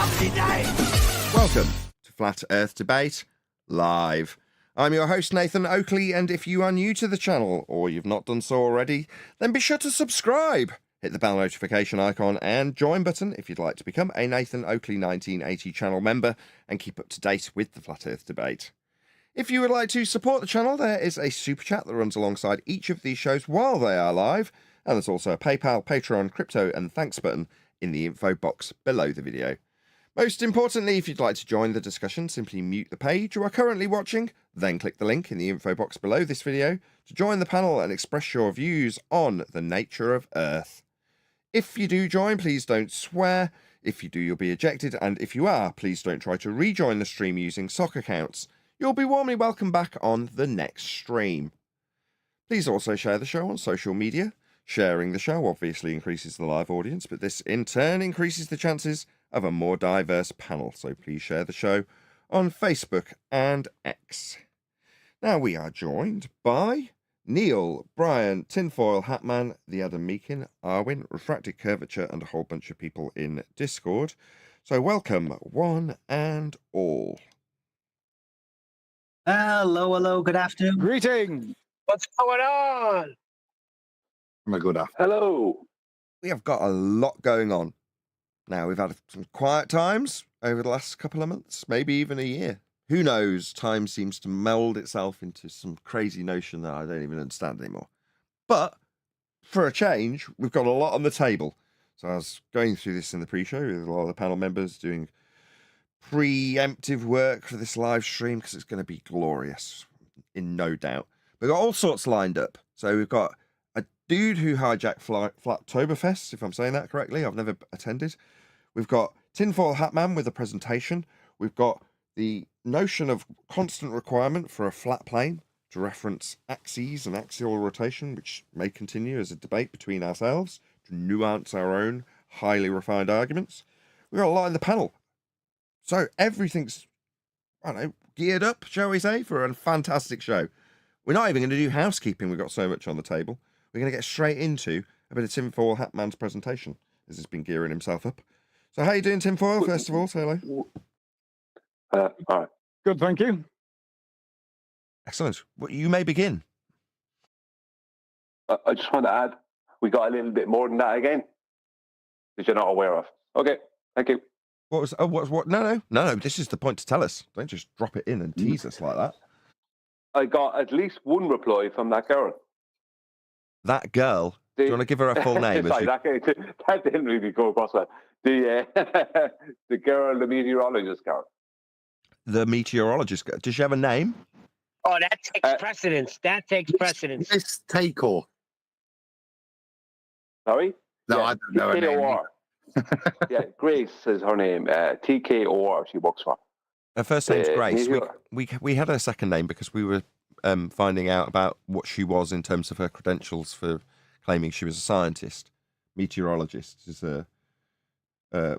fucking name! Welcome to Flat Earth Debate Live. I'm your host, Nathan Oakley, and if you are new to the channel, or you've not done so already, then be sure to subscribe. Hit the bell notification icon and join button if you'd like to become a Nathan Oakley 1980 channel member and keep up to date with the Flat Earth Debate. If you would like to support the channel, there is a super chat that runs alongside each of these shows while they are live, and there's also a PayPal, Patreon, crypto and thanks button in the info box below the video. Most importantly, if you'd like to join the discussion, simply mute the page you are currently watching, then click the link in the info box below this video to join the panel and express your views on the nature of Earth. If you do join, please don't swear. If you do, you'll be ejected, and if you are, please don't try to rejoin the stream using sock accounts. You'll be warmly welcome back on the next stream. Please also share the show on social media. Sharing the show obviously increases the live audience, but this in turn increases the chances of a more diverse panel, so please share the show on Facebook and X. Now we are joined by Neil, Brian, Tinfoil Hatman, the Adam Meakin, Arwin, Refracted Curvature, and a whole bunch of people in Discord. So welcome, one and all. Hello, good afternoon. Greeting. What's going on? My good afternoon. Hello. We have got a lot going on. Now, we've had some quiet times over the last couple of months, maybe even a year. Who knows? Time seems to meld itself into some crazy notion that I don't even understand anymore. But for a change, we've got a lot on the table. So I was going through this in the pre-show with a lot of the panel members doing preemptive work for this live stream because it's going to be glorious, in no doubt. We've got all sorts lined up. So we've got a dude who hijacked Flattoberfest, if I'm saying that correctly. I've never attended. We've got Tinfoil Hatman with a presentation. We've got the notion of constant requirement for a flat plane to reference axes and axial rotation, which may continue as a debate between ourselves to nuance our own highly refined arguments. We've got a lot in the panel. So everything's, I don't know, geared up, shall we say, for a fantastic show. We're not even going to do housekeeping. We've got so much on the table. We're going to get straight into a bit of Tinfoil Hatman's presentation, as he's been gearing himself up. So how you doing, Tinfoil, first of all? Say hello. All right. Good, thank you. Excellent. Well, you may begin. I just want to add, we got a little bit more than that again, that you're not aware of. Okay, thank you. What was? Oh, what? No. This is the point to tell us. Don't just drop it in and tease us like that. I got at least one reply from that girl. That girl. Do you want to give her a full name? Sorry, that didn't really go across well. The girl, the meteorologist girl. The meteorologist. Does she have a name? Oh, that takes precedence. That takes precedence. Miss Takeoff. Sorry? No, Yeah, I don't know her name. TKOR. Yeah, Grace is her name. TKOR she works for. Her first name's Grace. meteor- We had her second name because we were finding out about what she was in terms of her credentials for claiming she was a scientist. Meteorologist is a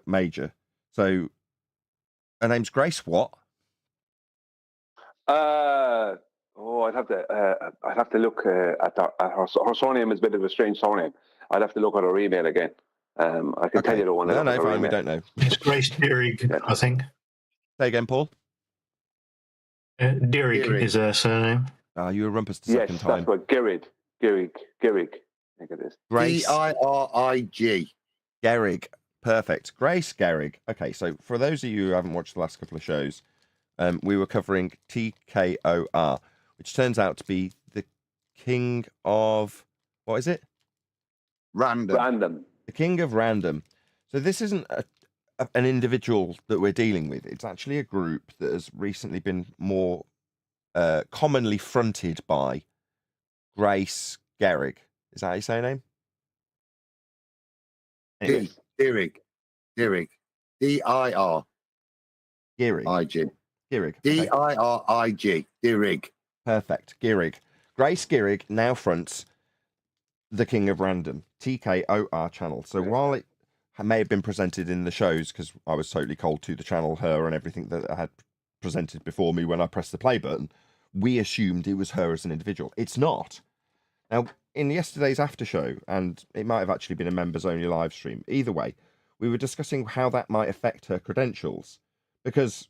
major. So her name's Grace what? I'd have to look at her surname is a bit of a strange surname. I'd have to look at her email again. I can tell you the one. No, fine. We don't know. It's Grace Deering, I think. Say again, Paul. Deering is her surname. You were rumpus the Yes, second time. that's what Gehrig. I think it is. Grace Dirig. Gehrig. Perfect. Grace Gehrig. Okay, so for those of you who haven't watched the last couple of shows, we were covering TKOR, which turns out to be the king of, what is it? Random. The king of random. So this isn't an individual that we're dealing with. It's actually a group that has recently been more commonly fronted by Grace Gehrig. Is that how you say her name? Derig. D-I-R-I-G. Gehrig. Gehrig. D-I-R-I-G. Derig. Perfect. Gehrig. Grace Gehrig now fronts the King of Random, TKOR channel. So while it may have been presented in the shows, because I was totally cold to the channel, her and everything that I had presented before me when I pressed the play button, we assumed it was her as an individual. It's not. Now, in yesterday's after show, and it might have actually been a members only live stream, either way, we were discussing how that might affect her credentials, because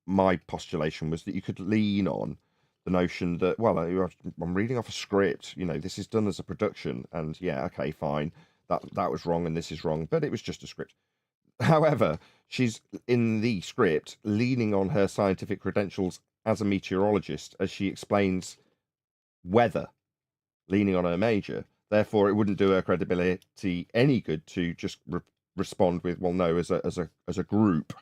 my postulation was that you could lean on the notion that, well, I'm reading off a script, you know, this is done as a production, and yeah, okay, fine, that was wrong and this is wrong, but it was just a script. However, she's in the script leaning on her scientific credentials as a meteorologist as she explains weather, leaning on her major. Therefore, it wouldn't do her credibility any good to just respond with, well, no, as a group,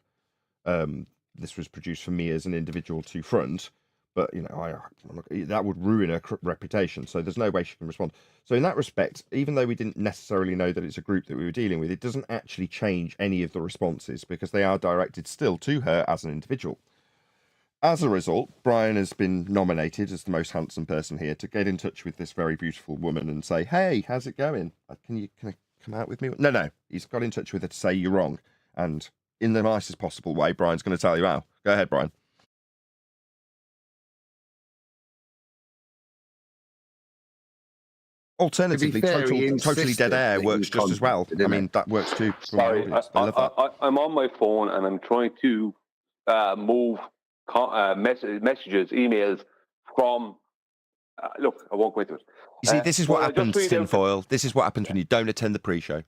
this was produced for me as an individual to front. But, you know, that would ruin her reputation. So there's no way she can respond. So in that respect, even though we didn't necessarily know that it's a group that we were dealing with, it doesn't actually change any of the responses because they are directed still to her as an individual. As a result, Brian has been nominated as the most handsome person here to get in touch with this very beautiful woman and say, hey, how's it going? Can I come out with me? No. He's got in touch with her to say you're wrong. And in the nicest possible way, Brian's going to tell you how. Go ahead, Brian. Alternatively, fair, totally dead air works just as well. I mean, that works too. Sorry, I'm on my phone and I'm trying to move messages, emails from. Look, I won't go into it. You see, this is what happens, Tinfoil. This is what happens when you don't attend the pre-show.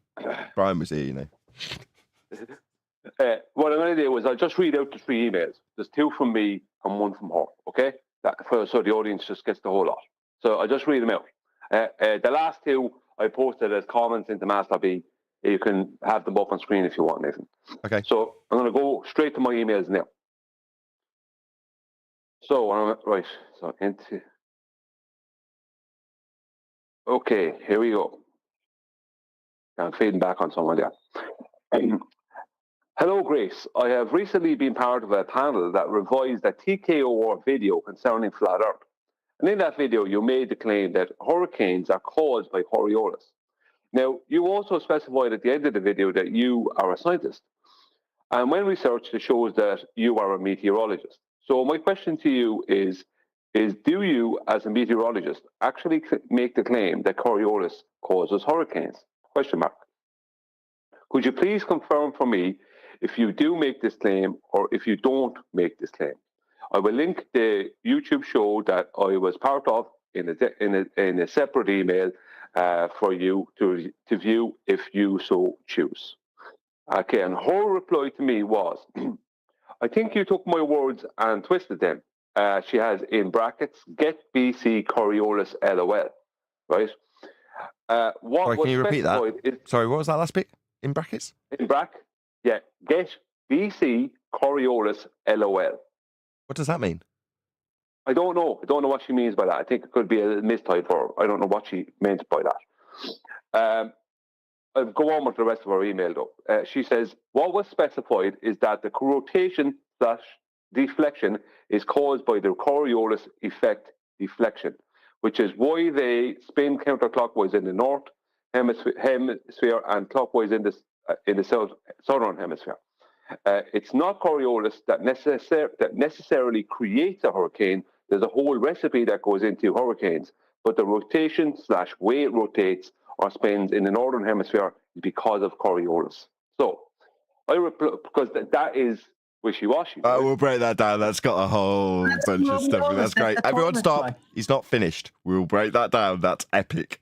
Brian was here, you know. What I'm going to do is I'll just read out the 3 emails. There's 2 from me and 1 from her, okay? So the audience just gets the whole lot. So I'll just read them out. The last 2 I posted as comments into Master B. You can have them up on screen if you want, Nathan. Okay. So I'm going to go straight to my emails now. So, right. So into... Okay, here we go. I'm fading back on someone there. Hello, Grace. I have recently been part of a panel that revised a TKOR video concerning flat Earth. And in that video, you made the claim that hurricanes are caused by Coriolis. Now, you also specified at the end of the video that you are a scientist. And when researched, it shows that you are a meteorologist. So my question to you is do you, as a meteorologist, actually make the claim that Coriolis causes hurricanes? Question mark. Could you please confirm for me if you do make this claim or if you don't make this claim? I will link the YouTube show that I was part of in a separate email for you to view if you so choose. Okay, and her reply to me was, I think you took my words and twisted them. She has in brackets, get BC Coriolis LOL, right? Sorry, can you repeat that? Sorry, what was that last bit? In brackets? In bracket, yeah, get BC Coriolis LOL. What does that mean? I don't know. I don't know what she means by that. I think it could be a mistype for her. I don't know what she meant by that. I'll go on with the rest of her email, though. She says, what was specified is that the rotation / deflection is caused by the Coriolis effect deflection, which is why they spin counterclockwise in the north hemisphere and clockwise in the southern hemisphere. It's not Coriolis that necessarily creates a hurricane. There's a whole recipe that goes into hurricanes, but the rotation / way it rotates or spins in the northern hemisphere is because of Coriolis. So I reply because that is wishy-washy. Right? We'll break that down. That's got a whole bunch of stuff. That's great. Everyone stop. He's not finished. We'll break that down. That's epic.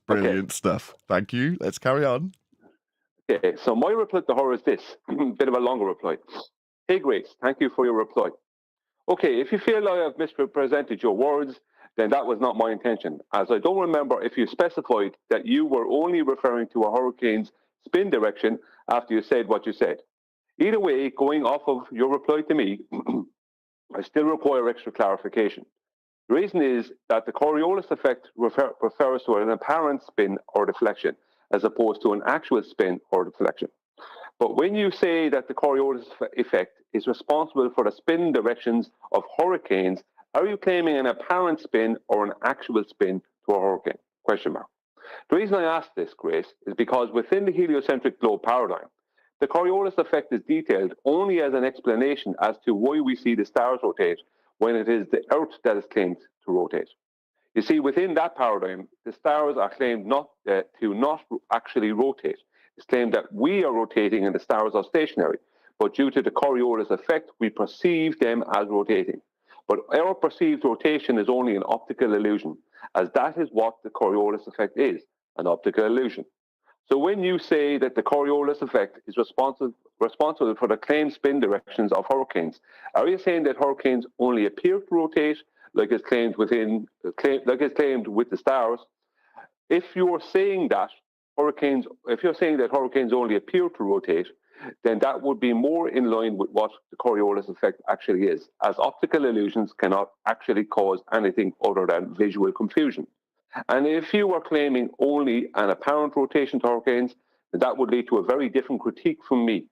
Brilliant stuff. Thank you. Let's carry on. Okay, so my reply to her is this, bit of a longer reply. Hey, Grace, thank you for your reply. Okay, if you feel I have misrepresented your words, then that was not my intention, as I don't remember if you specified that you were only referring to a hurricane's spin direction after you said what you said. Either way, going off of your reply to me, I still require extra clarification. The reason is that the Coriolis effect refers to an apparent spin or deflection, as opposed to an actual spin or deflection. But when you say that the Coriolis effect is responsible for the spin directions of hurricanes, are you claiming an apparent spin or an actual spin to a hurricane? Question mark. The reason I ask this, Grace, is because within the heliocentric globe paradigm, the Coriolis effect is detailed only as an explanation as to why we see the stars rotate when it is the Earth that is claimed to rotate. You see, within that paradigm, the stars are claimed to not actually rotate. is claimed that we are rotating and the stars are stationary, but due to the Coriolis effect, we perceive them as rotating. But our perceived rotation is only an optical illusion, as that is what the Coriolis effect is, an optical illusion. So when you say that the Coriolis effect is responsible for the claimed spin directions of hurricanes, are you saying that hurricanes only appear to rotate like it's claimed with the stars? If you're saying that hurricanes only appear to rotate, then that would be more in line with what the Coriolis effect actually is, as optical illusions cannot actually cause anything other than visual confusion. And if you were claiming only an apparent rotation to hurricanes, then that would lead to a very different critique from me.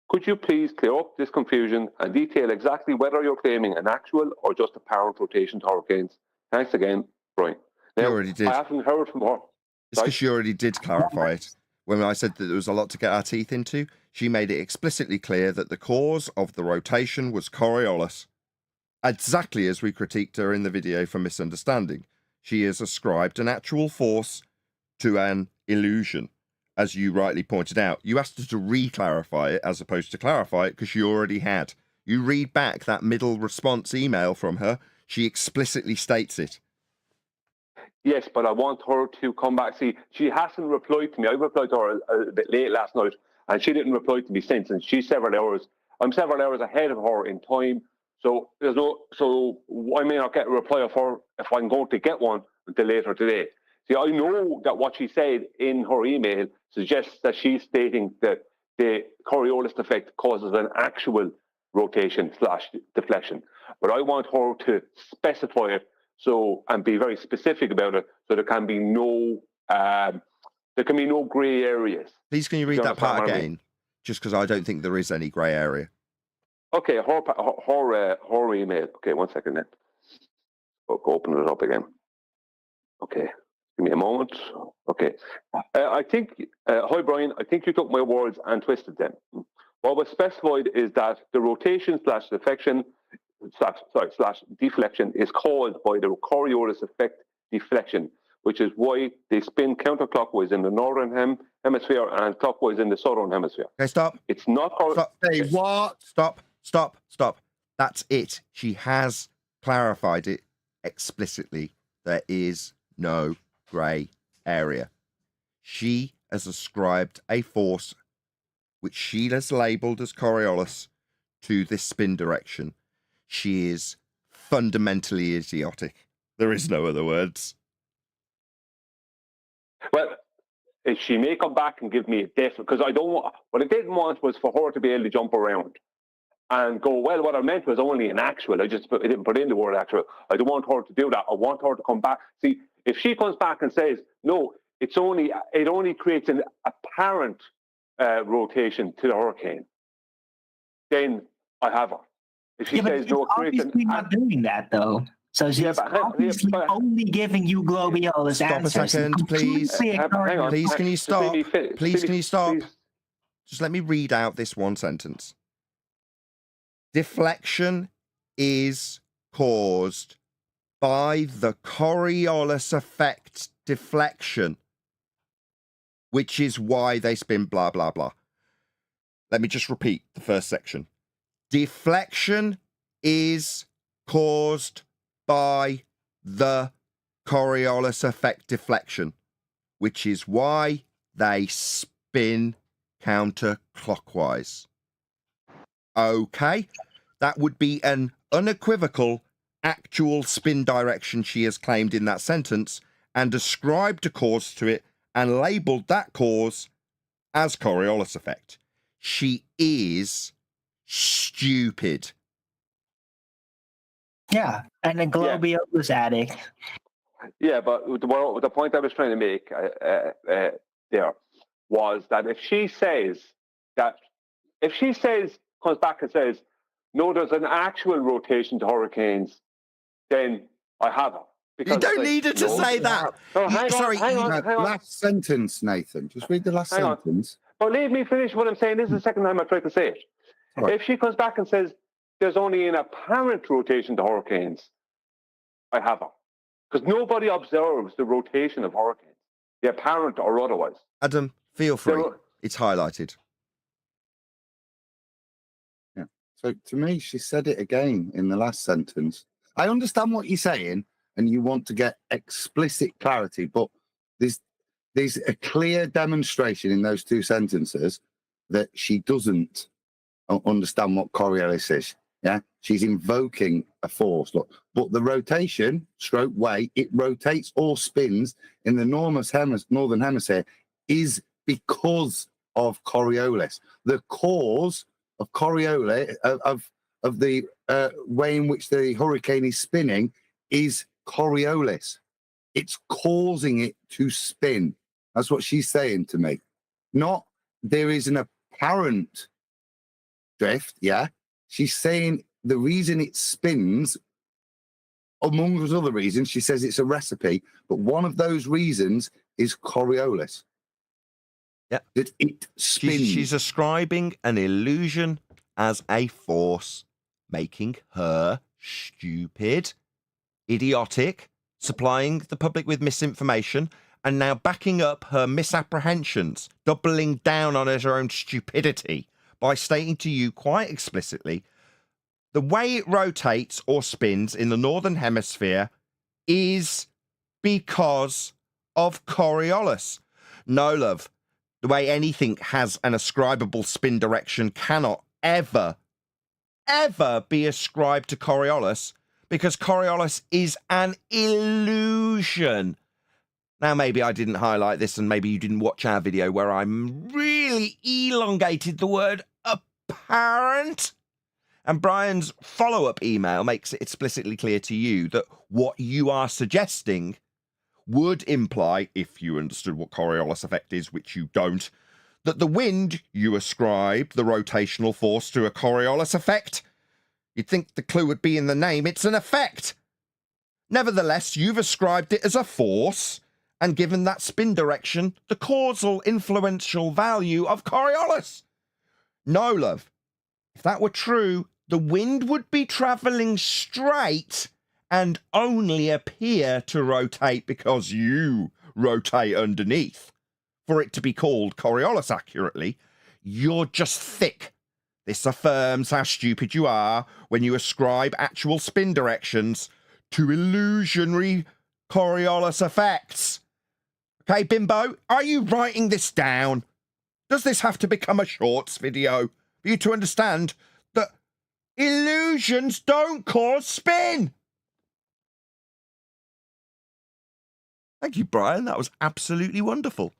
Could you please clear up this confusion and detail exactly whether you're claiming an actual or just apparent rotation to hurricanes? Thanks again, Brian. You already did. I haven't heard from her. It's because she already did clarify it. When I said that there was a lot to get our teeth into, she made it explicitly clear that the cause of the rotation was Coriolis. Exactly as we critiqued her in the video for misunderstanding. She has ascribed an actual force to an illusion, as you rightly pointed out. You asked her to re-clarify it as opposed to clarify it because she already had. You read back that middle response email from her, she explicitly states it. Yes, but I want her to come back. See, she hasn't replied to me. I replied to her a bit late last night, and she didn't reply to me since. And she's several hours. I'm several hours ahead of her in time. So I may not get a reply of her if I'm going to get one until later today. See, I know that what she said in her email suggests that she's stating that the Coriolis effect causes an actual rotation / deflection. But I want her to specify it and be very specific about it, so there can be no grey areas. Please, can you read that part again? Just because I don't think there is any grey area. Okay, her email. Okay, 1 second then. I'll open it up again. Okay, give me a moment. Okay. I think, hi Brian, I think you took my words and twisted them. What was specified is that the rotation / deflection is caused by the Coriolis effect deflection, which is why they spin counterclockwise in the northern hemisphere and clockwise in the southern hemisphere. Okay, stop. It's not... Say what? Stop. That's it. She has clarified it explicitly. There is no grey area. She has ascribed a force which she has labelled as Coriolis to this spin direction. She is fundamentally idiotic. There is no other words. Well, if she may come back and give me a definite, because what I didn't want was for her to be able to jump around and go, well, what I meant was only an actual. I didn't put in the word actual. I don't want her to do that. I want her to come back. See, if she comes back and says, no, it only creates an apparent rotation to the hurricane, then I have her. If she says no, obviously not doing that though. So she's obviously only giving you Globiolis answers. Stop a second, please. Hang on. Please, can you stop? Please, can you stop? Please. Just let me read out this one sentence. Deflection is caused by the Coriolis effect deflection, which is why they spin blah, blah, blah. Let me just repeat the first section. Deflection is caused by the Coriolis effect deflection, which is why they spin counterclockwise. Okay, that would be an unequivocal actual spin direction she has claimed in that sentence and ascribed a cause to it and labelled that cause as Coriolis effect. She is stupid. Yeah, and a Globiolis addict. Yeah, but the point I was trying to make there was that if she comes back and says, no, there's an actual rotation to hurricanes, then I have her. You don't need her to say that. No, hang on. Last sentence, Nathan. Just read the last sentence. But leave me finish what I'm saying. This is the second time I tried to say it. Right. If she comes back and says there's only an apparent rotation to hurricanes, I have her. Because nobody observes the rotation of hurricanes, the apparent or otherwise. Adam, feel free. It's highlighted. Yeah. So to me, she said it again in the last sentence. I understand what you're saying, and you want to get explicit clarity, but there's a clear demonstration in those two sentences that she doesn't understand what Coriolis is. Yeah, she's invoking a force. Look, but the rotation, stroke way, it rotates or spins in the northern hemisphere is because of Coriolis. The cause of Coriolis of the way in which the hurricane is spinning is Coriolis. It's causing it to spin. That's what she's saying to me. Not there is an apparent drift, yeah. She's saying the reason it spins, among other reasons, she says it's a recipe, but one of those reasons is Coriolis. Yeah. That it spins. She's ascribing an illusion as a force, making her stupid, idiotic, supplying the public with misinformation, and now backing up her misapprehensions, doubling down on her own stupidity by stating to you quite explicitly the way it rotates or spins in the northern hemisphere is because of Coriolis. No, love. The way anything has an ascribable spin direction cannot ever be ascribed to Coriolis, because Coriolis is an illusion. Now, maybe I didn't highlight this, and maybe you didn't watch our video where I really elongated the word apparent. And Brian's follow-up email makes it explicitly clear to you that what you are suggesting would imply, if you understood what Coriolis effect is, which you don't, that the wind, you ascribe the rotational force to a Coriolis effect. You'd think the clue would be in the name. It's an effect. Nevertheless, you've ascribed it as a force and given that spin direction the causal influential value of Coriolis. No, love. If that were true, the wind would be travelling straight and only appear to rotate because you rotate underneath. For it to be called Coriolis accurately, you're just thick. This affirms how stupid you are when you ascribe actual spin directions to illusionary Coriolis effects. Okay, Bimbo, are you writing this down? Does this have to become a shorts video for you to understand that illusions don't cause spin? Thank you, Brian. That was absolutely wonderful.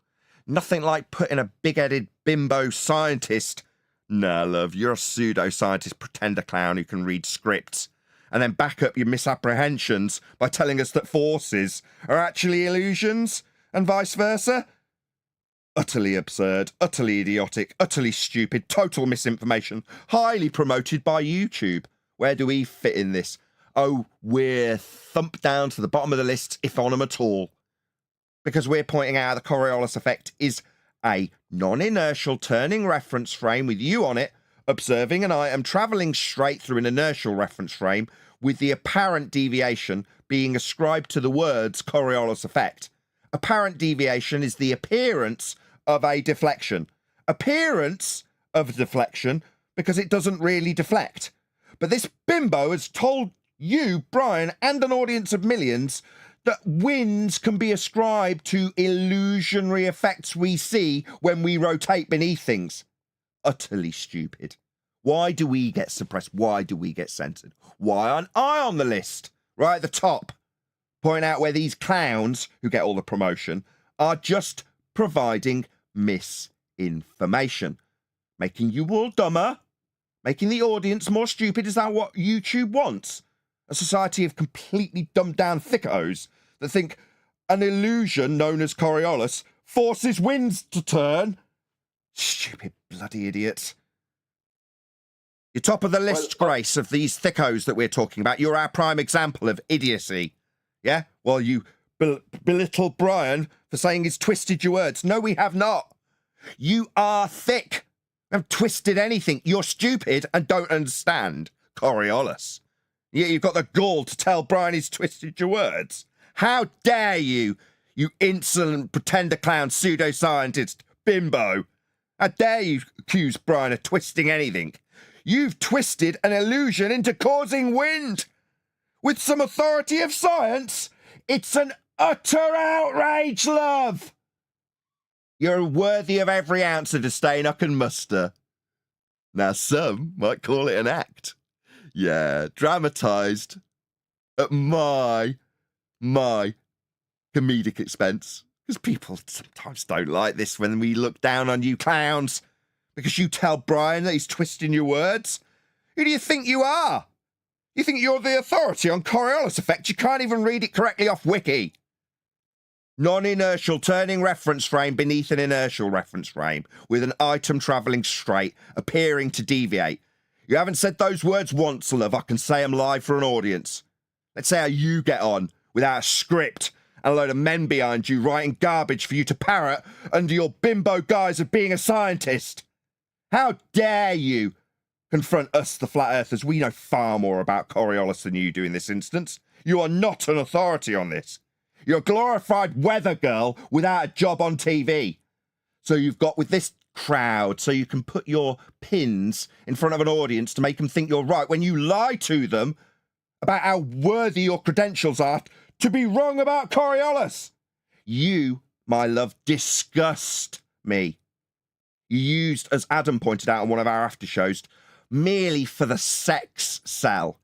Nothing like putting a big-headed bimbo scientist. Nah, love, you're a pseudo-scientist pretender clown who can read scripts and then back up your misapprehensions by telling us that forces are actually illusions and vice versa. Utterly absurd, utterly idiotic, utterly stupid, total misinformation, highly promoted by YouTube. Where do we fit in this? Oh, we're thumped down to the bottom of the list, if on them at all. Because we're pointing out the Coriolis effect is a non-inertial turning reference frame with you on it, observing an item travelling straight through an inertial reference frame with the apparent deviation being ascribed to the words Coriolis effect. Apparent deviation is the appearance of a deflection. Appearance of a deflection because it doesn't really deflect. But this bimbo has told you, Brian, and an audience of millions that winds can be ascribed to illusionary effects we see when we rotate beneath things. Utterly stupid. Why do we get suppressed? Why do we get censored? Why aren't I on the list? Right at the top. Point out where these clowns, who get all the promotion, are just providing misinformation. Making you all dumber. Making the audience more stupid. Is that what YouTube wants? A society of completely dumbed down thickos that think an illusion known as Coriolis forces winds to turn. Stupid bloody idiots. You're top of the list, Grace, of these thickos that we're talking about. You're our prime example of idiocy. Yeah? Well, you belittle Brian for saying he's twisted your words. No, we have not. You are thick. You haven't twisted anything. You're stupid and don't understand Coriolis. Yet you've got the gall to tell Brian he's twisted your words. How dare you, you insolent pretender clown pseudoscientist bimbo. How dare you accuse Brian of twisting anything? You've twisted an illusion into causing wind. With some authority of science, it's an utter outrage, love. You're worthy of every ounce of disdain I can muster. Now, some might call it an act. Yeah, dramatised at my comedic expense. Because people sometimes don't like this when we look down on you clowns. Because you tell Brian that he's twisting your words. Who do you think you are? You think you're the authority on Coriolis effect? You can't even read it correctly off Wiki. Non-inertial turning reference frame beneath an inertial reference frame with an item travelling straight, appearing to deviate. You haven't said those words once, love. I can say them live for an audience. Let's say how you get on without a script and a load of men behind you writing garbage for you to parrot under your bimbo guise of being a scientist. How dare you confront us, the flat earthers? We know far more about Coriolis than you do in this instance. You are not an authority on this. You're a glorified weather girl without a job on TV. So you've got with this crowd so you can put your pins in front of an audience to make them think you're right when you lie to them about how worthy your credentials are to be wrong about Coriolis. You, my love, disgust me. You used, as Adam pointed out on one of our after shows, merely for the sex sell.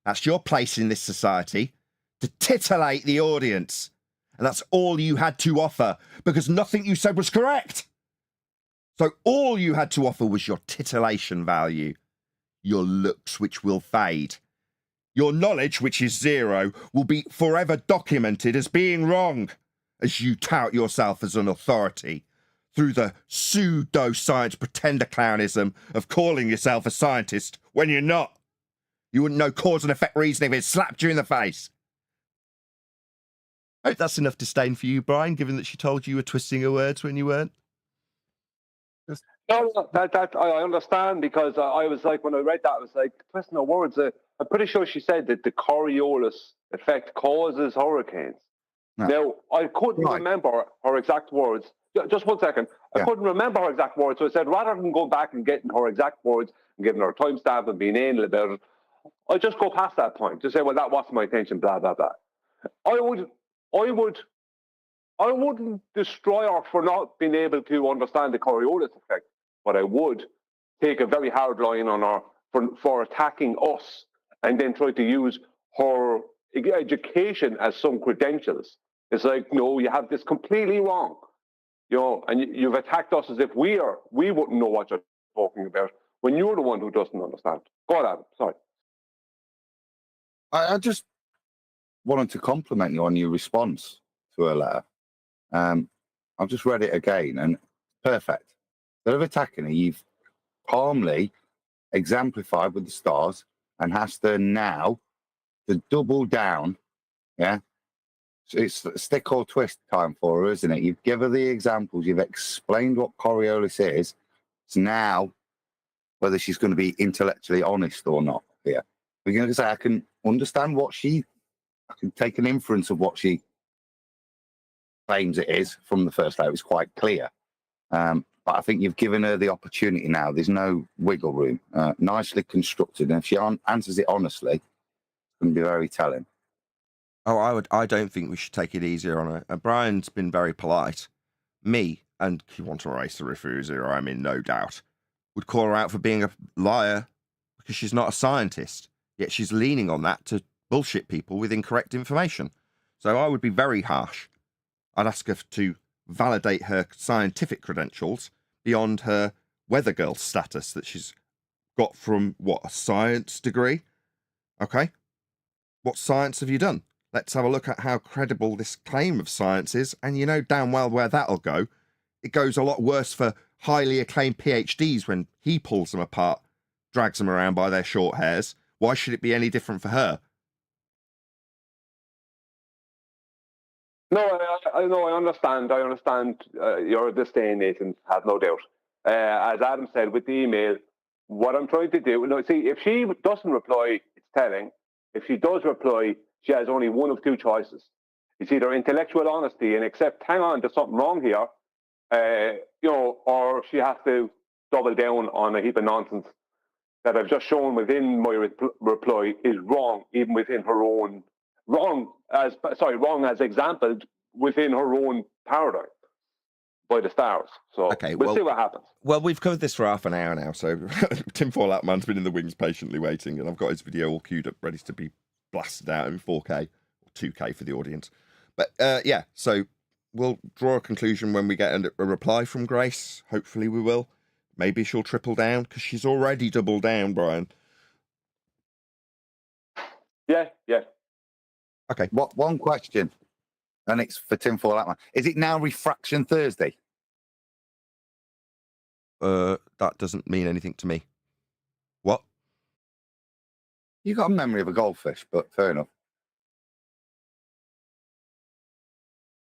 That's your place in this society, to titillate the audience. And that's all you had to offer, because nothing you said was correct. So all you had to offer was your titillation value, your looks, which will fade. Your knowledge, which is zero, will be forever documented as being wrong, as you tout yourself as an authority through the pseudo-science pretender clownism of calling yourself a scientist when you're not. You wouldn't know cause and effect reasoning if it slapped you in the face. I hope that's enough disdain for you, Brian, given that she told you were twisting her words when you weren't. No, that I understand, because I was like, when I read that, I was like, twisting her words. I'm pretty sure she said that the Coriolis effect causes hurricanes. No. Now, I couldn't remember her exact words. Just 1 second. I couldn't remember her exact words, so I said, rather than go back and getting her exact words and giving her a timestamp and being anal about it, I just go past that point to say, well, that wasn't my intention, blah, blah, blah. I wouldn't destroy her for not being able to understand the Coriolis effect, but I would take a very hard line on her for attacking us and then try to use her education as some credentials. It's like, no, you have this completely wrong, and you've attacked us as if we wouldn't know what you're talking about when you're the one who doesn't understand. Go on, Adam. Sorry. I just wanted to compliment you on your response to her letter. I've just read it again, and perfect. Instead of attacking her, you've calmly exemplified with the stars and asked her now to double down. Yeah, it's stick or twist time for her, isn't it? You've given her the examples, you've explained what Coriolis is. It's now whether she's going to be intellectually honest or not here. We're going to say, I can understand I can take an inference of what she claims it is from the first letter. It's quite clear. But I think you've given her the opportunity now. There's no wiggle room. Nicely constructed. And if she answers it honestly, it's going to be very telling. Oh, I don't think we should take it easier on her. Brian's been very polite. Me, and you want to erase the refuser, I'm in no doubt, would call her out for being a liar because she's not a scientist. Yet she's leaning on that to bullshit people with incorrect information. So I would be very harsh. I'd ask her to validate her scientific credentials beyond her weather girl status that she's got from, a science degree? Okay. What science have you done? Let's have a look at how credible this claim of science is, and you know damn well where that'll go. It goes a lot worse for highly acclaimed PhDs when he pulls them apart, drags them around by their short hairs. Why should it be any different for her? No, I understand. I understand your disdain, Nathan, have no doubt. As Adam said with the email, what I'm trying to do, if she doesn't reply, it's telling. If she does reply, she has only one of two choices. It's either intellectual honesty and accept, hang on, there's something wrong here, or she has to double down on a heap of nonsense that I've just shown within my reply is wrong, even within her own wrong as exampled within her own paradigm by the stars. So we'll see what happens. Well, we've covered this for half an hour now, so Tinfoil Hatman's been in the wings patiently waiting, and I've got his video all queued up, ready to be blasted out in 4K or 2K for the audience. But yeah, so we'll draw a conclusion when we get a reply from Grace. Hopefully we will. Maybe she'll triple down, because she's already doubled down, Brian. Yeah. Okay. One question, and it's for Tinfoil Hatman. Is it now Refraction Thursday? That doesn't mean anything to me. What? You got a memory of a goldfish, but fair enough.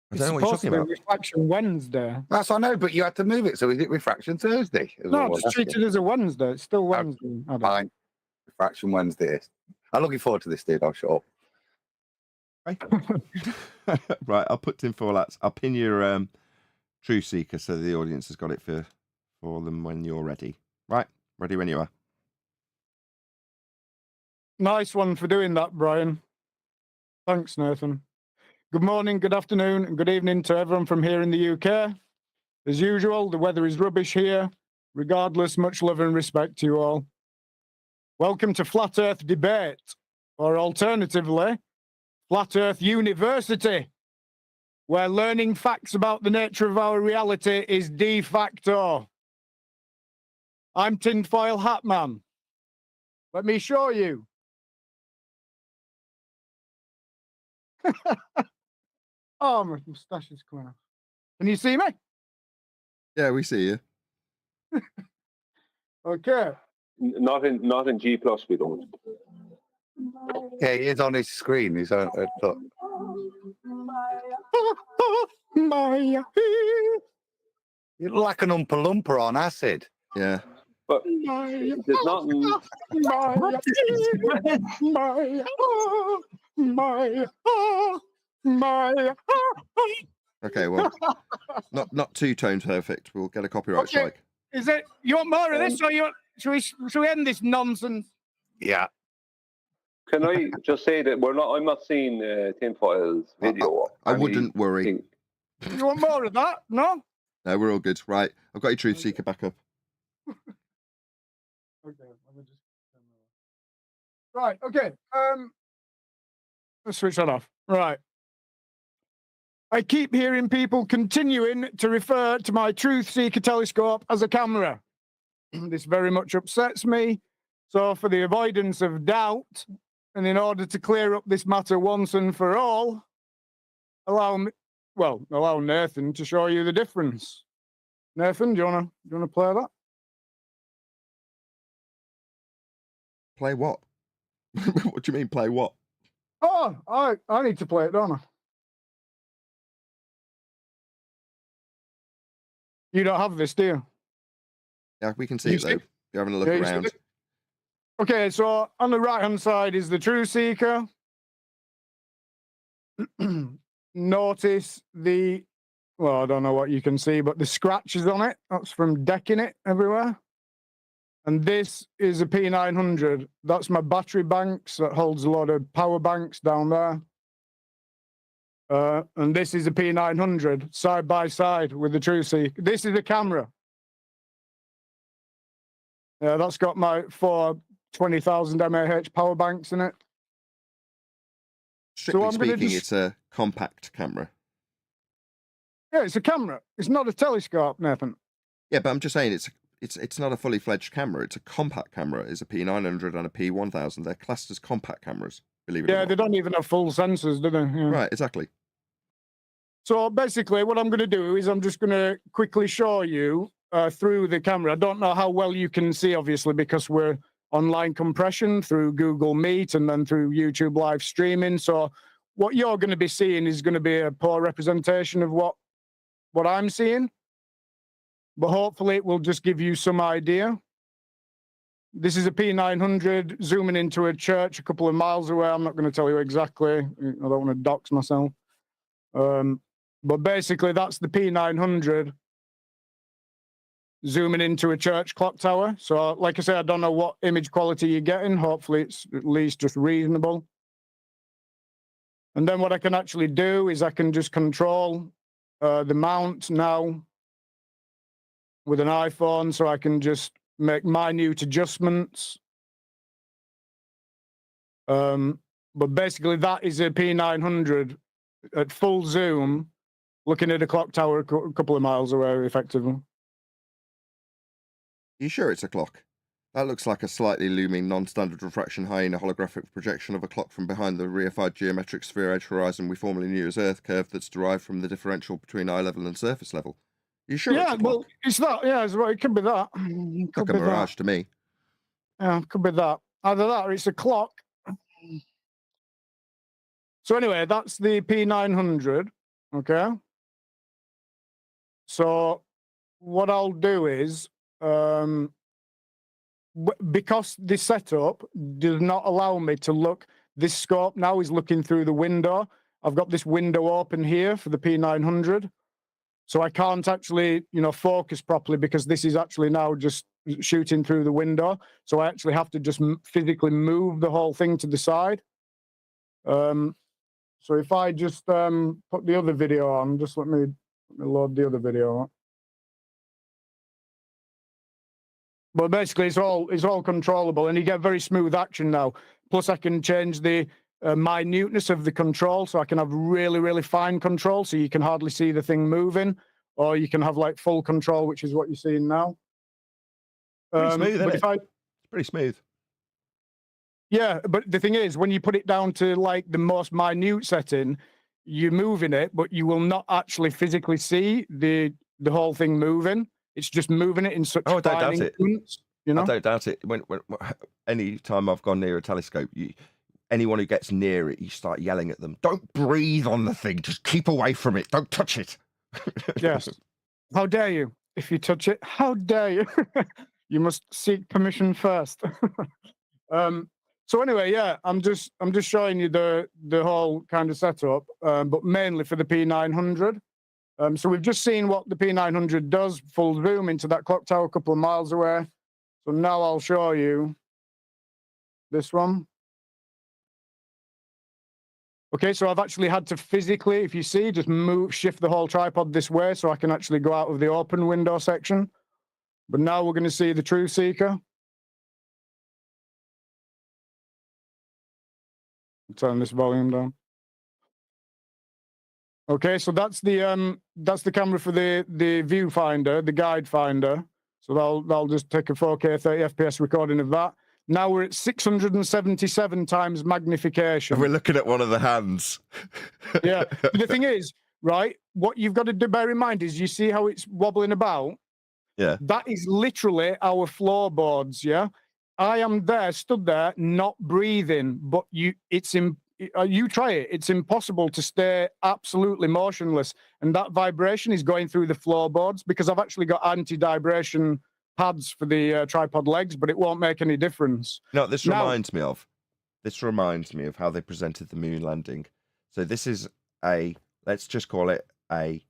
I don't know what you're talking about. Refraction Wednesday. That's I know, but you had to move it. So is it Refraction Thursday? No, it's treated as a Wednesday. It's still Wednesday. Fine. Refraction Wednesday is. I'm looking forward to this, dude. I'll shut up. Right, I'll put Tinfoil Hats. I'll pin your True Seeker so the audience has got it for them when you're ready. Right, ready when you are. Nice one for doing that, Brian. Thanks, Nathan. Good morning, good afternoon, and good evening to everyone from here in the UK. As usual, the weather is rubbish here. Regardless, much love and respect to you all. Welcome to Flat Earth Debate, or alternatively, Flat Earth University, where learning facts about the nature of our reality is de facto. I'm Tinfoil Hatman. Let me show you. Oh, my moustache is coming off. Can you see me? Yeah, we see you. Okay. Not in G+, we don't. Yeah, he is on his screen. He's on. Look. You look like an Oompa Loompa on acid. Yeah. But there's not. Okay, well, not two tone perfect. We'll get a copyright strike. Is it? You want more of this, or should we end this nonsense? Yeah. Can I just say that I'm not seeing Tinfoil's video. I wouldn't worry. You want more of that? No? No, we're all good. Right, I've got your Truth Seeker back up. Okay, let me just. Right, okay. Let's switch that off. Right. I keep hearing people continuing to refer to my Truth Seeker telescope as a camera. This very much upsets me. So for the avoidance of doubt, and in order to clear up this matter once and for all, allow Nathan to show you the difference. Nathan, do you wanna play that? Play what? What do you mean, play what? Oh, I need to play it, don't I? You don't have this, do you? Yeah, we can see it, though. You're having a look around. Okay, so on the right-hand side is the True Seeker. Notice I don't know what you can see, but the scratches on it, that's from decking it everywhere. And this is a P900. That's my battery banks. That holds a lot of power banks down there. And this is a P900, side by side with the True Seeker. This is a camera. Yeah, that's got my 4 20,000 mAh power banks in it. Strictly speaking, it's a compact camera. Yeah, it's a camera. It's not a telescope, Nathan. Yeah, but I'm just saying it's not a fully fledged camera. It's a compact camera. It's a P900 and a P1000. They're classed as compact cameras. Believe it or not. Yeah, they don't even have full sensors, do they? Yeah. Right, exactly. So basically, what I'm going to do is I'm just going to quickly show you through the camera. I don't know how well you can see, obviously, because we're online compression through Google Meet and then through YouTube live streaming. So what you're going to be seeing is going to be a poor representation of what I'm seeing. But hopefully it will just give you some idea. This is a P900 zooming into a church a couple of miles away. I'm not going to tell you exactly. I don't want to dox myself. But basically, that's the P900. zooming into a church clock tower. So, like I said, I don't know what image quality you're getting. Hopefully, it's at least just reasonable. And then what I can actually do is I can just control the mount now with an iPhone, so I can just make minute adjustments. But basically, that is a P900 at full zoom, looking at a clock tower a couple of miles away, effectively. You sure it's a clock? That looks like a slightly looming non-standard refraction hyena holographic projection of a clock from behind the reified geometric sphere edge horizon we formerly knew as Earth curve that's derived from the differential between eye level and surface level. You sure it's a clock? Well, it's that. Yeah, it's right. It could be that. Like a mirage to me. Yeah, it could be that. Either that or it's a clock. So anyway, that's the P900. Okay. So what I'll do is, because this setup does not allow me to look, this scope now is looking through the window. I've got this window open here for the P900. So I can't actually, focus properly because this is actually now just shooting through the window. So I actually have to just physically move the whole thing to the side. So if I just put the other video on, just let me load the other video on. But basically, it's all controllable, and you get very smooth action now. Plus, I can change the minuteness of the control, so I can have really, really fine control, so you can hardly see the thing moving, or you can have like full control, which is what you're seeing now. Pretty smooth, isn't it? It's pretty smooth. Yeah, but the thing is, when you put it down to like the most minute setting, you're moving it, but you will not actually physically see the whole thing moving. It's just moving it in such fine increments. I don't doubt it. When any time I've gone near a telescope, anyone who gets near it, you start yelling at them. Don't breathe on the thing. Just keep away from it. Don't touch it. Yes. How dare you? If you touch it, how dare you? You must seek permission first. So anyway, yeah, I'm just showing you the whole kind of setup, but mainly for the P900. So we've just seen what the P900 does, full zoom into that clock tower a couple of miles away. So now I'll show you this one. Okay, so I've actually had to physically, if you see, just shift the whole tripod this way so I can actually go out of the open window section. But now we're going to see the Truth Seeker. Turn this volume down. Okay, so that's the camera for the viewfinder, the guide finder. So that'll just take a 4K 30 FPS recording of that. Now we're at 677 times magnification. We're looking at one of the hands. Yeah. But the thing is, right, what you've got to bear in mind is you see how it's wobbling about? Yeah. That is literally our floorboards, yeah? I am stood there, not breathing, but you try it. It's impossible to stay absolutely motionless. And that vibration is going through the floorboards because I've actually got anti-vibration pads for the tripod legs, but it won't make any difference. No, this reminds me of how they presented the moon landing. So this is let's just call it a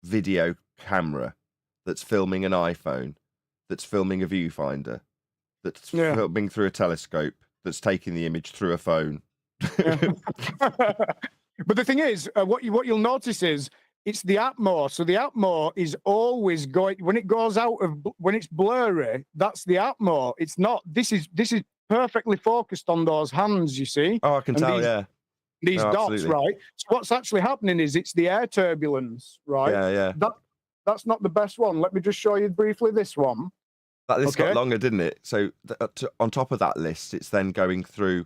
video camera that's filming an iPhone, that's filming a viewfinder, that's filming through a telescope, that's taking the image through a phone. But the thing is, what you'll notice is it's the Atmos. So the Atmos is always going when it goes out of when it's blurry. That's the Atmos. It's not. This is perfectly focused on those hands. You see? Oh, I can tell. These dots, absolutely. Right? So what's actually happening is it's the air turbulence, right? Yeah. That's not the best one. Let me just show you briefly this one. That list got longer, didn't it? So on top of that list, it's then going through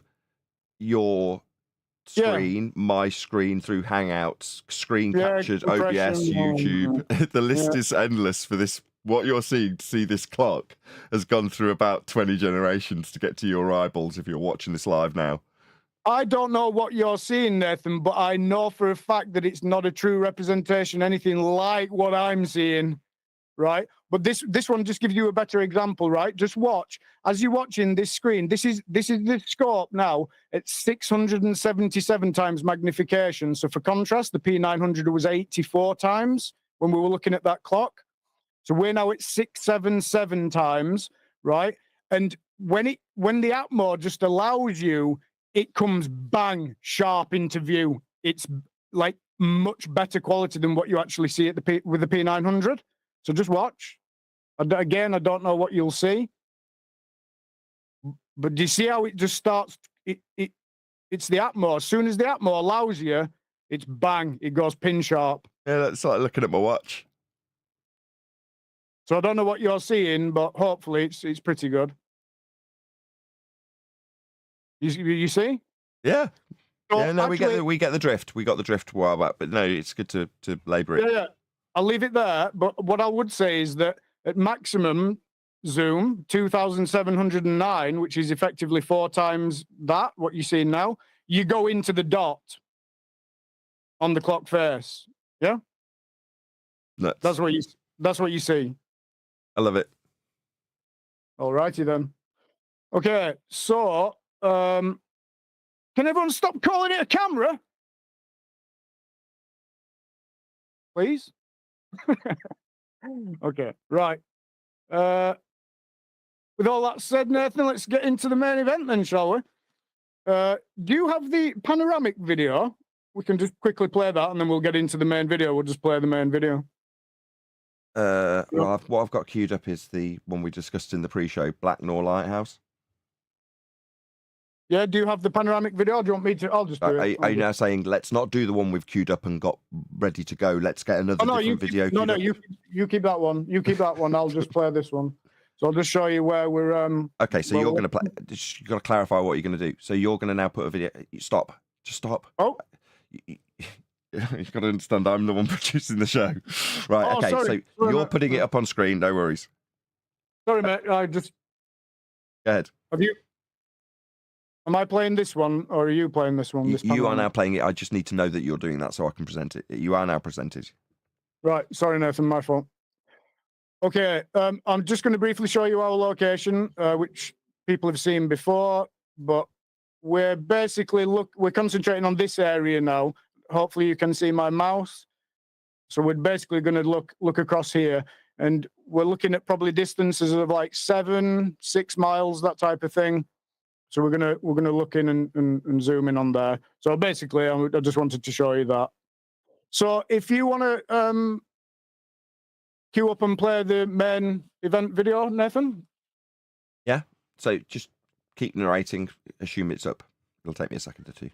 your screen, my screen, through Hangouts, screen captured, OBS, YouTube. The list is endless for this. What you're seeing to see this clock has gone through about 20 generations to get to your eyeballs if you're watching this live now. I don't know what you're seeing, Nathan, but I know for a fact that it's not a true representation, anything like what I'm seeing, right? But this one just gives you a better example, right? Just watch. As you're watching this screen, this is the scope now at 677 times magnification. So for contrast, the P900 was 84 times when we were looking at that clock. So we're now at 677 times, right? And when the app mode just allows you, it comes bang sharp into view. It's like much better quality than what you actually see at with the P900. So just watch. Again, I don't know what you'll see, but do you see how it just starts? It's the app mode. As soon as the app mode allows you, it's bang. It goes pin sharp. Yeah, that's like looking at my watch. So I don't know what you're seeing, but hopefully it's pretty good. You see? Yeah. So Yeah, no, actually, we get the drift. We got the drift a while back, but no, it's good to labour it. Yeah. I'll leave it there. But what I would say is that at maximum zoom, 2,709, which is effectively 4 times that, what you see now, you go into the dot on the clock face. Yeah? Nuts. That's what you see. I love it. All righty then. Okay, so can everyone stop calling it a camera? Please? Okay, right. With all that said, Nathan, let's get into the main event then, shall we? Do you have the panoramic video? We can just quickly play that and then we'll get into the main video. We'll just play the main video. Well, what I've got queued up is the one we discussed in the pre-show, Blacknor Lighthouse. Yeah, do you have the panoramic video? Or do you want me to? I'll just do it. Are you now saying let's not do the one we've queued up and got ready to go? Let's get another different video. You keep that one. You keep that one. I'll just play this one. So I'll just show you where we're. Okay, so you're going to play. You got to clarify what you're going to do. So you're going to now put a video. Stop. Just stop. Oh. You've got to understand. I'm the one producing the show, right? Oh, okay, sorry. so you're putting it up on screen. No worries. Sorry, mate. I just. Go ahead. Have you? Am I playing this one, or are you playing this one? You are now playing it. I just need to know that you're doing that so I can present it. You are now presented. Right. Sorry, Nathan. My fault. Okay. I'm just going to briefly show you our location, which people have seen before, but we're basically we're concentrating on this area now. Hopefully, you can see my mouse. So we're basically going to look across here, and we're looking at probably distances of like 7-6 miles, that type of thing. So we're gonna look in and zoom in on there. So basically, I just wanted to show you that. So if you want to queue up and play the main event video, Nathan. Yeah. So just keep narrating. Assume it's up. It'll take me a second or two.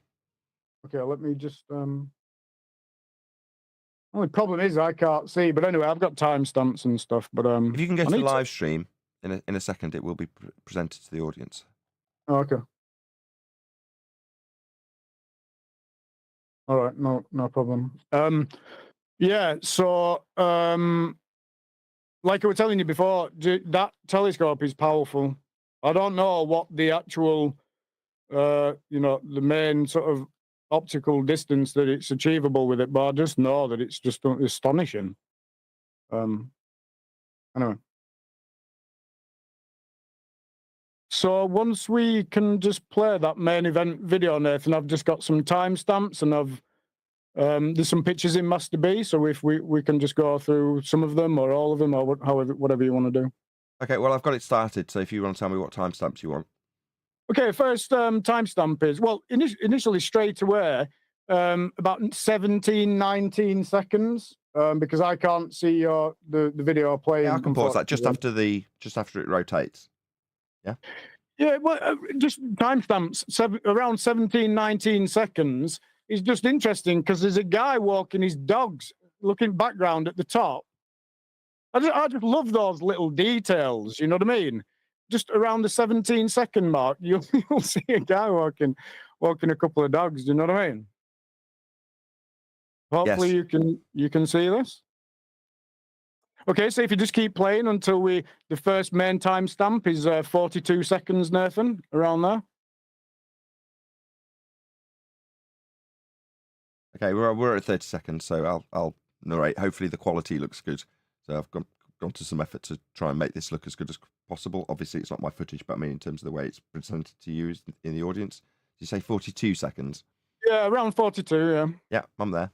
Okay. Let me just. Only problem is I can't see. But anyway, I've got timestamps and stuff. But if you can go to the live stream in a second, it will be presented to the audience. Oh, okay. All right, no problem. Yeah, so like I was telling you before, that telescope is powerful. I don't know what the actual, the main sort of optical distance that it's achievable with it, but I just know that it's just astonishing. Anyway. So once we can just play that main event video, Nathan, I've just got some timestamps and there's some pictures in Master B. So if we can just go through some of them or all of them or whatever you want to do. Okay, well, I've got it started. So if you want to tell me what timestamps you want. Okay, first timestamp is, well, initially straight away, about 19 seconds, because I can't see the video playing. Yeah, I can pause that just after it rotates. Yeah. Yeah, well, just timestamps around 19 seconds is just interesting because there's a guy walking his dogs, looking background at the top. I just love those little details. You know what I mean? Just around the 17-second mark, you'll see a guy walking a couple of dogs. Do you know what I mean? Hopefully, yes. you can see this. Okay, so if you just keep playing until the first main timestamp is 42 seconds, Nathan, around there. Okay, we're at 30 seconds, so I'll narrate. Hopefully the quality looks good. So I've gone to some effort to try and make this look as good as possible. Obviously, it's not my footage, but I mean in terms of the way it's presented to you in the audience. Did you say 42 seconds? Yeah, around 42, yeah. Yeah, I'm there.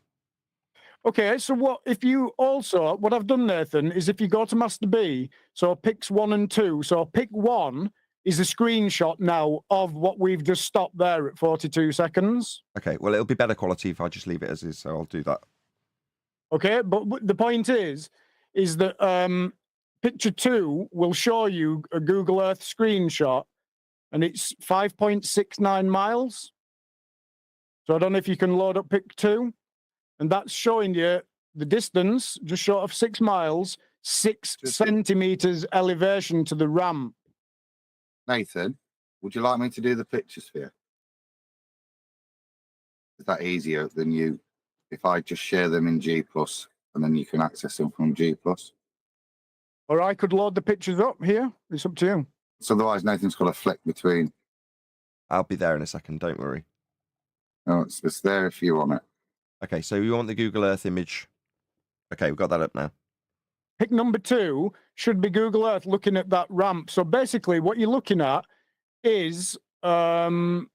Okay, so what if you also, what I've done, Nathan, is if you go to Master B, so pics 1 and 2, so pick 1 is a screenshot now of what we've just stopped there at 42 seconds. Okay, well, it'll be better quality if I just leave it as is, so I'll do that. Okay, but the point is that picture 2 will show you a Google Earth screenshot, and it's 5.69 miles. So I don't know if you can load up pic 2. And that's showing you the distance, just short of 6 miles, 6 centimeters elevation to the ramp. Nathan, would you like me to do the pictures for you? Is that easier than you, if I just share them in G+, and then you can access them from G+? Or I could load the pictures up here. It's up to you. So otherwise, Nathan's got to flick between. I'll be there in a second, don't worry. Oh, it's there if you want it. Okay, so you want the Google Earth image. Okay, we've got that up now. Pick number 2 should be Google Earth looking at that ramp. So basically what you're looking at is Portishead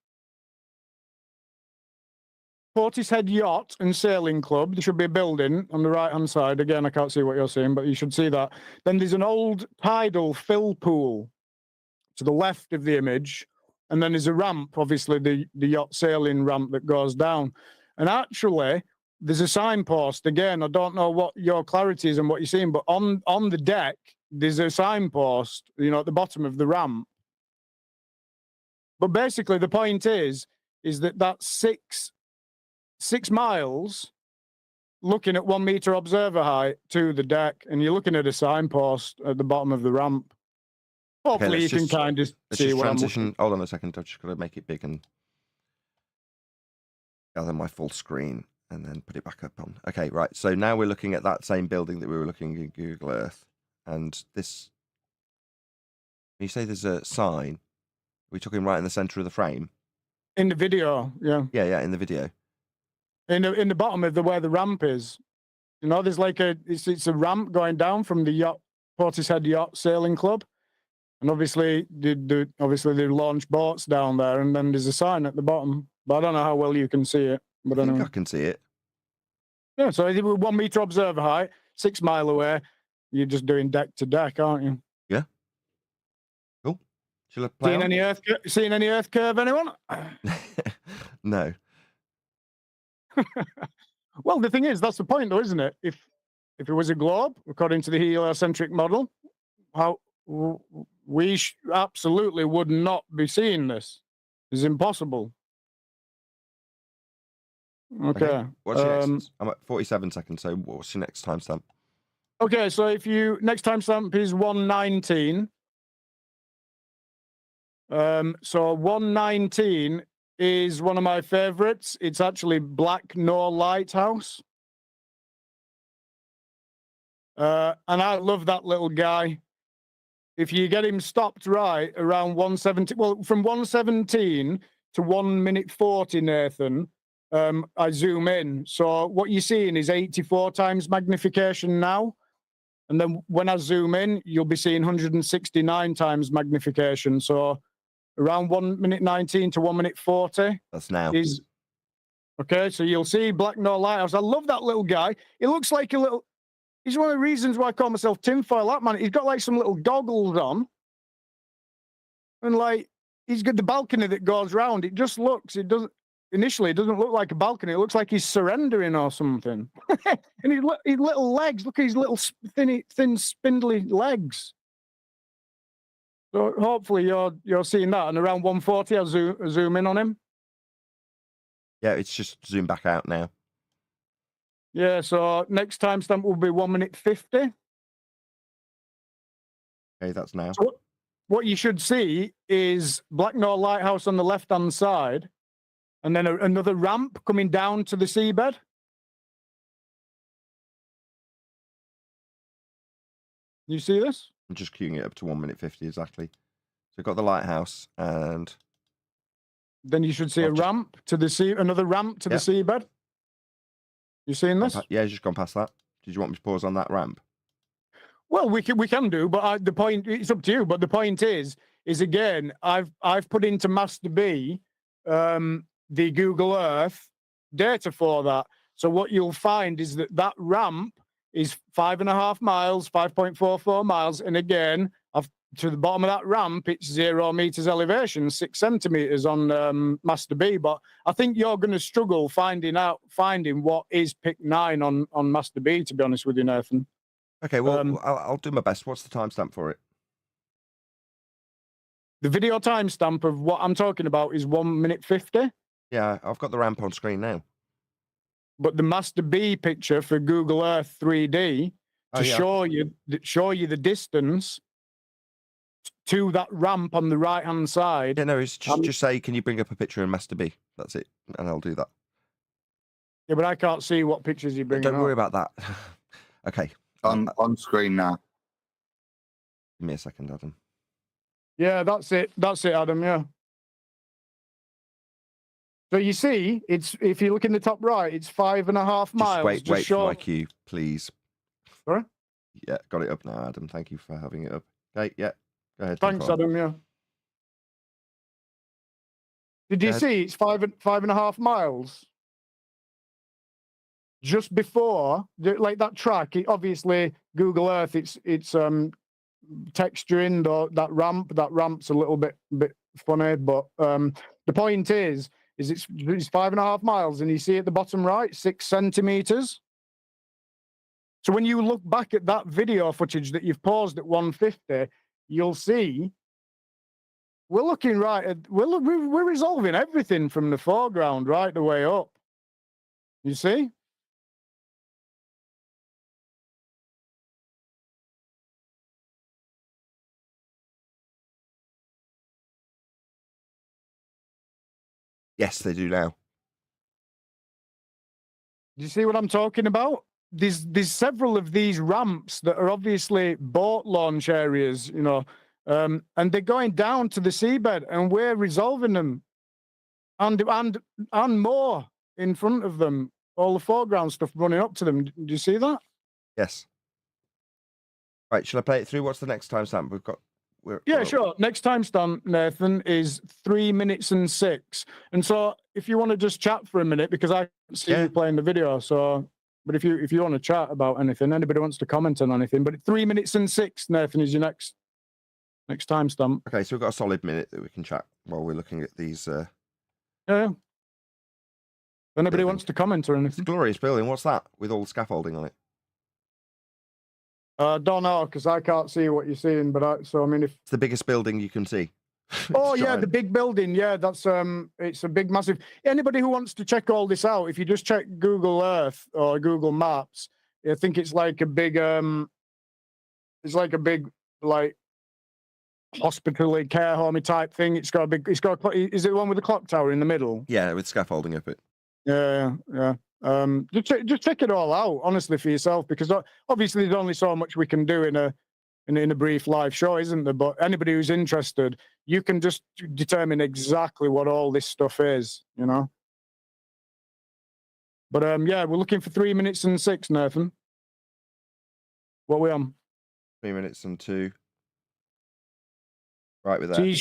Yacht and Sailing Club. There should be a building on the right-hand side. Again, I can't see what you're seeing, but you should see that. Then there's an old tidal fill pool to the left of the image. And then there's a ramp, obviously the yacht sailing ramp that goes down. And actually, there's a signpost. Again, I don't know what your clarity is and what you're seeing, but on the deck, there's a signpost, at the bottom of the ramp. But basically, the point is that that's 6 miles looking at 1 meter observer height to the deck, and you're looking at a signpost at the bottom of the ramp. Hopefully, okay, you can kind of see what transition. Hold on a second. I've just got to make it big and gather my full screen and then put it back up on. Okay, right. So now we're looking at that same building that we were looking in Google Earth. And this, when you say there's a sign, are we talking right in the center of the frame? In the video, yeah. Yeah, in the video. In the bottom of where the ramp is. There's like it's a ramp going down from the yacht, Portishead Yacht Sailing Club. And obviously, they launch boats down there, and then there's a sign at the bottom. But I don't know how well you can see it. But I think anyway. I can see it. Yeah, so 1 meter observer height, 6 mile away. You're just doing deck to deck, aren't you? Yeah. Cool. Shall I play Seeing any Earth curve, anyone? No. Well, the thing is, that's the point, though, isn't it? If it was a globe, according to the heliocentric model, we absolutely would not be seeing this. It's impossible. Okay. What's your next? I'm at 47 seconds, so what's your next timestamp? Okay, so next timestamp is 119. So 119 is one of my favorites. It's actually Black Knoll Lighthouse. And I love that little guy. If you get him stopped right around 117, well, from 117 to 1 minute 40, Nathan, I zoom in. So what you're seeing is 84 times magnification now. And then when I zoom in, you'll be seeing 169 times magnification. So around 1 minute 19 to 1 minute 40. That's now. Okay, so you'll see Black Knoll Lighthouse. I love that little guy. He looks like a little... He's one of the reasons why I call myself Tinfoil Hatman. He's got like some little goggles on. And like, he's got the balcony that goes round. It just looks, initially, it doesn't look like a balcony. It looks like he's surrendering or something. And his little legs, look at his little thin, spindly legs. So hopefully you're seeing that. And around 140, I'll zoom in on him. Yeah, it's just zoomed back out now. Yeah, so next timestamp will be 1 minute 50. Okay, that's now. So what you should see is Black Knoll Lighthouse on the left-hand side, and then another ramp coming down to the seabed. You see this? I'm just queuing it up to 1 minute 50 exactly. So we've got the lighthouse, and then you should see a ramp to the sea, another ramp to the seabed. You seeing this? Yeah, just gone past that. Did you want me to pause on that ramp? Well, we can do, but the point, it's up to you. But the point is again, I've put into Master B the Google Earth data for that. So what you'll find is that that ramp is 5.5 miles, 5.44 miles. And again, to the bottom of that ramp, it's 0 meters elevation, 6 centimeters on Master B. But I think you're going to struggle finding what is pick 9 on Master B, to be honest with you, Nathan. Okay, well, I'll do my best. What's the timestamp for it? The video timestamp of what I'm talking about is 1 minute 50. Yeah, I've got the ramp on screen now. But the Master B picture for Google Earth 3D to show you the distance to that ramp on the right hand side. Yeah, no, it's just say, can you bring up a picture in Master B? That's it, and I'll do that. Yeah, but I can't see what pictures you bring. Don't worry about that. Okay. On screen now. Give me a second, Adam. Yeah, that's it. That's it, Adam. Yeah. So you see, it's if you look in the top right, it's 5.5 miles. Just wait for my cue, please. Sorry? Yeah, got it up now, Adam. Thank you for having it up. Okay, yeah. Go ahead. Thanks, Adam. Yeah. Did you see it's 5.5 miles? Just before, like that track, obviously Google Earth, it's texturing that ramp. That ramp's a little bit funny, but the point is it's 5.5 miles, and you see at the bottom right, 6 centimeters. So when you look back at that video footage that you've paused at 150, you'll see we're looking right at we're resolving everything from the foreground right the way up. You see? Yes, they do now. Do you see what I'm talking about? There's several of these ramps that are obviously boat launch areas, you know, and they're going down to the seabed, and we're resolving them, and more in front of them, all the foreground stuff running up to them. Do you see that? Yes. Right, shall I play it through? What's the next timestamp we've got? Yeah, sure. Next timestamp, Nathan, is 3 minutes and 6. And so, if you want to just chat for a minute, because I can't see you playing the video, so. But if you want to chat about anything, anybody wants to comment on anything, but 3 minutes and 6, Nathan, is your next timestamp. Okay, so we've got a solid minute that we can chat while we're looking at these. Yeah. If anybody wants to comment or anything. It's a glorious building. What's that with all the scaffolding on it? Don't know, because I can't see what you're seeing. But it's the biggest building you can see. Oh yeah, the big building. Yeah, that's it's a big, massive. Anybody who wants to check all this out, if you just check Google Earth or Google Maps, I think it's like a big like hospital care homey type thing. Is it the one with the clock tower in the middle? Yeah, with scaffolding up it. Yeah. Just check it all out, honestly, for yourself, because obviously there's only so much we can do in a brief live show, isn't there? But anybody who's interested, you can just determine exactly what all this stuff is, you know. But yeah, we're looking for 3 minutes and 6, Nathan. What are we on? 3 minutes and 2. Right with that. So you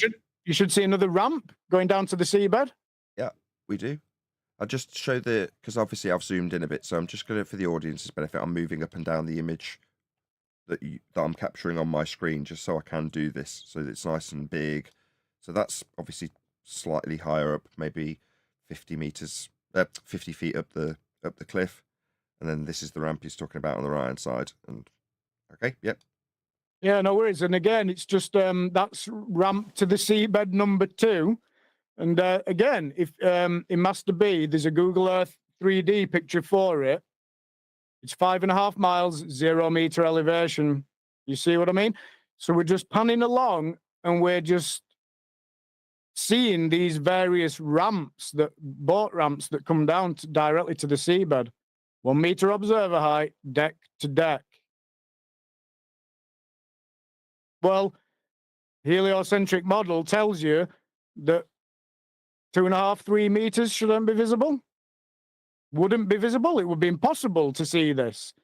should see another ramp going down to the seabed. Yeah, we do. I'll just show because obviously I've zoomed in a bit, so I'm just going to, for the audience's benefit, I'm moving up and down the image that I'm capturing on my screen, just so I can do this, so that it's nice and big. So that's obviously slightly higher up, maybe 50 feet up the cliff, and then this is the ramp he's talking about on the right hand side. And okay, yep. Yeah, no worries. And again, it's just that's ramp to the seabed number 2. And again, if in Master B, there's a Google Earth 3D picture for it. It's 5.5 miles, 0 meter elevation. You see what I mean? So we're just panning along, and we're just seeing these various boat ramps that come down directly to the seabed. 1 meter observer height, deck to deck. Well, heliocentric model tells you that 2.5, 3 meters shouldn't be visible. Wouldn't be visible. It would be impossible to see this.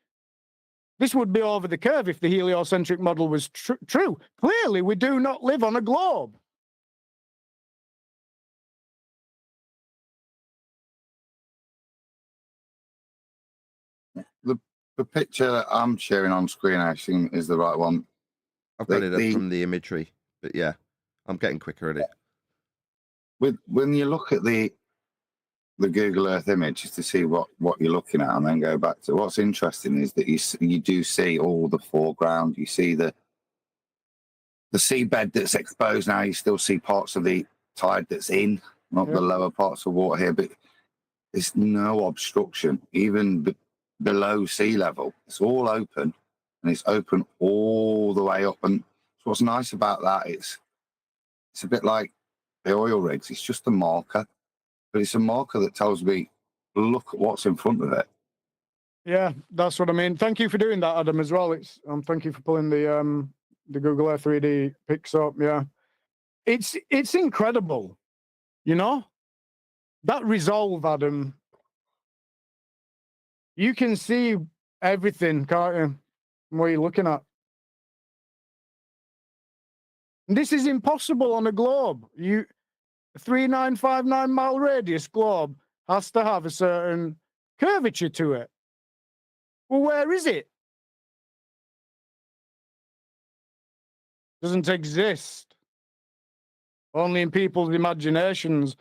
This would be over the curve if the heliocentric model was true. Clearly, we do not live on a globe. the picture that I'm sharing on screen, I assume, is the right one. I've got it up from the imagery, but yeah, I'm getting quicker at it. When you look at the Google Earth image, just to see what you're looking at, and then go back to what's interesting is that you do see all the foreground. You see the seabed that's exposed now. You still see parts of the tide that's in, not the lower parts of water here, but there's no obstruction, even below sea level. It's all open, and it's open all the way up. And what's nice about that, it's a bit like the oil rigs. It's just a marker, but it's a marker that tells me, look at what's in front of it. Yeah, that's what I mean. Thank you for doing that, Adam, as well. It's thank you for pulling the Google Earth 3D pics up. Yeah, it's incredible, you know, that resolve, Adam. You can see everything, can't you? What you're looking at. And this is impossible on a globe. A 3959 mile radius globe has to have a certain curvature to it. Well, where is it? Doesn't exist. Only in people's imaginations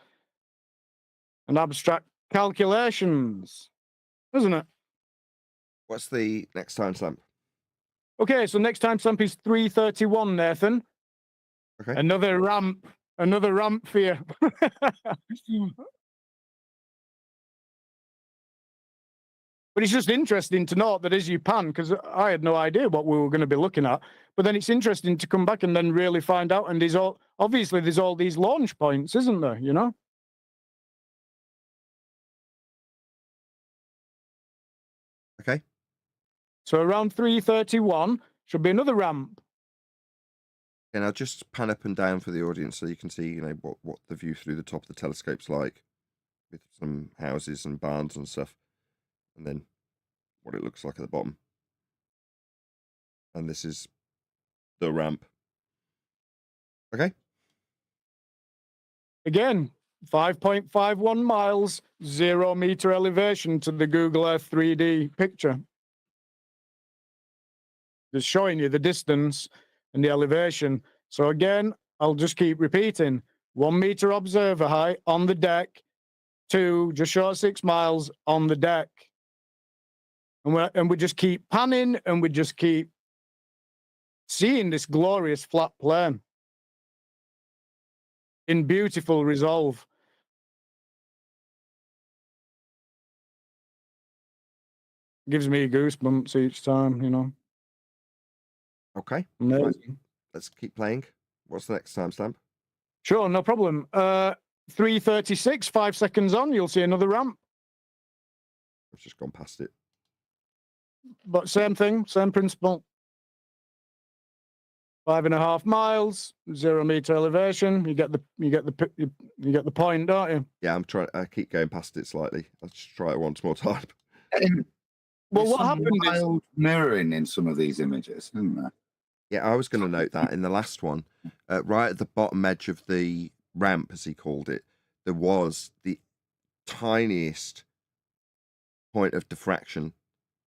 and abstract calculations, isn't it? What's the next timestamp? Okay, so next timestamp is 3:31, Nathan. Okay. Another ramp for you. But it's just interesting to note that as you pan, because I had no idea what we were going to be looking at. But then it's interesting to come back and then really find out. And there's all these launch points, isn't there? You know. Okay. So around 3:31 should be another ramp. And I'll just pan up and down for the audience so you can see, you know, what the view through the top of the telescope's like, with some houses and barns and stuff, and then what it looks like at the bottom. And this is the ramp. Okay. Again, 5.51 miles, 0 meter elevation to the Google Earth 3D picture. Just showing you the distance and the elevation. So again, I'll just keep repeating. 1 meter observer height on the deck, 2, just short of 6 miles on the deck. And we just keep panning, and we just keep seeing this glorious flat plane in beautiful resolve. Gives me goosebumps each time, you know. Okay. Amazing. Right. Let's keep playing. What's the next timestamp? Sure, no problem. 3:36, 5 seconds on, you'll see another ramp. I've just gone past it. But same thing, same principle. 5.5 miles, 0 meter elevation. You get the point, don't you? Yeah, I keep going past it slightly. Let's just try it once more time. Well, what happened is mild mirroring in some of these images, isn't there? Yeah, I was going to note that in the last one, right at the bottom edge of the ramp, as he called it, there was the tiniest point of diffraction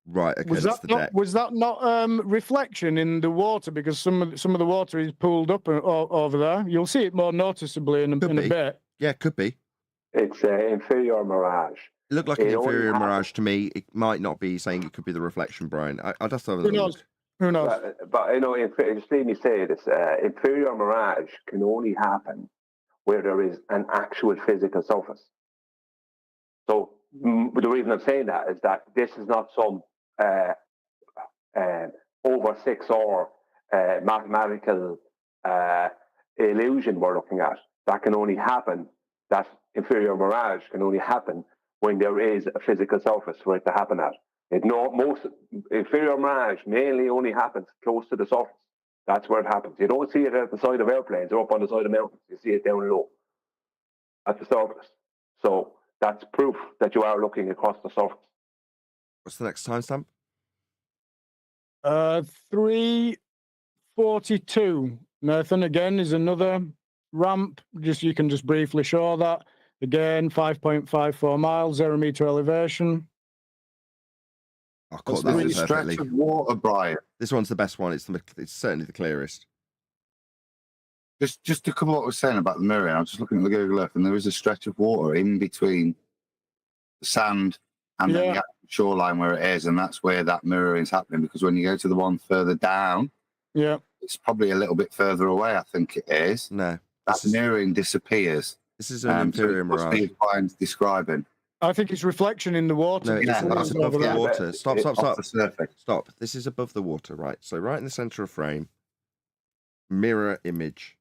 right against the deck. Was that not reflection in the water? Because some of the water is pooled up over there. You'll see it more noticeably in a bit. Yeah, could be. It's inferior mirage. It looked like an inferior mirage to me. It might not be saying it could be the reflection, Brian. I'll just have a look. Who knows? But you know, just let me say this: inferior mirage can only happen where there is an actual physical surface. So the reason I'm saying that is that this is not some over 6 hour mathematical illusion we're looking at. That can only happen. That inferior mirage can only happen when there is a physical surface for it to happen at. Most inferior mirage mainly only happens close to the surface. That's where it happens. You don't see it at the side of airplanes or up on the side of mountains. You see it down low at the surface. So that's proof that you are looking across the surface. What's the next timestamp? 3:42. Nathan, again, is another ramp. You can just briefly show that. Again, 5.54 miles, 0 meter elevation. I'll caught That's that three one perfectly. Stretch of water, Brian. This one's the best one. It's certainly the clearest. Just to cover what I was saying about the mirroring, I was just looking at the Google Earth, and there is a stretch of water in between the sand and then the actual shoreline where it is, and that's where that mirroring is happening. Because when you go to the one further down, it's probably a little bit further away. I think it is. No, that mirroring disappears. This is an inferior mirage. Must be Brian's describing. I think it's reflection in the water. No, it's above the water. Stop. The surface. Stop. This is above the water, right? So right in the center of frame, mirror image.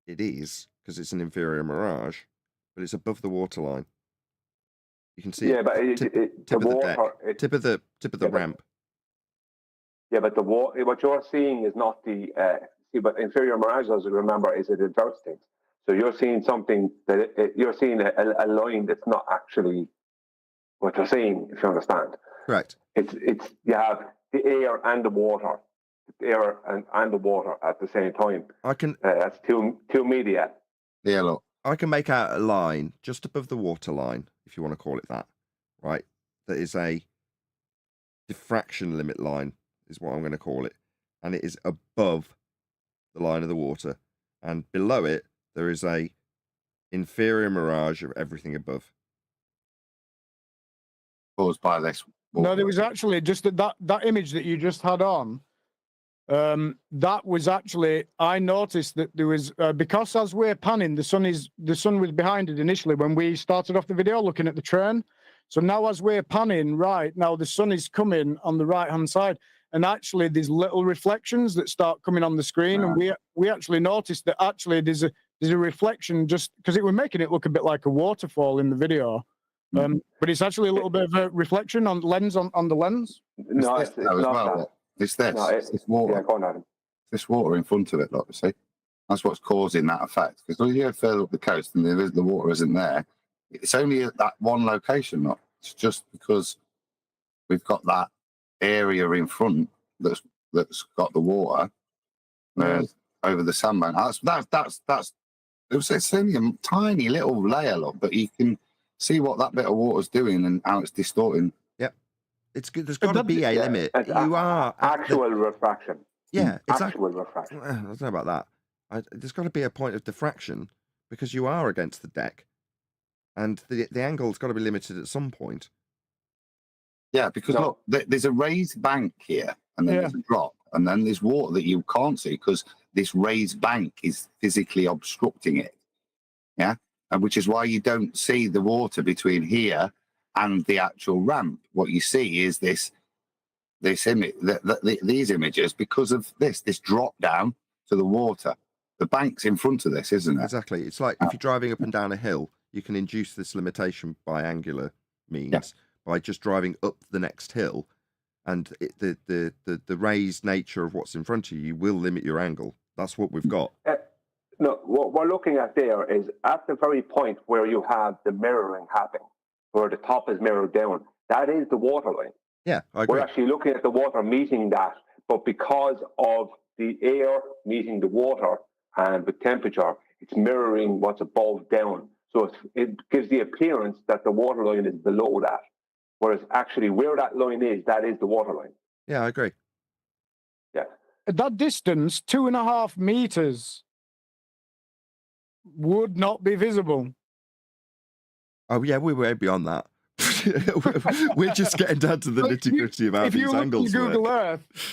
It is, because it's an inferior mirage, but it's above the waterline. You can see but tip of the ramp. Yeah, but the water, what you're seeing is not the but inferior mirage, as you remember, is it inverts things. So you're seeing something that you're seeing a line that's not actually what you're seeing, if you understand. Correct. It's you have the air and the water. Air and the water at the same time. I can. That's two media. Yeah, look. I can make out a line just above the water line, if you want to call it that, right? That is a diffraction limit line, is what I'm going to call it, and it is above the line of the water, and below it there is a inferior mirage of everything above. Caused by this. No, there was actually just that image that you just had on. That was actually, I noticed that there was because as we're panning, the sun was behind it initially when we started off the video looking at the train. So now as we're panning, right now the sun is coming on the right hand side, and actually there's little reflections that start coming on the screen, and we actually noticed that actually there's a reflection just because it was making it look a bit like a waterfall in the video. But it's actually a little bit of a reflection on lens on the lens. No, it's not that. It's this. No, it's this water. Yeah, go on, Adam. This water in front of it, look, see? That's what's causing that effect. Because when you go further up the coast and the water isn't there, it's only at that one location, not. It's just because we've got that area in front that's got the water over the sandbank. It's only a tiny little layer, look, but you can see what that bit of water's doing and how it's distorting. There's got to be a limit. You are actual refraction. Yeah, it's actual refraction. I don't know about that. There's got to be a point of diffraction because you are against the deck, and the angle's got to be limited at some point. Yeah, because look, there's a raised bank here, and then there's a drop, and then there's water that you can't see because this raised bank is physically obstructing it. Yeah, and which is why you don't see the water between here and the actual ramp. What you see is this image, these images, because of this drop down to the water. The bank's in front of this, isn't it? Exactly. It's like if you're driving up and down a hill, you can induce this limitation by angular means by just driving up the next hill, and the raised nature of what's in front of you will limit your angle. That's what we've got. No, what we're looking at there is at the very point where you have the mirroring happening, where the top is mirrored down. That is the water line. Yeah, I agree. We're actually looking at the water meeting that, but because of the air meeting the water and with temperature, it's mirroring what's above down. So it gives the appearance that the water line is below that, whereas actually where that line is, that is the water line. Yeah, I agree. Yeah. At that distance, 2.5 meters would not be visible. Oh yeah, we're way beyond that. We're just getting down to the nitty-gritty about these angles.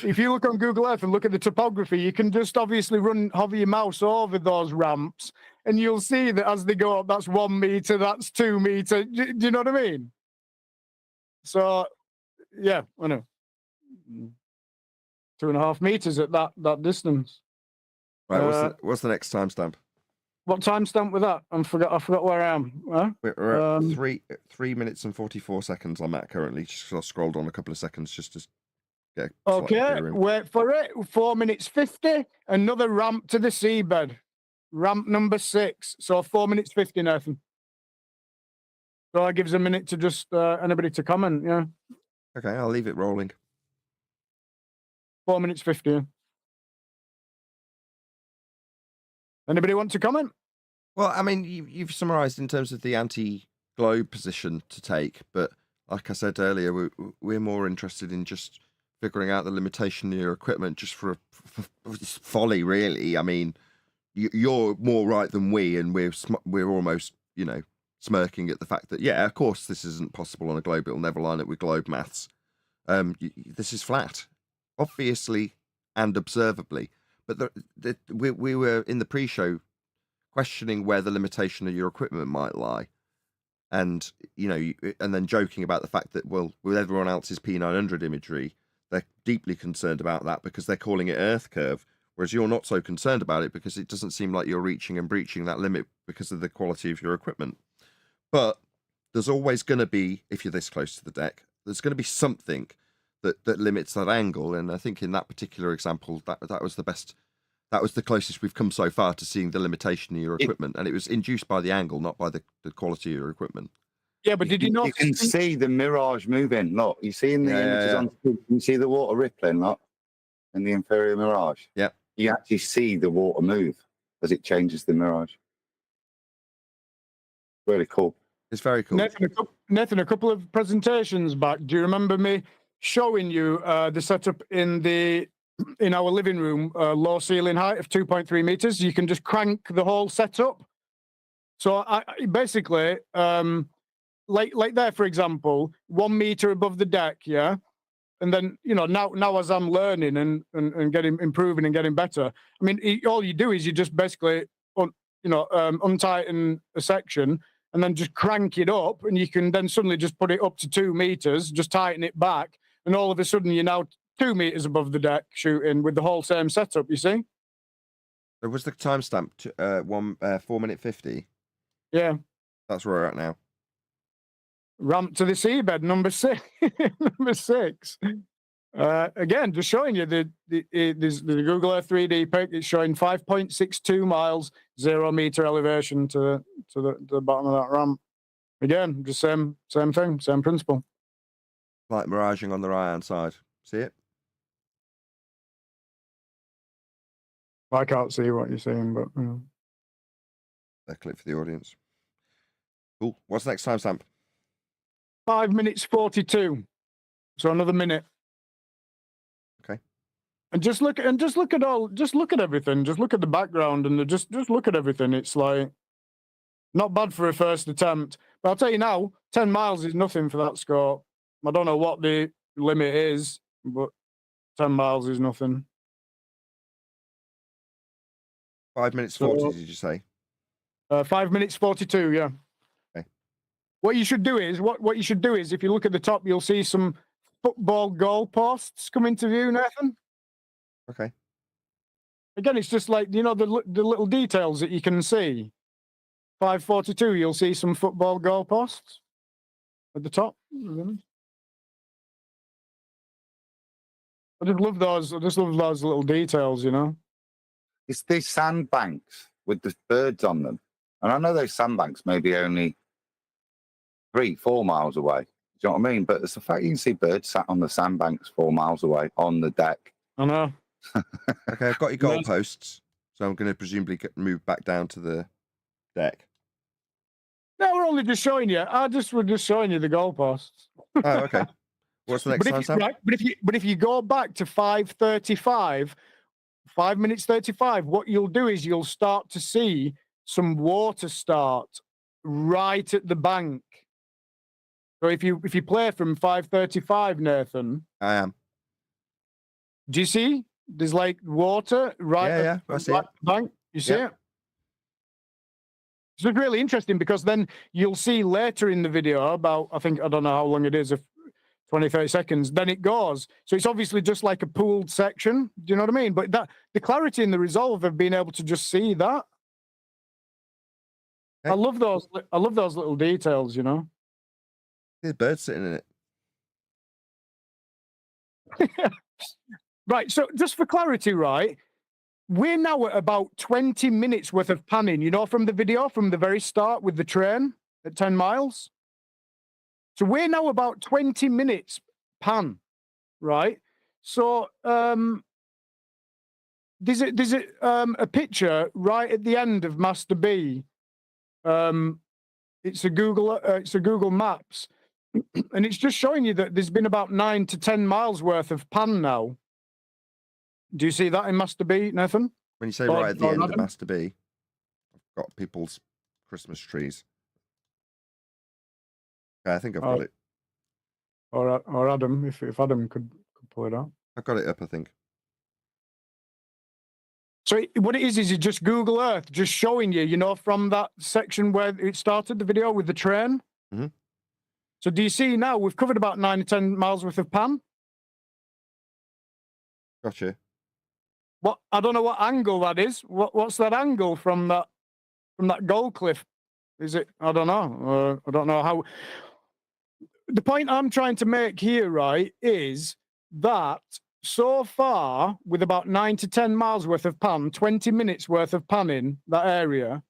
If you look on Google Earth and look at the topography, you can just obviously hover your mouse over those ramps, and you'll see that as they go up, that's 1 meter, that's 2 meters. Do you know what I mean? So, yeah, I know. 2.5 meters at that distance. Right, what's the next timestamp? What timestamp was that? I forgot where I am. Huh? We're at 3 minutes and 44 seconds I'm at currently. Just I scrolled on a couple of seconds just to get. Okay, wait for it. 4 minutes 50. Another ramp to the seabed. Ramp number 6. So 4 minutes 50, Nathan. So that gives a minute to just anybody to comment. Yeah. Okay, I'll leave it rolling. 4 minutes 50. Anybody want to comment? Well, I mean, you've summarised in terms of the anti-globe position to take, but like I said earlier, we're more interested in just figuring out the limitation of your equipment just for folly, really. I mean, you're more right than we, and we're almost, smirking at the fact that, yeah, of course, this isn't possible on a globe. It'll never line up with globe maths. This is flat, obviously and observably. But we were in the pre-show questioning where the limitation of your equipment might lie. And, and then joking about the fact that, well, with everyone else's P900 imagery, they're deeply concerned about that because they're calling it Earth curve, whereas you're not so concerned about it because it doesn't seem like you're reaching and breaching that limit because of the quality of your equipment. But there's always going to be, if you're this close to the deck, there's going to be something that limits that angle. And I think in that particular example, that was the best. That was the closest we've come so far to seeing the limitation of your equipment, and it was induced by the angle, not by the quality of your equipment. Yeah, but did you not? You can see the mirage moving. Look, you see in the images on screen, you see the water rippling, look, in the inferior mirage. Yeah. You actually see the water move as it changes the mirage. Really cool. It's very cool. Nathan, a couple of presentations back, do you remember me showing you the setup in our living room, low ceiling height of 2.3 meters? You can just crank the whole setup. So I basically, like there, for example, 1 meter above the deck, yeah. And then, now as I'm learning and improving and getting better, I mean, all you do is you just basically, untighten a section and then just crank it up, and you can then suddenly just put it up to 2 meters, just tighten it back, and all of a sudden you're now 2 meters above the deck shooting with the whole same setup, you see? There was the timestamp, 4:50. Yeah. That's where we're at now. Ramp to the seabed, number 6. Number 6. Again, just showing you the Google Earth 3D pic. It's showing 5.62 miles, 0 meter elevation to the bottom of that ramp. Again, just same thing, same principle. Like miraging on the right-hand side. See it? I can't see what you're saying, but A clip for the audience. Cool. What's the next timestamp? 5 minutes 42. So another minute. Okay. And just look at everything. Just look at the background and just look at everything. It's like not bad for a first attempt. But I'll tell you now, 10 miles is nothing for that score. I don't know what the limit is, but 10 miles is nothing. 5 minutes 40, did you say? 5 minutes 42, yeah. Okay. What you should do is, if you look at the top, you'll see some football goal posts come into view, Nathan. Okay. Again, it's just like, the little details that you can see. 5:42, you'll see some football goal posts at the top. I just love those little details, It's these sandbanks with the birds on them. And I know those sandbanks may be only 3-4 miles away. Do you know what I mean? But it's the fact you can see birds sat on the sandbanks 4 miles away on the deck. I know. Okay, I've got your goalposts, so I'm going to presumably move back down to the deck. No, we're only just showing you. We're just showing you the goalposts. Oh, okay. What's the next timestamp? Right, but if you go back to 5:35, 5 minutes 35, what you'll do is you'll start to see some water start right at the bank. So if you play from 5:35, Nathan, I am. do you see? There's like water right Yeah, I see it. the bank. You see it? It's just really interesting because then you'll see later in the video about, I don't know how long it is, if 20, 30 seconds, then it goes. So it's obviously just like a pooled section. Do you know what I mean? But the clarity and the resolve of being able to just see that. Okay. I love those little details, There's birds sitting in it. Right. So just for clarity, right? We're now at about 20 minutes worth of panning, from the video, from the very start with the train at 10 miles. So we're now about 20 minutes pan, right? So there's a picture right at the end of Master B. It's a Google Maps. And it's just showing you that there's been about 9 to 10 miles worth of pan now. Do you see that in Master B, Nathan? When you say Or- right at the or end of Adam? Master B, I've got people's Christmas trees. Okay, I think I've got it. Or Adam, if Adam could pull it out. I've got it up, I think. So what it is just Google Earth, just showing you, you know, from that section where it started the video with the train. Mhm. So do you see now we've covered about 9 to 10 miles worth of pan? Gotcha. What, I don't know what angle that is. What's that angle from that gold cliff? Is it? I don't know. I don't know how. The point I'm trying to make here, right, is that so far, with about 9 to 10 miles worth of pan, 20 minutes worth of pan in that area,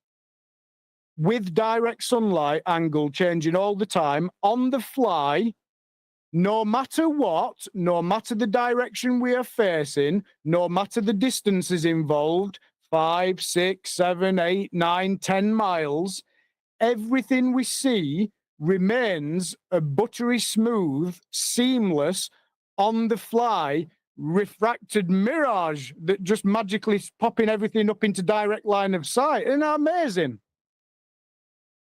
with direct sunlight angle changing all the time, on the fly, no matter what, no matter the direction we are facing, no matter the distances involved, 5, 6, 7, 8, 9, 10 miles, everything we see remains a buttery smooth, seamless, on the fly, refracted mirage that just magically is popping everything up into direct line of sight. Isn't that amazing?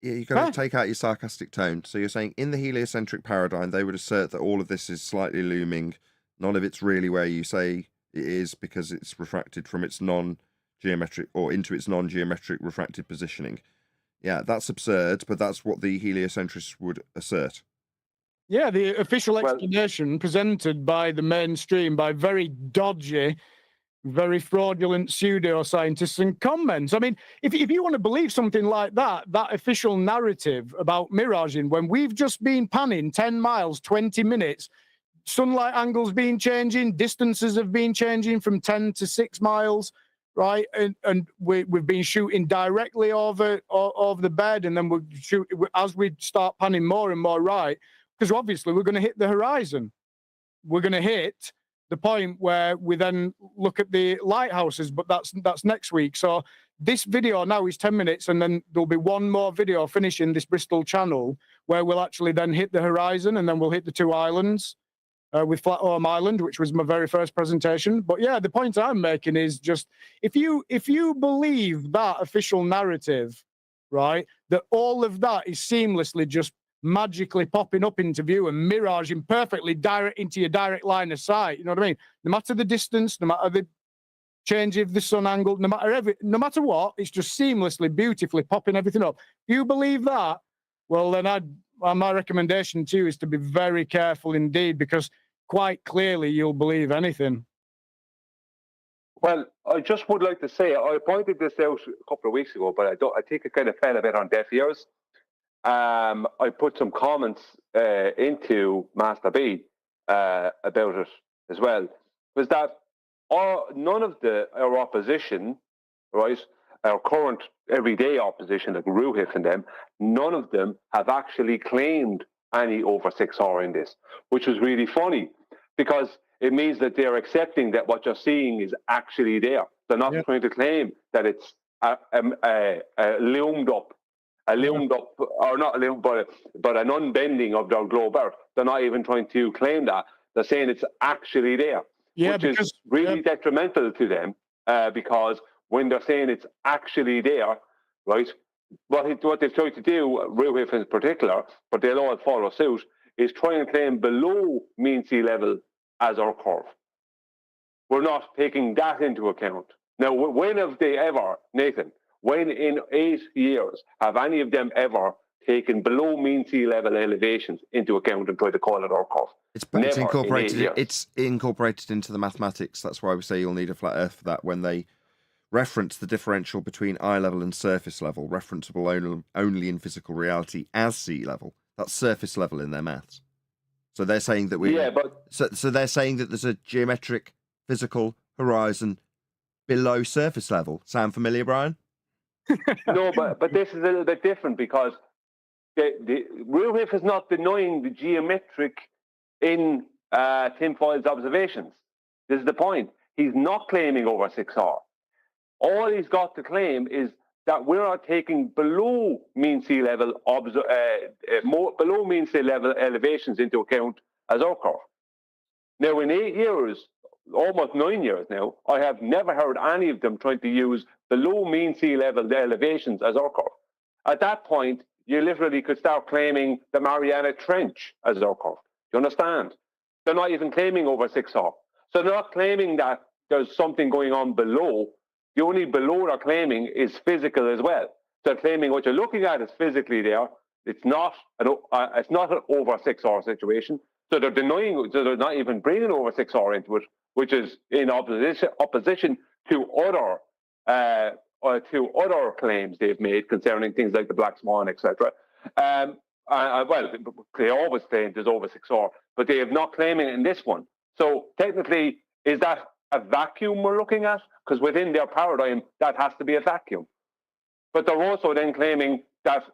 Yeah, you've got to take out your sarcastic tone. So you're saying in the heliocentric paradigm, they would assert that all of this is slightly looming. None of it's really where you say it is because it's refracted from its non-geometric or into its non-geometric refracted positioning. Yeah, that's absurd, but that's what the heliocentrists would assert. Yeah, the official explanation presented by the mainstream, by very dodgy, very fraudulent pseudo-scientists and comments. I mean, if you want to believe something like that official narrative about miraging, when we've just been panning 10 miles, 20 minutes, sunlight angles been changing, distances have been changing from 10 to 6 miles, right? And we've been shooting directly over the bed, and then we'll shoot as we start panning more and more right, because obviously we're going to hit the horizon. We're going to hit the point where we then look at the lighthouses, but that's next week. So this video now is 10 minutes, and then there'll be one more video finishing this Bristol Channel where we'll actually then hit the horizon, and then we'll hit the 2 islands with Flathorn Island, which was my very first presentation. But yeah, the point I'm making is just if you believe that official narrative, right, that all of that is seamlessly just magically popping up into view and miraging perfectly direct into your direct line of sight. You know what I mean? No matter the distance, no matter the change of the sun angle, no matter what, it's just seamlessly, beautifully popping everything up. If you believe that, well, then my recommendation to you is to be very careful indeed, because quite clearly you'll believe anything. Well, I just would like to say, I pointed this out a couple of weeks ago, but I think it kind of fell a bit on deaf ears. I put some comments into Master B about it as well. Was that none of our opposition, right, our current everyday opposition, like Ruhif and them, none of them have actually claimed any over 6R in this, which was really funny, because it means that they're accepting that what you're seeing is actually there. They're not trying to claim that it's loomed up, or not loomed, but an unbending of their globe Earth. They're not even trying to claim that. They're saying it's actually there, which is really detrimental to them, because when they're saying it's actually there, right, what they've tried to do, Ruhif in particular, but they'll all follow suit, is try and claim below mean sea level as our curve. We're not taking that into account. Now, when have they ever, Nathan, when in 8 years have any of them ever taken below mean sea level elevations into account and tried to call it our curve? It's incorporated into the mathematics. That's why we say you'll need a flat Earth for that. When they reference the differential between eye level and surface level, referenceable only in physical reality as sea level. That's surface level in their maths. So they're saying that so they're saying that there's a geometric physical horizon below surface level. Sound familiar, Brian? No, but this is a little bit different, because the Ruhif is not denying the geometric in Tinfoil's observations. This is the point. He's not claiming over 6R. All he's got to claim is that we're not taking below mean sea level below mean sea level elevations into account as our curve. Now, in 8 years, almost 9 years now, I have never heard any of them trying to use below mean sea level elevations as our curve. At that point, you literally could start claiming the Mariana Trench as our curve. Do you understand? They're not even claiming over 6R. So they're not claiming that there's something going on below. The only below they're claiming is physical as well. They're claiming what you're looking at is physically there. It's not an over 6R situation. So they're denying, so they're not even bringing over 6R into it, which is in opposition to other claims they've made concerning things like the Black Swan, etc. Well, they always claim there's over 6R, but they have not claiming it in this one. So technically, is that a vacuum we're looking at? Because within their paradigm, that has to be a vacuum. But they're also then claiming that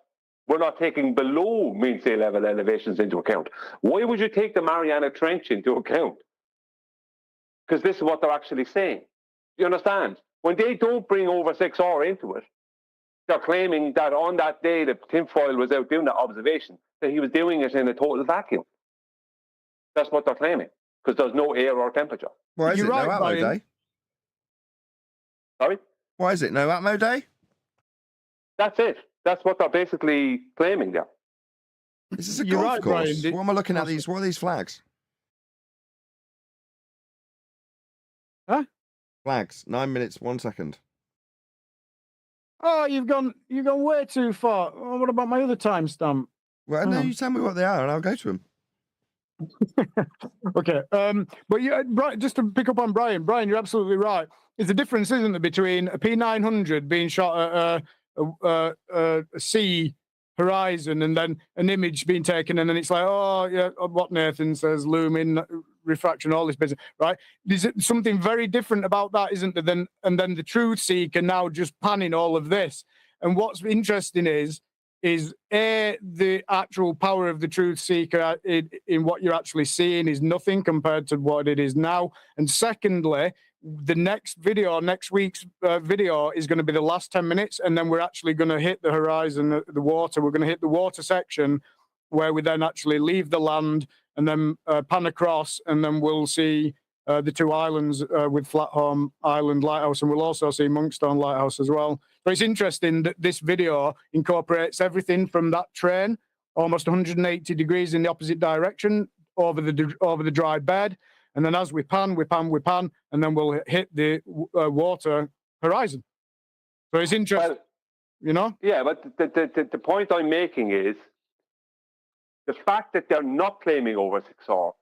we're not taking below mean sea level elevations into account. Why would you take the Mariana Trench into account? Because this is what they're actually saying. You understand? When they don't bring over 6R into it, they're claiming that on that day that Tinfoil was out doing that observation, that he was doing it in a total vacuum. That's what they're claiming, because there's no air or temperature. Why is You're it right, no Atmo Brian. day? Sorry? Why is it no Atmo day? That's it. That's what they're basically claiming there. This is a You're golf right, course. Brian. What am I looking at? What are these flags? Huh? Flags. 9 minutes, 1 second. Oh, you've gone way too far. Oh, what about my other timestamp? Well, no, you tell me what they are and I'll go to them. Okay. But yeah, just to pick up on Brian, you're absolutely right. There's a difference, isn't there, between a P900 being shot at a sea horizon and then an image being taken, and then it's like, oh yeah, what Nathan says, looming, refraction, all this business, right? There's something very different about that, isn't there? And then the truth seeker now just panning all of this. And what's interesting is the actual power of the truth seeker in what you're actually seeing is nothing compared to what it is now. And secondly, the next week's video is going to be the last 10 minutes, and then we're actually going to hit the horizon, the water. We're going to hit the water section where we then actually leave the land and then pan across, and then we'll see the two islands with Flatholm Island Lighthouse, and we'll also see Monkstone Lighthouse as well. But it's interesting that this video incorporates everything from that train, almost 180 degrees in the opposite direction over the dry bed. And then as we pan, and then we'll hit the water horizon. So it's interesting, you know? Yeah, but the point I'm making is the fact that they're not claiming over 6R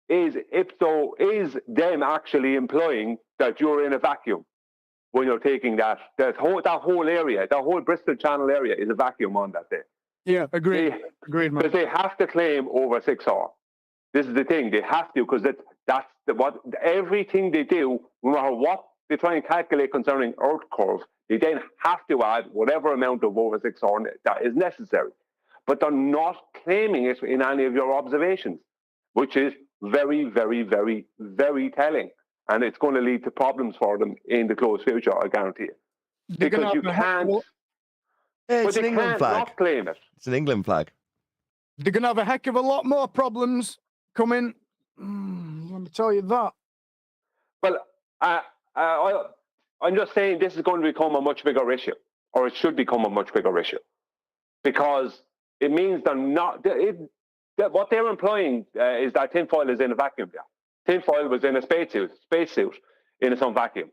is them actually implying that you're in a vacuum when you're taking that whole area, that whole Bristol Channel area is a vacuum on that day. Yeah, agreed, man. Because they have to claim over 6R. This is the thing, they have to, because that's what everything they do, no matter what they try and calculate concerning Earth curve, they then have to add whatever amount of over 6R that is necessary. But they're not claiming it in any of your observations, which is very, very, very, very telling. And it's going to lead to problems for them in the close future, I guarantee you. Because you can't. Yeah, But it's they an England can't flag. not claim it. It's an England flag. They're going to have a heck of a lot more problems coming. Let me tell you that. Well, I'm just saying this is going to become a much bigger issue, or it should become a much bigger issue, because it means they're not. What they're implying is that tinfoil is in a vacuum. Yeah, tinfoil was in a spacesuit in some vacuum,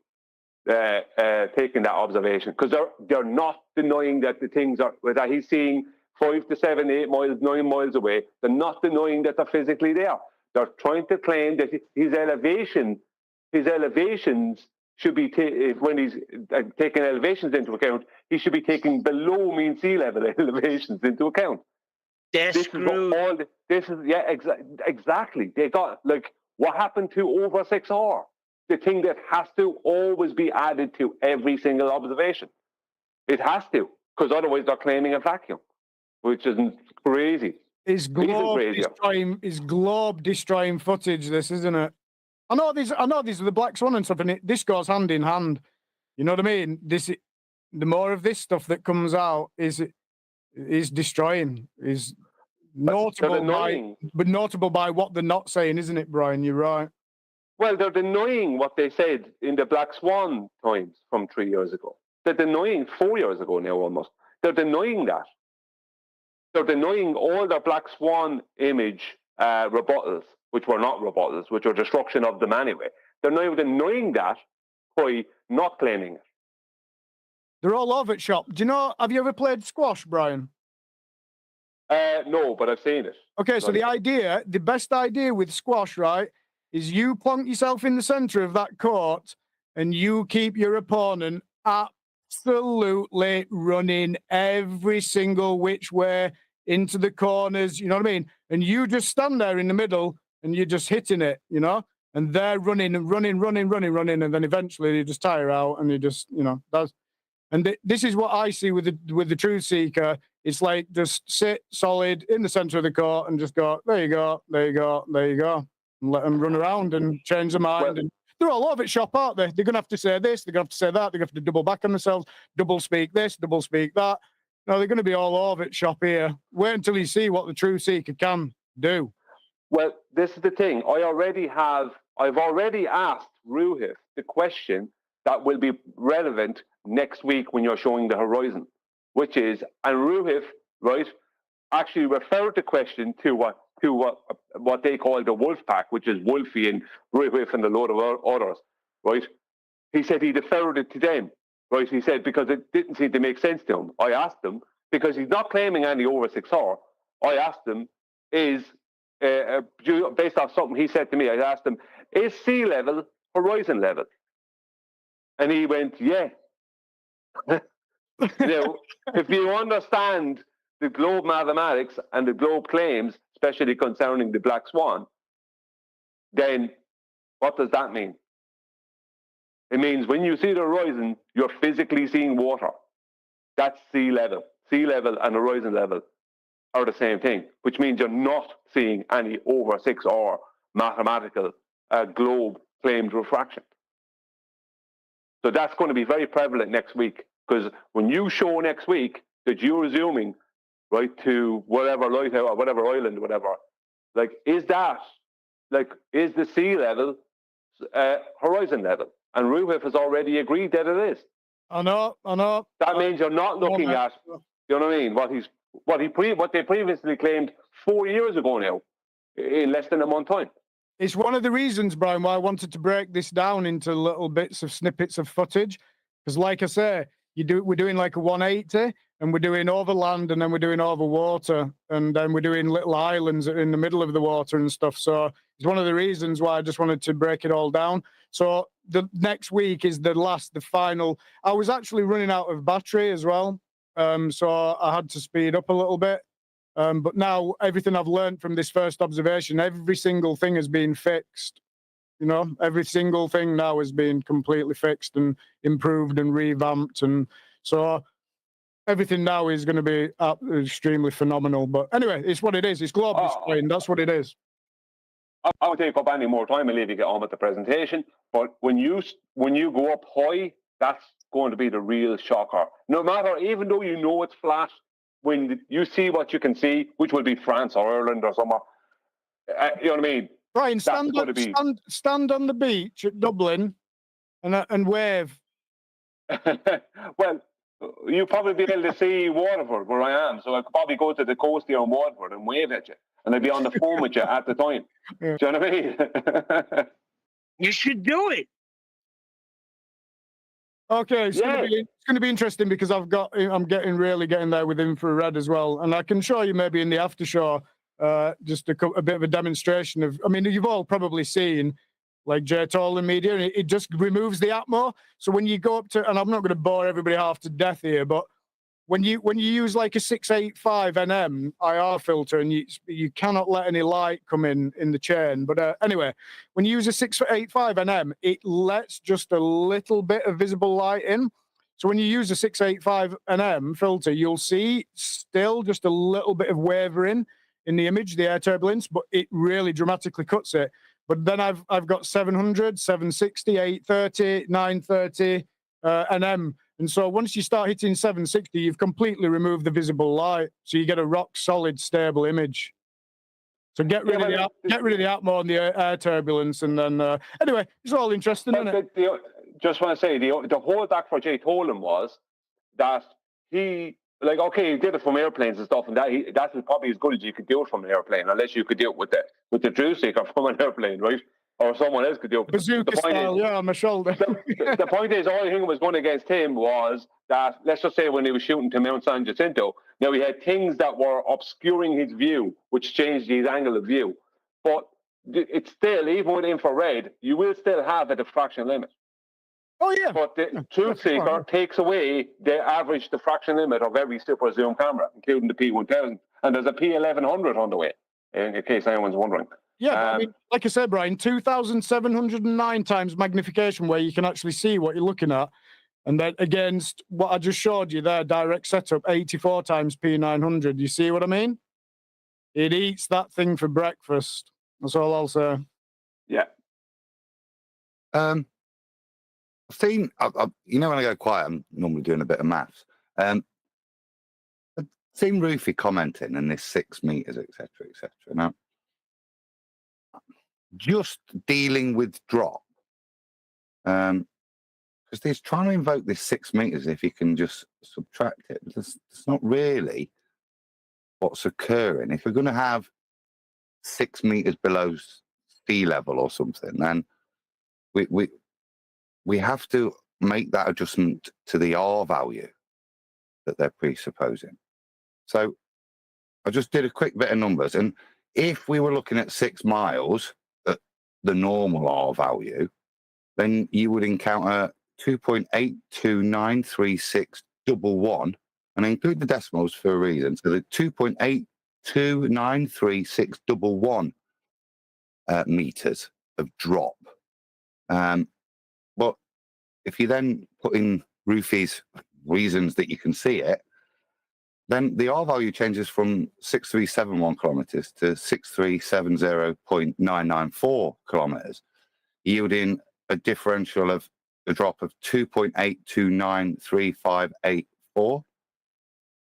taking that observation, because they're not denying that the things are that he's seeing 5 to 7, 8 miles, 9 miles away. They're not denying that they're physically there. They're trying to claim that his elevations should be, when he's taking elevations into account, he should be taking below mean sea level elevations into account. They're screwed. Exactly. They got, like, what happened to over 6R? The thing that has to always be added to every single observation. It has to, because otherwise they're claiming a vacuum, which isn't crazy. Is globe destroying footage, this, isn't it? I know these are the Black Swan and stuff, and this goes hand in hand. You know what I mean? the more of this stuff that comes out is destroying, is notable by what they're not saying, isn't it, Brian? You're right. Well, they're denying what they said in the Black Swan times from 3 years ago. They're denying 4 years ago now almost. They're denying that. They're denying all their Black Swan image rebuttals, which were not rebuttals, which were destruction of them anyway. They're now denying that by not claiming it. They're all over at shop. Do you know, have you ever played squash, Brian? No, but I've seen it. Okay, so the best idea with squash, right, is you plonk yourself in the center of that court and you keep your opponent absolutely running every single which way into the corners, you know what I mean? And you just stand there in the middle and you're just hitting it, you know? And they're running, and then eventually you just tire out and you just, you know, this is what I see with the Truth Seeker. It's like just sit solid in the center of the court and just go, there you go, there you go, there you go. And let them run around and change their mind. And they're all over it shop, aren't they? They're going to have to say this, they're going to have to say that, they're going to have to double back on themselves, double speak this, double speak that. No, they're going to be all over it shop here. Wait until you see what the Truth Seeker can do. Well, this is the thing. I've already asked Ruhif the question that will be relevant next week when you're showing the horizon, which is, and Ruhif, right, actually referred the question to what they call the wolf pack, which is Wolfie and Ruhif and a load of others, right? He said he deferred it to them, right? He said because it didn't seem to make sense to him. I asked him, because he's not claiming any over 6R, I asked him, based off something he said to me, I asked him, is sea level horizon level? And he went, yeah. Now, if you understand the globe mathematics and the globe claims, especially concerning the Black Swan, then what does that mean? It means when you see the horizon, you're physically seeing water. That's sea level. Sea level and horizon level are the same thing, which means you're not seeing any over 6R mathematical globe claimed refraction. So that's going to be very prevalent next week, because when you show next week that you're zooming right to whatever lighthouse or whatever island, whatever, like is the sea level horizon level? And Ruhif has already agreed that it is. I know. That means you're not looking at, you know what I mean? What they previously claimed 4 years ago now, in less than a month time. It's one of the reasons, Brian, why I wanted to break this down into little bits of snippets of footage. Because like I say, we're doing like a 180 and we're doing over land and then we're doing over water and then we're doing little islands in the middle of the water and stuff. So it's one of the reasons why I just wanted to break it all down. So the next week is the final. I was actually running out of battery as well. So I had to speed up a little bit. But now everything I've learned from this first observation, every single thing has been fixed. You know, every single thing now has been completely fixed and improved and revamped. And so everything now is going to be extremely phenomenal. But anyway, it's what it is. It's globe displaying. That's what it is. I won't take up any more time and leave you get on with the presentation. But when you go up high, that's going to be the real shocker. No matter, even though you know it's flat, when you see what you can see, which will be France or Ireland or somewhere, you know what I mean? Brian, stand on the beach at Dublin and wave. Well, you'll probably be able to see Waterford where I am, so I could probably go to the coast here in Waterford and wave at you, and I'd be on the phone with you at the time. Yeah. Do you know what I mean? You should do it. Okay, it's going to be interesting because I'm really getting there with infrared as well, and I can show you maybe in the after show just a bit of a demonstration of. I mean, you've all probably seen like JTOL and media, and it just removes the atmo. So when you go up to, and I'm not going to bore everybody half to death here, but when you use like a 685 NM IR filter, and you cannot let any light come in the chain. But anyway, when you use a 685 NM, it lets just a little bit of visible light in. So when you use a 685 NM filter, you'll see still just a little bit of wavering in the image, the air turbulence, but it really dramatically cuts it. But then I've got 700, 760, 830, 930 NM. And so once you start hitting 760, you've completely removed the visible light. So you get a rock solid, stable image. So get rid of the atmo and the air turbulence, and then anyway, it's all interesting, isn't it? Just want to say the whole back for Jay told him was that he he did it from airplanes and stuff, and that was probably as good as you could do it from an airplane, unless you could do it with the drill seeker from an airplane, right? Or someone else could do it. Bazooka style, on my shoulder. The point is, all I think was going against him was that, let's just say when he was shooting to Mount San Jacinto, now he had things that were obscuring his view, which changed his angle of view. But it's still, even with infrared, you will still have a diffraction limit. Oh, yeah. But the truth seeker takes away the average diffraction limit of every super zoom camera, including the P1000. And there's a P1100 on the way, in case anyone's wondering. Yeah, but I mean, like I said, Brian, 2,709 times magnification, where you can actually see what you're looking at. And then against what I just showed you there, direct setup, 84 times P900. You see what I mean? It eats that thing for breakfast. That's all I'll say. Yeah. I've seen, when I go quiet, I'm normally doing a bit of maths. I've seen Roofy commenting and this 6 meters, etc., etc. Now, just dealing with drop, because he's trying to invoke this 6 meters. If you can just subtract it, it's not really what's occurring. If we're going to have 6 meters below sea level or something, then we have to make that adjustment to the R value that they're presupposing. So I just did a quick bit of numbers, and if we were looking at 6 miles at the normal R value, then you would encounter 2.82936111, and I include the decimals for a reason. So the 2.82936111 meters of drop. But if you then put in Roofy's reasons that you can see it, then the R value changes from 6371 kilometers to 6370.994 kilometers, yielding a differential of a drop of 2.829358.4.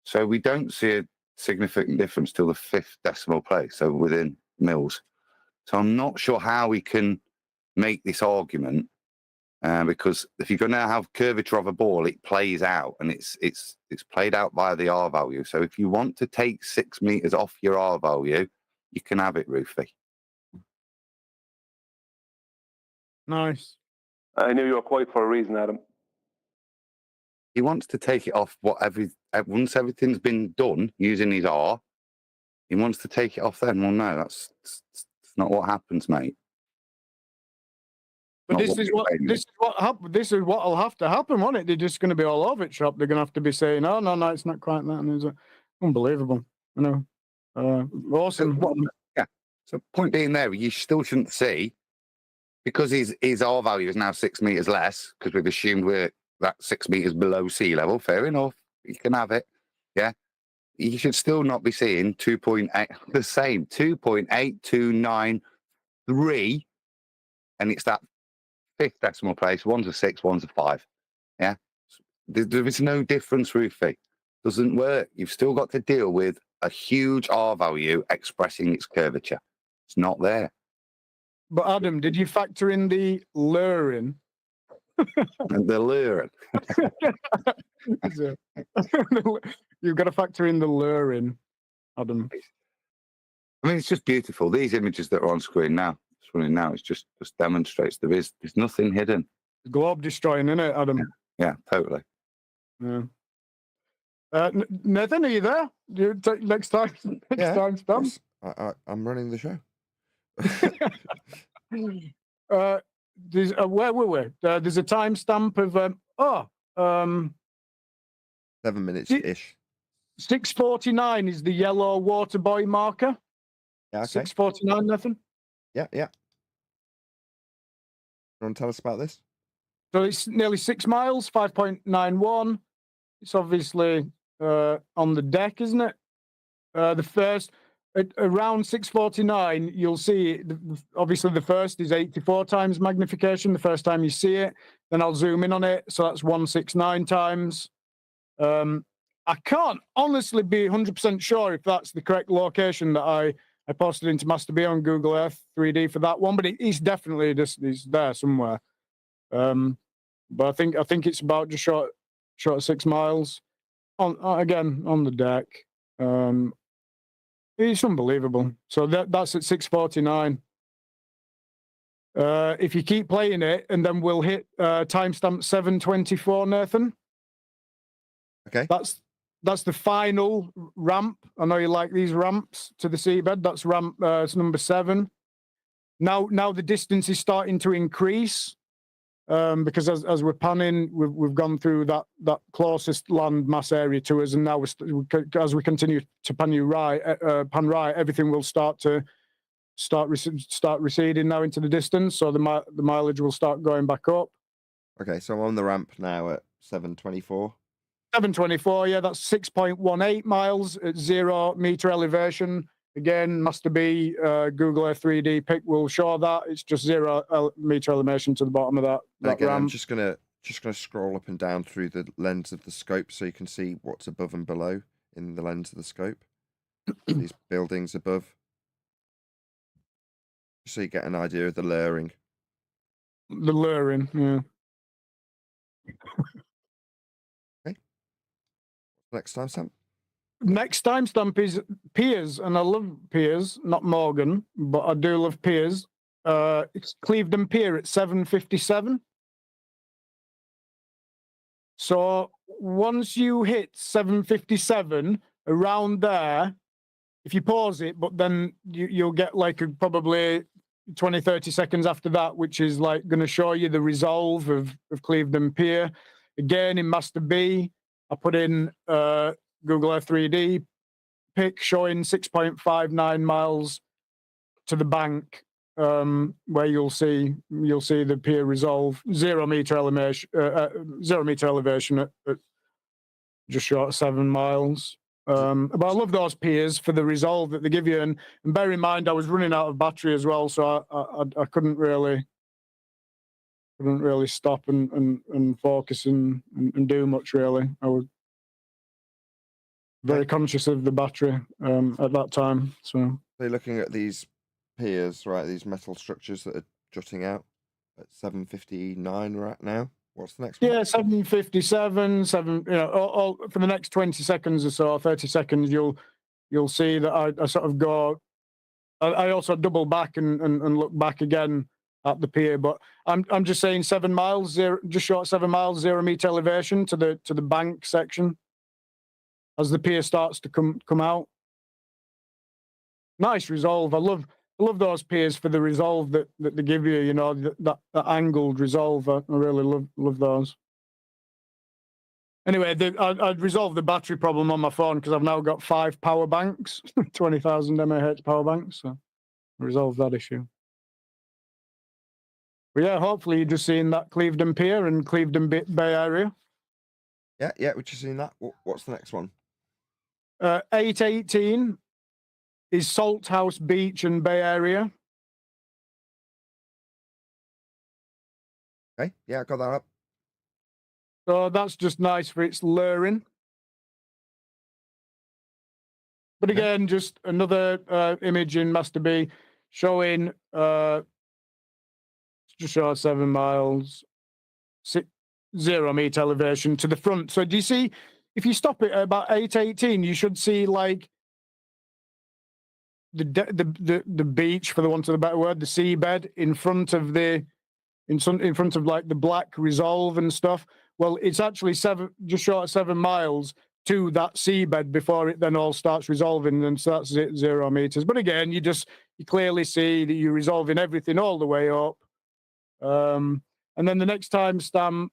So we don't see a significant difference till the 5th decimal place, so within mils. So I'm not sure how we can make this argument, because if you're going to have curvature of a ball, it plays out, and it's played out by the R value. So if you want to take 6 meters off your R value, you can have it, Roofy. Nice. I knew you were quiet for a reason, Adam. He wants to take it off once everything's been done using his R. He wants to take it off then. Well, no, that's not what happens, mate. But this is what'll have to happen, won't it? They're just going to be all over it shop. They're going to have to be saying, "Oh no, it's not quite that." And it's unbelievable, awesome. So point being there, you still shouldn't see, because his R value is now 6 meters less, because we've assumed we're that 6 meters below sea level. Fair enough, you can have it. Yeah, you should still not be seeing 2.8, the same 2.8293, and it's that 5th decimal place. One's a 6, one's a 5. Yeah, there is no difference, Roofy. Doesn't work. You've still got to deal with a huge R value expressing its curvature. It's not there. But Adam, did you factor in the luring? And the luring. You've got to factor in the luring, Adam. I mean, it's just beautiful. These images that are on screen now, it's running now, it just demonstrates there's nothing hidden. Globe destroying, isn't it, Adam? Yeah, totally. Yeah. Nathan, are you there? You take next time stamps. I'm running the show. Where were we? There's a timestamp of 7 minutes ish. 6:49 is the yellow water buoy marker. Yeah, okay. 6:49, Nathan. Yeah. You want to tell us about this? So it's nearly 6 miles, 5.91. It's obviously on the deck, isn't it? The first, around 6:49, you'll see, obviously the first is 84 times magnification, the first time you see it. then I'll zoom in on it. So that's 169 times. I can't honestly be 100% sure if that's the correct location that I posted into Master B on Google Earth 3D for that one, but it's definitely just it's there somewhere. But I think it's about just short of 6 miles. Again on the deck. It's unbelievable. So that's at 6:49. If you keep playing it, and then we'll hit timestamp 7:24, Nathan. Okay. That's the final ramp. I know you like these ramps to the seabed. That's ramp it's number 7. Now the distance is starting to increase because as we're panning, we've gone through that closest land mass area to us, and now as we continue to pan right, everything will start receding now into the distance. So the mileage will start going back up. Okay, so I'm on the ramp now at 7:24. 7:24, yeah, that's 6.18 miles at 0 meter elevation. Again, Master B, Google Earth 3D pic will show that. It's just 0 meter elevation to the bottom of that Again, ramp. I'm just gonna scroll up and down through the lens of the scope so you can see what's above and below in the lens of the scope. These buildings above. So you get an idea of the layering. The luring, yeah. Next timestamp. Next timestamp is Piers, and I love Piers, not Morgan, but I do love Piers. It's Clevedon Pier at 7:57. So once you hit 7:57, around there, if you pause it, but then you'll get like probably 20-30 seconds after that, which is like going to show you the resolve of Clevedon Pier. Again, in Master B, I put in Google Earth 3D pic showing 6.59 miles to the bank, where you'll see the pier resolve, 0 meter elevation, 0 meter elevation at just short of 7 miles. But I love those piers for the resolve that they give you, and bear in mind I was running out of battery as well, so I couldn't really stop and focus and do much really. I was very conscious of the battery at that time. So you're looking at these piers, right? These metal structures that are jutting out at 7:59 right now. What's the next one? Yeah, 7:57, all for the next 20 seconds or so, 30 seconds, you'll see that I sort of go. I also double back and look back again at the pier, but I'm just saying 7 miles, just short of 7 miles, 0 meter elevation to the bank section as the pier starts to come out. Nice resolve. I love those piers for the resolve that they give you. You know, that angled resolve. I really love those. Anyway, I'd resolved the battery problem on my phone because I've now got 5 power banks, 20,000 mAh power banks. So I resolved that issue. But yeah, hopefully you're just seeing that Clevedon Pier and Clevedon Bay Area. Yeah, we're just seeing that. What's the next one? 8:18 is Salt House Beach and Bay Area. Okay, yeah, I got that up. So that's just nice for its luring. But again, just another image in Master B showing just short of 7 miles, 0 meter elevation to the front. So do you see, if you stop it at about 8:18, you should see like the beach, for the want of a better word, the seabed in front of like the black resolve and stuff. Well, it's actually just short of 7 miles to that seabed before it then all starts resolving, and so that's it, 0 meters. But again, you clearly see that you're resolving everything all the way up. And then the next timestamp,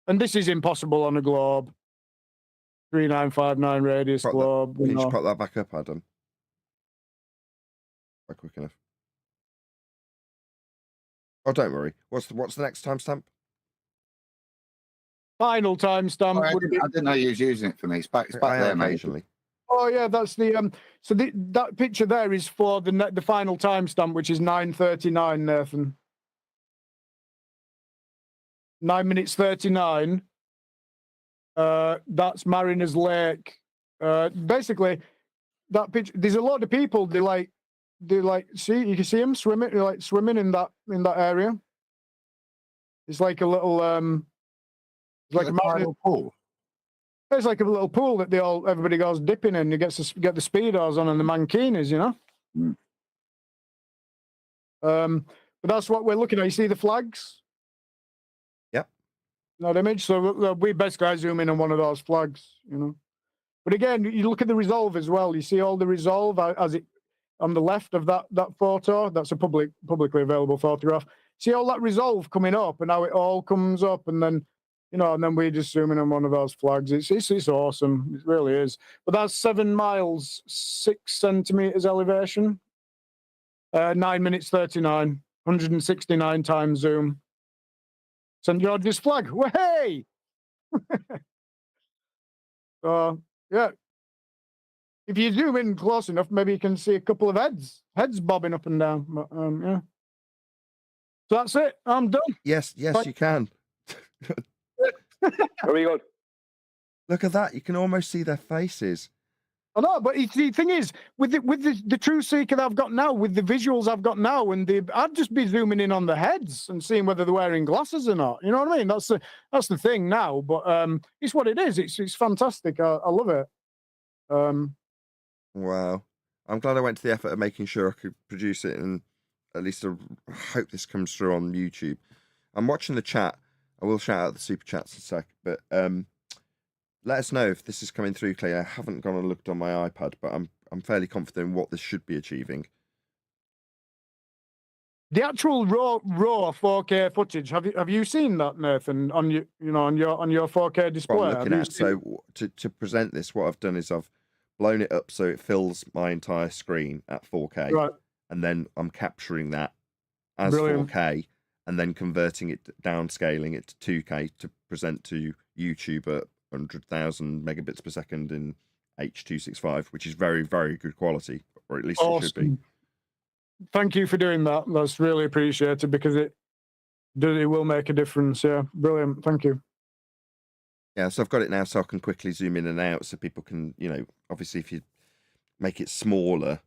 and this is impossible on a globe, 3959 radius globe. Can you just put that back up, Adam? Not quick enough. Oh, don't worry. What's the next timestamp? Final timestamp. Oh, I didn't know you was using it for me. It's back there, occasionally. mate. Oh yeah, that's the so that picture there is for the final timestamp, which is 9:39, Nathan. 9 minutes 39. That's Mariners Lake. Basically, that picture. There's a lot of people. They see. You can see them swimming. They're like swimming in that area. It's like a little it's like a tidal pool. It's like a little pool that everybody goes dipping in. You get the speedos on and the mankinis, you know. But that's what we're looking at. You see the flags? Yep. That image. So we basically zoom in on one of those flags, you know. But again, you look at the resolve as well. You see all the resolve as it on the left of that photo. That's a publicly available photograph. See all that resolve coming up and how it all comes up, and then and then we just zoom in on one of those flags. It's awesome. It really is. But that's 7 miles 6 centimeters elevation. 9 minutes 39, 169 times zoom. St. George's flag. Way! So yeah. If you zoom in close enough, maybe you can see a couple of heads bobbing up and down. But, yeah. So that's it. I'm done. Yes, you can. Very good. Look at that. You can almost see their faces. I know, but the thing is, with the True Seeker that I've got now, with the visuals I've got now, I'd just be zooming in on the heads and seeing whether they're wearing glasses or not. You know what I mean? That's the thing now. But it's what it is. It's fantastic. I love it. Wow. I'm glad I went to the effort of making sure I could produce it, and at least I hope this comes through on YouTube. I'm watching the chat. I will shout out the super chats in a sec, but let us know if this is coming through clear. I haven't gone and looked on my iPad, but I'm fairly confident in what this should be achieving. The actual raw 4K footage. Have you seen that, Nathan, on your on your 4K display? What I'm looking at. So to present this, what I've done is I've blown it up so it fills my entire screen at 4K, right? And then I'm capturing that as Brilliant. 4K, and then converting it, downscaling it to 2K to present to YouTube at 100,000 megabits per second in H.265, which is very, very good quality, or at least it should be. Thank you for doing that. That's really appreciated, because it will make a difference. Yeah, brilliant. Thank you. Yeah, so I've got it now, so I can quickly zoom in and out, so people can, obviously if you make it smaller,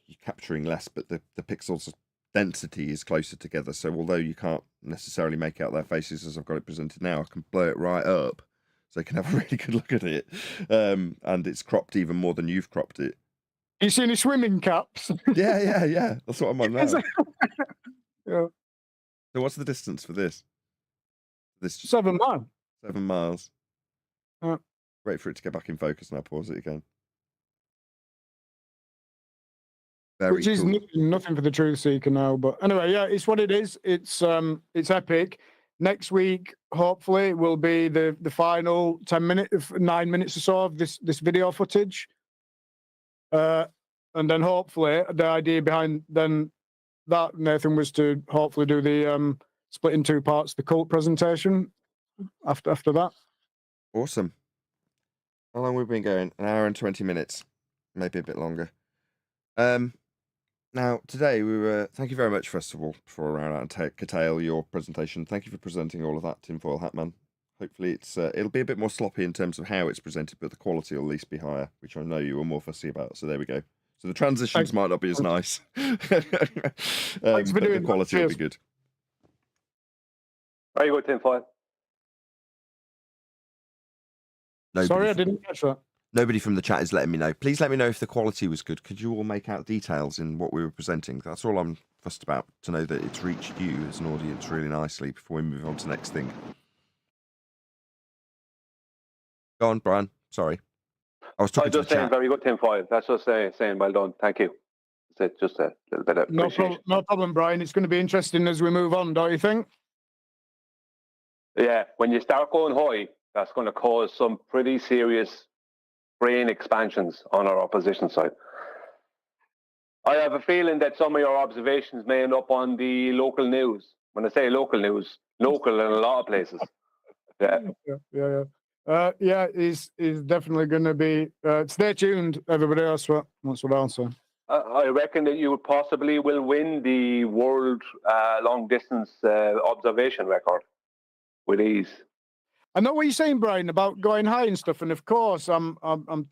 you're capturing less, but the pixels density is closer together. So although you can't necessarily make out their faces as I've got it presented now, I can blow it right up so you can have a really good look at it. And it's cropped even more than you've cropped it. You see any swimming caps? Yeah. That's what I'm on now. Yeah. So what's the distance for this? 7 miles. 7 miles. Wait for it to get back in focus and I'll pause it again. Very Which is cool. nothing for the Truth Seeker now, but anyway, yeah, it's what it is. It's epic. Next week, hopefully, will be the final 9 minutes or so of this video footage, and then hopefully the idea behind that, Nathan, was to hopefully do the split in 2 parts, the cult presentation after that. Awesome. How long have we been going? 1 hour and 20 minutes, maybe a bit longer. Now, today thank you very much, first of all, before I run out and curtail your presentation. Thank you for presenting all of that, Tinfoil Hatman. Hopefully it'll be a bit more sloppy in terms of how it's presented, but the quality will at least be higher, which I know you were more fussy about. So there we go. So the transitions might not be as nice. Thanks for but doing the quality that. will be good. Very good, Tinfoil. Sorry, I didn't catch that. Nobody from the chat is letting me know. Please let me know if the quality was good. Could you all make out details in what we were presenting? That's all I'm fussed about, to know that it's reached you as an audience really nicely before we move on to the next thing. Go on, Brian. Sorry. I was talking just to the saying, chat. very good, Tinfoil. That's just saying, well done. Thank you. That's it, just a little bit of appreciation. No problem, Brian. It's going to be interesting as we move on, don't you think? Yeah, when you start going high, that's going to cause some pretty serious brain expansions on our opposition side. I have a feeling that some of your observations may end up on the local news. When I say local news, local in a lot of places. Yeah. Yeah, is definitely going to be. Stay tuned, everybody. That's what I'll say. I reckon that you possibly will win the world long distance observation record with ease. I know what you're saying, Brian, about going high and stuff, and of course, I'm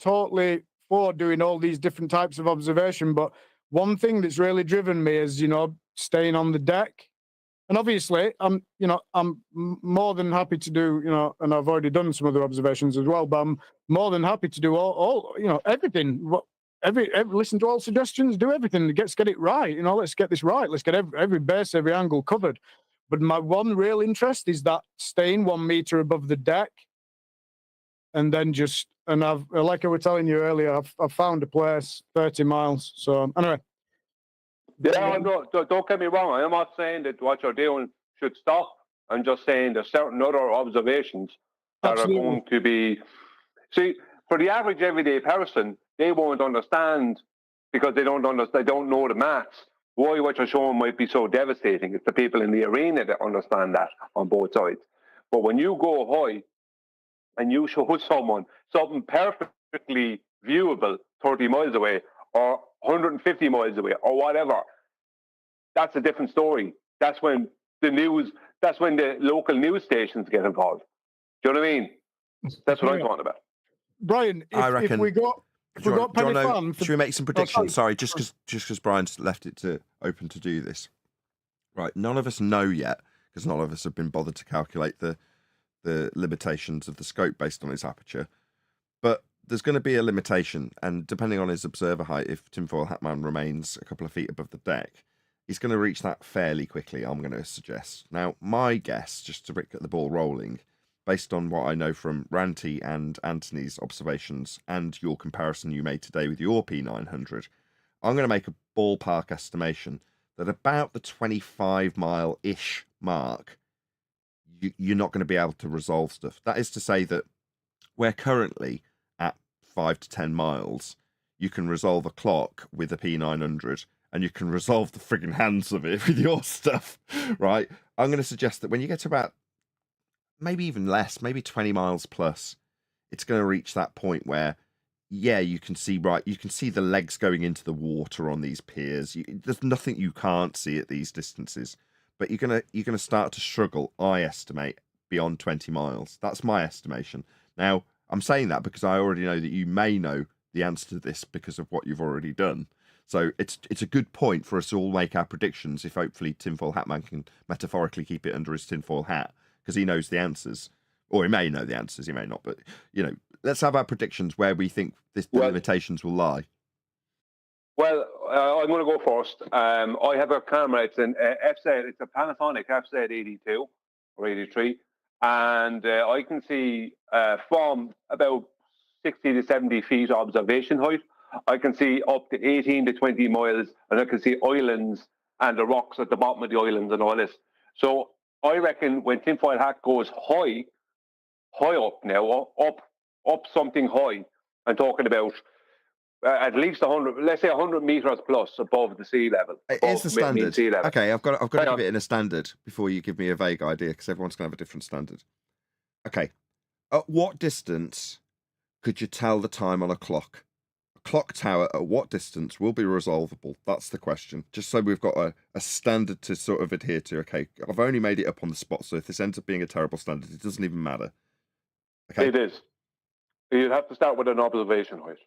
totally for doing all these different types of observation. But one thing that's really driven me is, staying on the deck. And obviously, I'm more than happy to do, and I've already done some other observations as well. But I'm more than happy to do all everything. Every listen to all suggestions, do everything. Let's get it right. Let's get this right. Let's get every base, every angle covered. But my one real interest is that staying 1 meter above the deck, and then I've, like I was telling you earlier, I've found a place 30 miles. So anyway. Yeah, don't get me wrong. I'm not saying that what you're doing should stop. I'm just saying there's certain other observations that Absolutely. are going to be. See, for the average everyday person, they won't understand because they don't know the maths. Why what you're showing might be so devastating. It's the people in the arena that understand that on both sides. But when you go high and you show someone something perfectly viewable 30 miles away or 150 miles away or whatever, that's a different story. That's when the local news stations get involved. Do you know what I mean? That's what I'm talking about. Brian, I reckon. if we got Penny Farm, should we make some predictions? Sorry, just because Brian's left it open to do this. Right, none of us know yet because none of us have been bothered to calculate the limitations of the scope based on its aperture. But there's going to be a limitation, and depending on his observer height, if Tinfoil Hatman remains a couple of feet above the deck, he's going to reach that fairly quickly, I'm going to suggest. Now, my guess, just to get the ball rolling, based on what I know from Ranty and Anthony's observations and your comparison you made today with your P900, I'm going to make a ballpark estimation that about the 25-mile-ish mark, you're not going to be able to resolve stuff. That is to say that we're currently at 5 to 10 miles. You can resolve a clock with a P900, and you can resolve the frigging hands of it with your stuff, right? I'm going to suggest that when you get to about maybe even less, maybe 20 miles plus, it's going to reach that point where, yeah, you can see the legs going into the water on these piers. There's nothing you can't see at these distances, but you're gonna start to struggle, I estimate, beyond 20 miles. That's my estimation. Now, I'm saying that because I already know that you may know the answer to this because of what you've already done. So it's a good point for us to all make our predictions if hopefully Tinfoil Hatman can metaphorically keep it under his tinfoil hat because he knows the answers. Or he may know the answers, he may not, but, let's have our predictions where we think the limitations will lie. Well, I'm going to go first. I have a camera. It's an it's a Panasonic FZ82 or 83, and I can see from about 60 to 70 feet observation height. I can see up to 18 to 20 miles, and I can see islands and the rocks at the bottom of the islands and all this. So I reckon when Tinfoil Hat goes high up now, up something high, I'm talking about at least 100, let's say 100 meters plus above the sea level. It is the standard. Sea level. Okay, I've got to give it in a standard before you give me a vague idea because everyone's going to have a different standard. Okay, at what distance could you tell the time on a clock? A clock tower at what distance will be resolvable? That's the question. Just so we've got a standard to sort of adhere to. Okay, I've only made it up on the spot, so if this ends up being a terrible standard, it doesn't even matter. Okay. It is. You'd have to start with an observation height.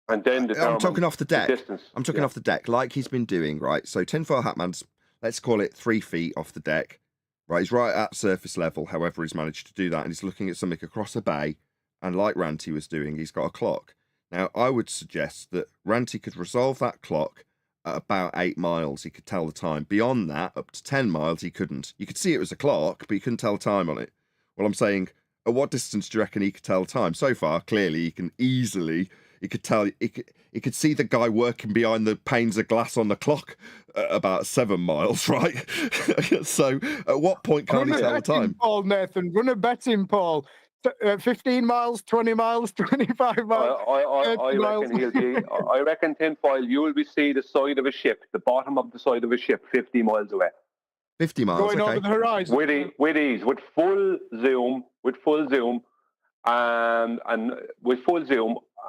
And then I'm talking off the deck. Distance. I'm talking off the deck, like he's been doing, right? So Tinfoil Hatman's, let's call it 3 feet off the deck, right? He's right at surface level, however he's managed to do that, and he's looking at something across a bay, and like Ranty was doing, he's got a clock. Now, I would suggest that Ranty could resolve that clock at about 8 miles. He could tell the time. Beyond that, up to 10 miles, he couldn't. You could see it was a clock, but you couldn't tell the time on it. Well, I'm saying, at what distance do you reckon he could tell the time? So far, clearly, he can easily... He could tell. He could see the guy working behind the panes of glass on the clock at about 7 miles, right? So, at what point can't he tell the time? Paul, Nathan, run a betting, Paul. 15 miles, 20 miles, 25 miles. I reckon Tinfoil, you will be see the side of a ship, the bottom of the side of a ship, 50 miles away. 50 miles, going over the horizon. With ease, with full zoom,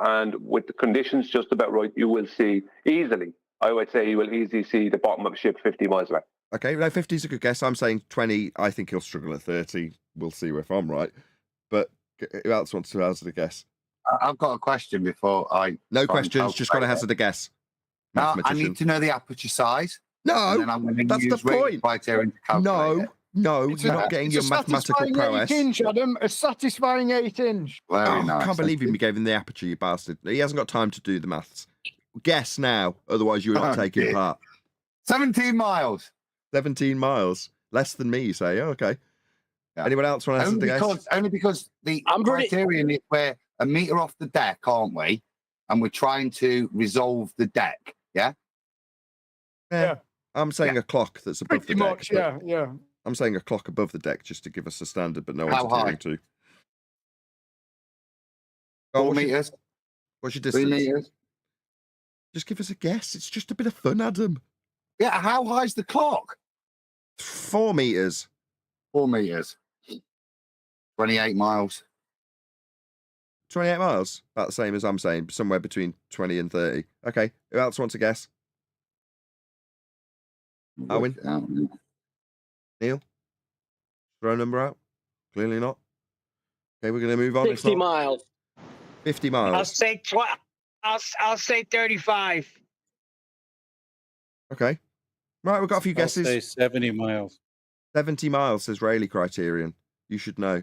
and with the conditions just about right, you will see easily. I would say you will easily see the bottom of a ship 50 miles away. Okay, no, 50 is a good guess. I'm saying 20. I think he'll struggle at 30. we'll see if I'm right. But who else wants to hazard a guess? I've got a question before I. No try and questions, just got to calculate hazard a guess. it. No, I Mathematician. need to know the aperture size. And No, then I'm going to that's the use Rayleigh's point. criterion to calculate it. No, It's you're a- not getting it's your a mathematical satisfying prowess. 8-inch, Adam. A satisfying 8-inch. Very Oh, nice. I can't believe thank him. You gave him the aperture, you bastard. He hasn't got time to do the maths. Guess now, otherwise you're not Oh, taking dear. part. 17 miles. 17 miles. Less than me, you say. Oh, okay. Yeah. Anyone else want to hazard the guess? Only because the I'm pretty- criterion is we're a meter off the deck, aren't we? And we're trying to resolve the deck. Yeah. Yeah. I'm saying a clock that's above Pretty the deck. much, but yeah, yeah. I'm saying a clock above the deck just to give us a standard, but no How one's high? adhering to. Oh, 4 what's your- meters. What's your 3 distance? meters. Just give us a guess. It's just a bit of fun, Adam. Yeah. How high's the clock? 4 meters. 4 meters. 28 miles. 28 miles. About the same as I'm saying, somewhere between 20 and 30. Okay. Who else wants to guess? Owen? Neil? Throw a number out? Clearly not. Okay, we're going to move on. It's 60 not- miles. 50 I'll miles. say I'll say 35. Okay. Right, we've got a few I'll guesses. say 70 miles. 70 miles says Rayleigh criterion. You should know.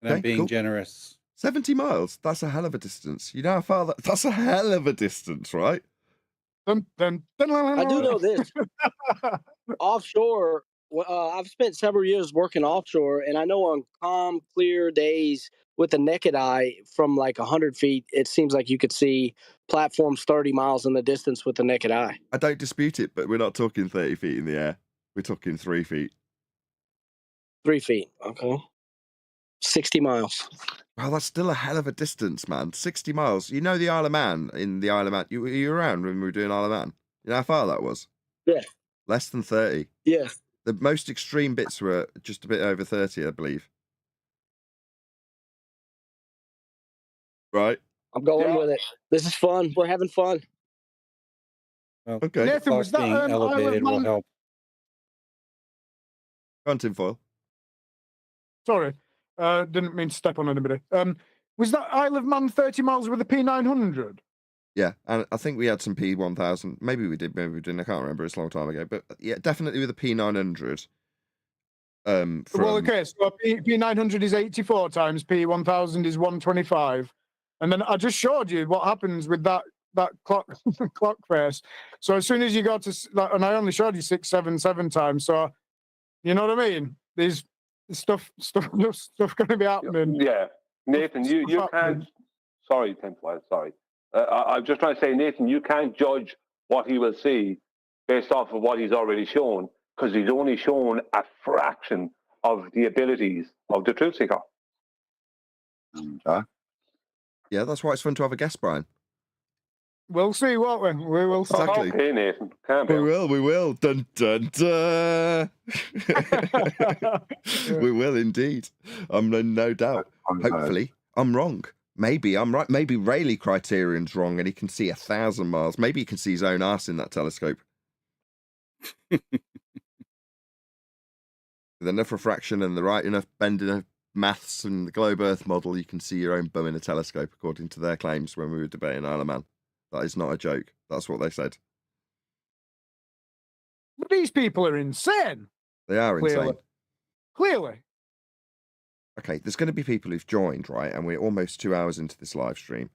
And I'm Okay, being cool. generous. 70 miles. That's a hell of a distance. You know how far that's a hell of a distance, right? Dun, dun, dun, I do know this. Offshore, I've spent several years working offshore, and I know on calm, clear days with the naked eye from like 100 feet, it seems like you could see platforms 30 miles in the distance with the naked eye. I don't dispute it, but we're not talking 30 feet in the air. We're talking 3 feet. 3 feet, okay. 60 miles. Well, that's still a hell of a distance, man. 60 miles. You know the Isle of Man, in the Isle of Man. You were around when we were doing Isle of Man? You know how far that was? Yeah. Less than 30. Yeah. The most extreme bits were just a bit over 30, I believe. Right? I'm going with it. This is fun. We're having fun. Well, Okay. the Nathan, was clock that, being Isle of elevated will Man? help. Go on, Tinfoil. Sorry, didn't mean to step on anybody. Was that Isle of Man 30 miles with a P900? Yeah, and I think we had some P1000. Maybe we did, maybe we didn't. I can't remember. It's a long time ago. But yeah, definitely with a P900. Well, okay, so a P900 is 84 times, P1000 is 125. And then I just showed you what happens with that clock clock face. So as soon as you go to, and I only showed you 677 times. So you know what I mean? There's stuff going to be happening. Yeah, Nathan, you Stuff can't. happening. Sorry, Tinfoil. Sorry, I'm just trying to say, Nathan, you can't judge what he will see based off of what he's already shown, because he's only shown a fraction of the abilities of the truth seeker. Okay. Yeah, that's why it's fun to have a guest, Brian. We'll see, won't we? We will see. Exactly. Okay, Nathan, calm down. We will. Dun, dun, dun. We will indeed. I'm in no doubt. Hopefully, I'm wrong. Maybe I'm right. Maybe Rayleigh criterion's wrong and he can see 1,000 miles. Maybe he can see his own arse in that telescope. With enough refraction and the right enough bend enough maths and the globe Earth model, you can see your own bum in a telescope, according to their claims when we were debating Isle of Man. That is not a joke. That's what they said. But these people are insane. They are insane. Clearly. Okay, there's going to be people who've joined, right? And we're almost 2 hours into this live stream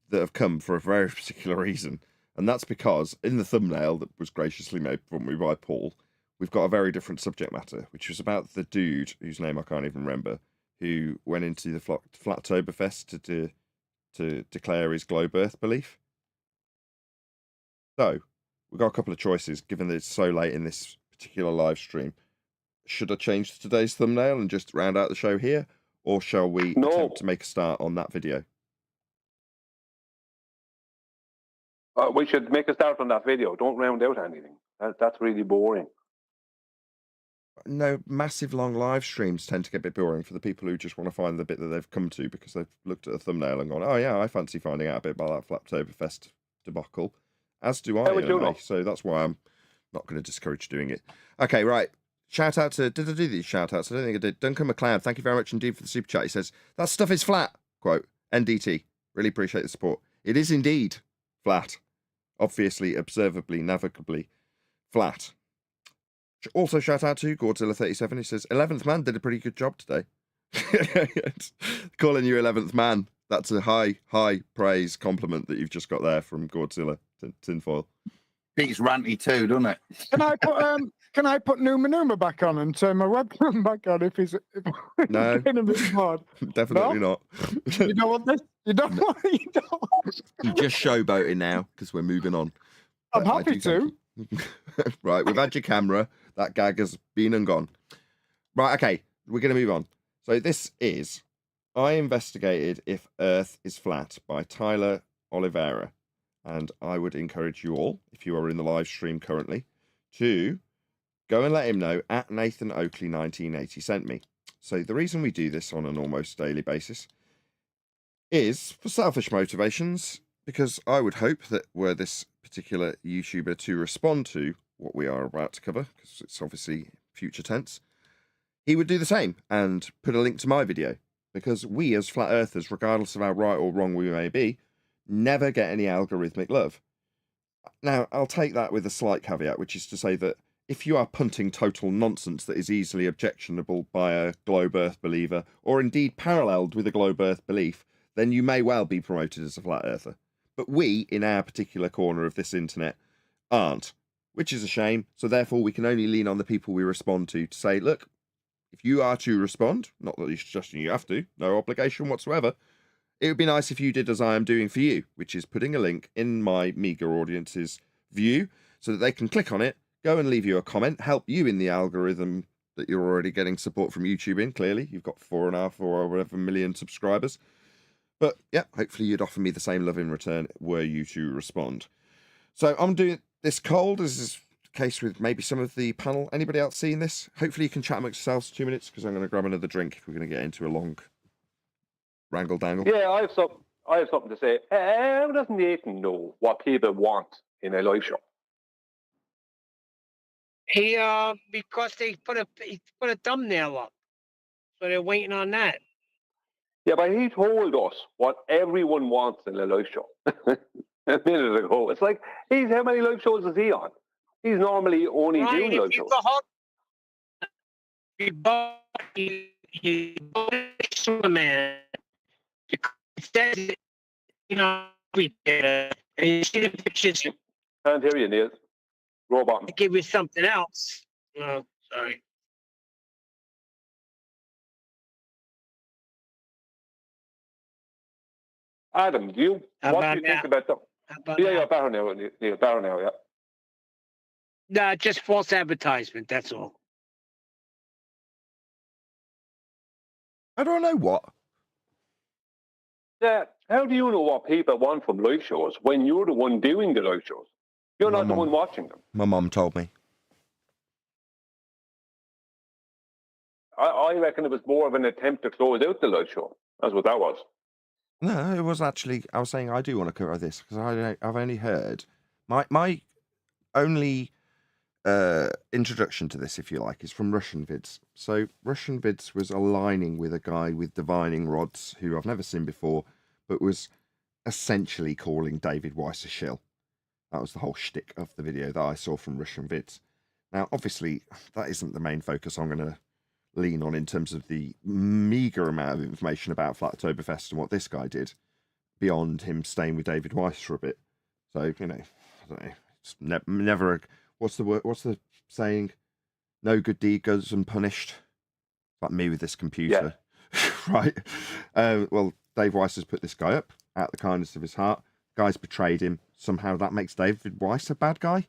that have come for a very particular reason. And that's because in the thumbnail that was graciously made for me by Paul, we've got a very different subject matter, which was about the dude whose name I can't even remember, who went into the Flattoberfest to declare his globe Earth belief. So, we've got a couple of choices, given that it's so late in this particular live stream. Should I change today's thumbnail and just round out the show here? Or shall we attempt to make a start on that video? We should make a start on that video. Don't round out anything. That's really boring. No, massive long live streams tend to get a bit boring for the people who just want to find the bit that they've come to because they've looked at a thumbnail and gone, oh yeah, I fancy finding out a bit about that Flattoberfest debacle. As do I, How would you know? so that's why I'm not going to discourage doing it. Okay, right. shout out to, did I do these shout outs? I don't think I did. Duncan McLeod, thank you very much indeed for the super chat. He says, that stuff is flat. Quote, NDT. Really appreciate the support. It is indeed flat. Obviously, observably, navigably flat. Also, shout out to Godzilla37. He says, 11th man did a pretty good job today. Calling you 11th man. That's a high praise compliment that you've just got there from Godzilla Tinfoil. It's ranty too, doesn't it? Can I put Numa Numa back on and turn my webcam back on if he's No. getting a bit bored? Definitely not. You don't want this? You don't want You're just showboating now because we're moving on. I'm But I happy do thank you. Right, we've had your camera. That gag has been and gone. Right, okay, we're going to move on. So this is I Investigated If Earth is Flat by Tyler Oliveira. And I would encourage you all, if you are in the live stream currently, to go and let him know at Nathan Oakley 1980 sent me. So the reason we do this on an almost daily basis is for selfish motivations, because I would hope that were this particular YouTuber to respond to what we are about to cover, because it's obviously future tense, he would do the same and put a link to my video, because we as flat earthers, regardless of how right or wrong we may be, never get any algorithmic love. Now, I'll take that with a slight caveat, which is to say that if you are punting total nonsense that is easily objectionable by a globe earth believer, or indeed paralleled with a globe earth belief, then you may well be promoted as a flat earther. But we, in our particular corner of this internet, aren't, which is a shame. So therefore, we can only lean on the people we respond to say, look, if you are to respond, not that he's suggesting you have to, no obligation whatsoever, it would be nice if you did as I am doing for you, which is putting a link in my meager audience's view so that they can click on it, go and leave you a comment, help you in the algorithm that you're already getting support from YouTube in. Clearly, you've got 4.5 or whatever million subscribers. But yeah, hopefully you'd offer me the same love in return were you to respond. So I'm doing this cold. This is the case with maybe some of the panel. Anybody else seeing this? Hopefully you can chat amongst yourselves for 2 minutes, because I'm going to grab another drink if we're going to get into a long wrangle dangle. Yeah, I have something to say. How doesn't Nathan know what people want in a live show? He because he put a thumbnail up, so they're waiting on that. Yeah, but he told us what everyone wants in a live show a minute ago. It's like, how many live shows is he on? He's normally only doing live shows. Superman. It says, you know, and you see the pictures. Can't hear you, Neil. Robot. I give you something else. Oh, sorry. Adam, what do you think about that? Yeah, better now, Neil. Better now, yeah. No, just false advertisement. That's all. I don't know what. Yeah, how do you know what people want from live shows when you're the one doing the live shows? You're not the one watching them. My mum told me. I reckon it was more of an attempt to close out the live show. That's what that was. No, it was actually, I was saying I do want to cover this, because I've only heard, my only introduction to this, if you like, is from Russian vids. So Russian vids was aligning with a guy with divining rods who I've never seen before, but was essentially calling David Weiss a shill. That was the whole shtick of the video that I saw from Russian vids. Now, obviously, that isn't the main focus I'm going to lean on in terms of the meager amount of information about Flattoberfest and what this guy did, beyond him staying with David Weiss for a bit. So, you know, I don't know. It's never a... What's the word? What's the saying? No good deed goes unpunished. Like me with this computer, yeah. Right? Well, Dave Weiss has put this guy up out of the kindness of his heart. Guy's betrayed him. Somehow that makes David Weiss a bad guy.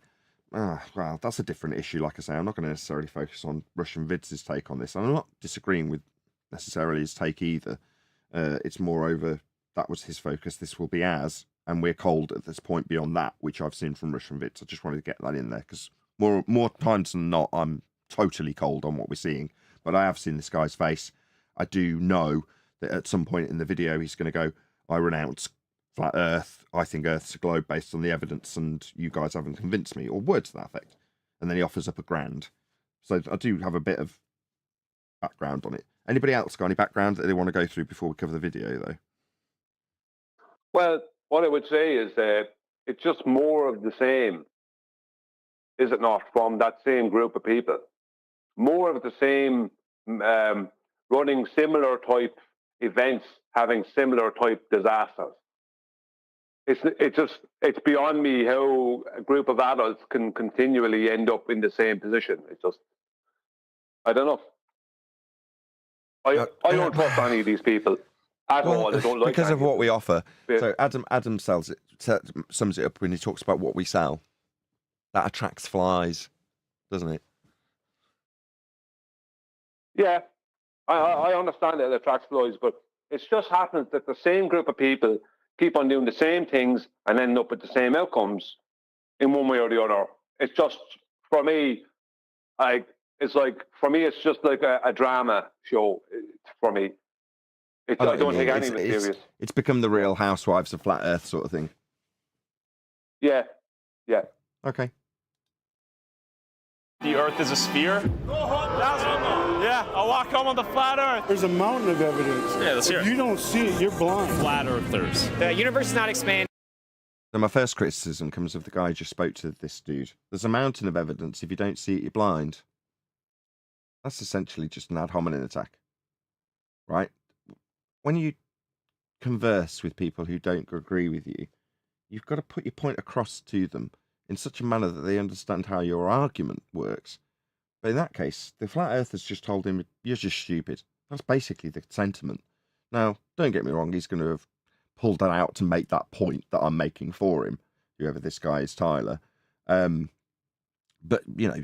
Well, that's a different issue. Like I say, I'm not going to necessarily focus on Russian Vids' take on this. I'm not disagreeing with necessarily his take either. It's moreover, that was his focus. This will be ours. And we're cold at this point beyond that, which I've seen from Russian Vids. I just wanted to get that in there because more times than not, I'm totally cold on what we're seeing. But I have seen this guy's face. I do know that at some point in the video, he's going to go, I renounce flat Earth. I think Earth's a globe based on the evidence, and you guys haven't convinced me, or words to that effect. And then he offers up $1,000. So I do have a bit of background on it. Anybody else got any background that they want to go through before we cover the video, though? Well, what I would say is that it's just more of the same, is it not, from that same group of people? More of the same, running similar type events, having similar type disasters. It's beyond me how a group of adults can continually end up in the same position. It's just, I don't know. I don't trust any of these people at all. I don't like because of what we offer. Yeah. So Adam sums it up when he talks about what we sell. That attracts flies, doesn't it? Yeah, I understand that it attracts flies, but it just happens that the same group of people keep on doing the same things and end up with the same outcomes in one way or the other. It's just, for me, it's just like a drama show for me. I don't take any of it serious. It's become the Real Housewives of Flat Earth sort of thing. Yeah. Okay. The Earth is a sphere? Yeah, I walk home on the flat Earth. There's a mountain of evidence. Yeah, let's hear it. If you don't see it, you're blind. Flat Earthers. The universe is not expanding. So my first criticism comes of the guy who just spoke to this dude. There's a mountain of evidence. If you don't see it, you're blind. That's essentially just an ad hominem attack, right? When you converse with people who don't agree with you, you've got to put your point across to them in such a manner that they understand how your argument works. But in that case, the flat earthers just told him, you're just stupid. That's basically the sentiment. Now, don't get me wrong, he's going to have pulled that out to make that point that I'm making for him, whoever this guy is, Tyler. But, you know,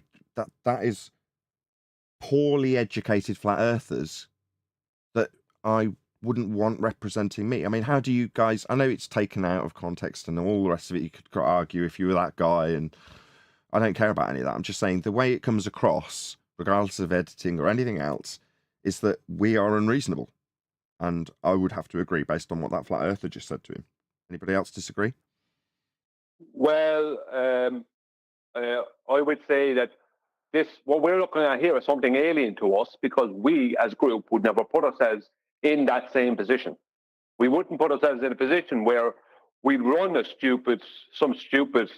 that is poorly educated flat earthers that I wouldn't want representing me. I mean, how do you guys, I know it's taken out of context and all the rest of it, you could argue if you were that guy, and I don't care about any of that. I'm just saying the way it comes across, regardless of editing or anything else, is that we are unreasonable. And I would have to agree based on what that flat earther just said to him. Anybody else disagree? Well, I would say that what we're looking at here is something alien to us, because we as a group would never put ourselves in that same position. We wouldn't put ourselves in a position where we'd run some stupid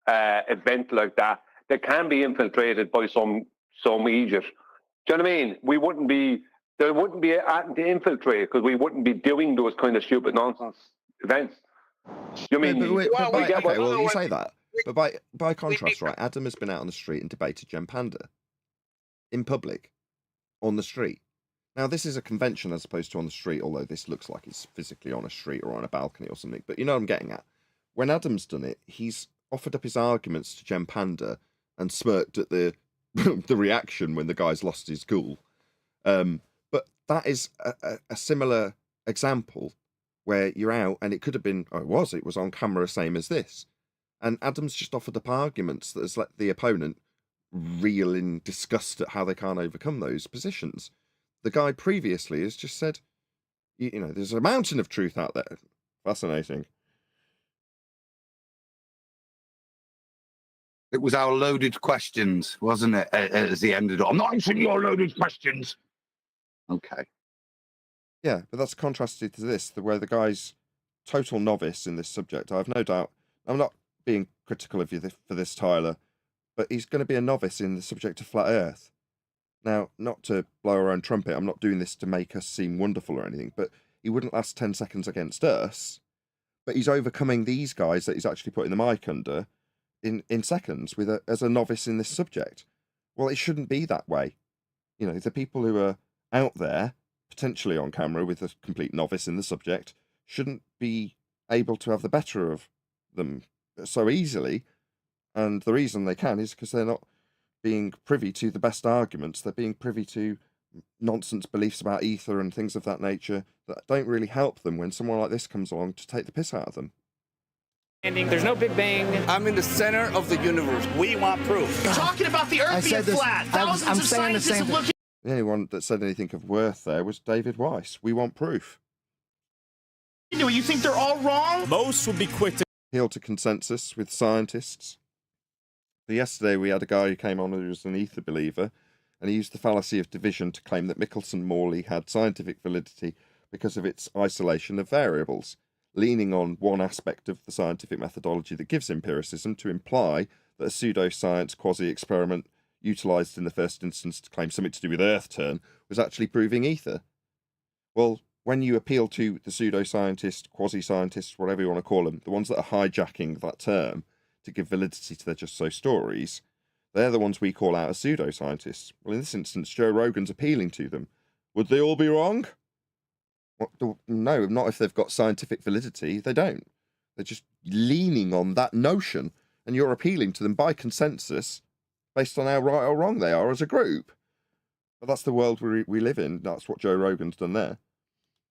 event like that can be infiltrated by some idiot. Do you know what I mean? There wouldn't be anything to infiltrate, because we wouldn't be doing those kind of stupid nonsense events. You mean? You say that, but by contrast, right? Adam has been out on the street and debated Jem Panda in public, on the street. Now, this is a convention as opposed to on the street, although this looks like it's physically on a street or on a balcony or something. But you know what I'm getting at. When Adam's done it, he's offered up his arguments to Jem Panda and smirked at the the reaction when the guy's lost his cool. But that is a similar example where you're out, and it could have been, it was on camera, same as this. And Adam's just offered up arguments that has let the opponent reel in disgust at how they can't overcome those positions. The guy previously has just said, you know, there's a mountain of truth out there. Fascinating. It was our loaded questions, wasn't it? As he ended up, I'm not answering your loaded questions. Okay. Yeah, but that's contrasted to this, where the guy's total novice in this subject. I have no doubt. I'm not being critical of you for this, Tyler, but he's going to be a novice in the subject of flat Earth. Now, not to blow our own trumpet, I'm not doing this to make us seem wonderful or anything, but he wouldn't last 10 seconds against us, but he's overcoming these guys that he's actually putting the mic under in seconds as a novice in this subject. Well, it shouldn't be that way. You know, the people who are out there, potentially on camera with a complete novice in the subject, shouldn't be able to have the better of them so easily. And the reason they can is because they're not being privy to the best arguments. They're being privy to nonsense beliefs about ether and things of that nature that don't really help them when someone like this comes along to take the piss out of them. There's no Big Bang. I'm in the center of the universe. We want proof. Talking about the Earth being flat. Thousands of scientists have looked. The only one that said anything of worth there was David Weiss. We want proof. You think they're all wrong? Most would be quick to Appeal to consensus with scientists. So yesterday we had a guy who came on who was an ether believer, and he used the fallacy of division to claim that Michelson-Morley had scientific validity because of its isolation of variables, leaning on one aspect of the scientific methodology that gives empiricism to imply that a pseudoscience quasi-experiment utilised in the first instance to claim something to do with Earth turn was actually proving ether. Well, when you appeal to the pseudoscientists, quasi-scientists, whatever you want to call them, the ones that are hijacking that term to give validity to their just-so stories, they're the ones we call out as pseudoscientists. Well, in this instance, Joe Rogan's appealing to them. Would they all be wrong? No, not if they've got scientific validity. They don't. They're just leaning on that notion, and you're appealing to them by consensus based on how right or wrong they are as a group. But that's the world we live in. That's what Joe Rogan's done there.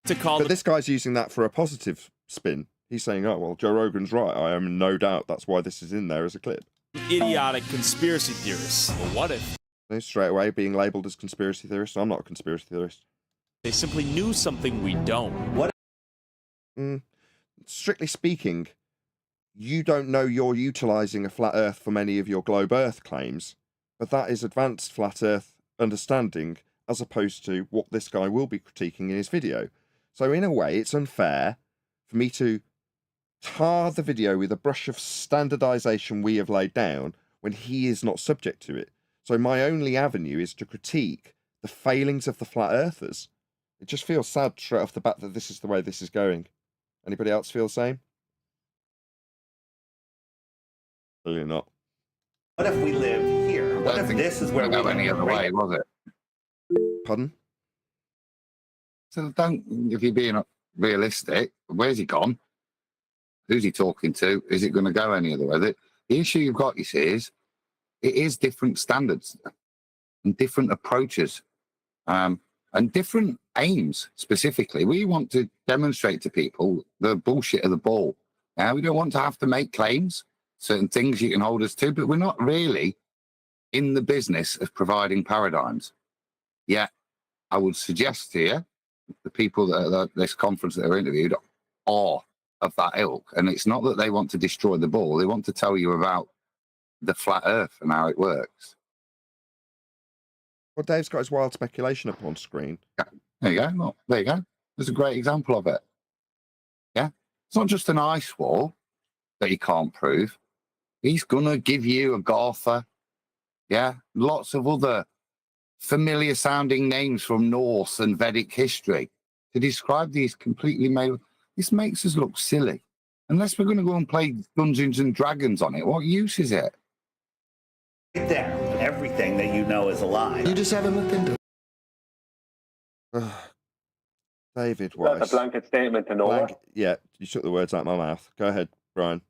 But this guy's using that for a positive spin. He's saying, oh, well, Joe Rogan's right. I am in no doubt that's why this is in there as a clip. Idiotic conspiracy theorists. But what if Straight away being labelled as conspiracy theorist? I'm not a conspiracy theorist. they simply knew something we don't? What? Strictly speaking, you don't know you're utilising a flat Earth for many of your globe Earth claims, but that is advanced flat Earth understanding as opposed to what this guy will be critiquing in his video. So in a way, it's unfair for me to tar the video with a brush of standardisation we have laid down when he is not subject to it. So my only avenue is to critique the failings of the flat earthers. It just feels sad straight off the bat that this is the way this is going. Anybody else feel the same? Clearly not. What if we live here? What if this is where we go live? any other way, was it? Pardon? So don't, if you're being realistic, where's he gone? Who's he talking to? Is it going to go any other way? The issue you've got, you see, is it is different standards and different approaches and different aims specifically. We want to demonstrate to people the bullshit of the ball. Now, we don't want to have to make claims, certain things you can hold us to, but we're not really in the business of providing paradigms. Yet, I would suggest to you, the people that are at this conference that are interviewed are of that ilk. And it's not that they want to destroy the ball. They want to tell you about the flat earth and how it works. Well, Dave's got his wild speculation up on screen. There you go. Well, there you go. There's a great example of it. Yeah. It's not just an ice wall that he can't prove. He's going to give you a Gartha. Yeah. Lots of other familiar sounding names from Norse and Vedic history to describe these completely made. This makes us look silly. Unless we're going to go and play Dungeons and Dragons on it, what use is it? Right there, everything that you know is a lie. You just haven't looked into it. David Weiss. That's a blanket statement to nowhere. Yeah, you took the words out of my mouth. Go ahead, Brian.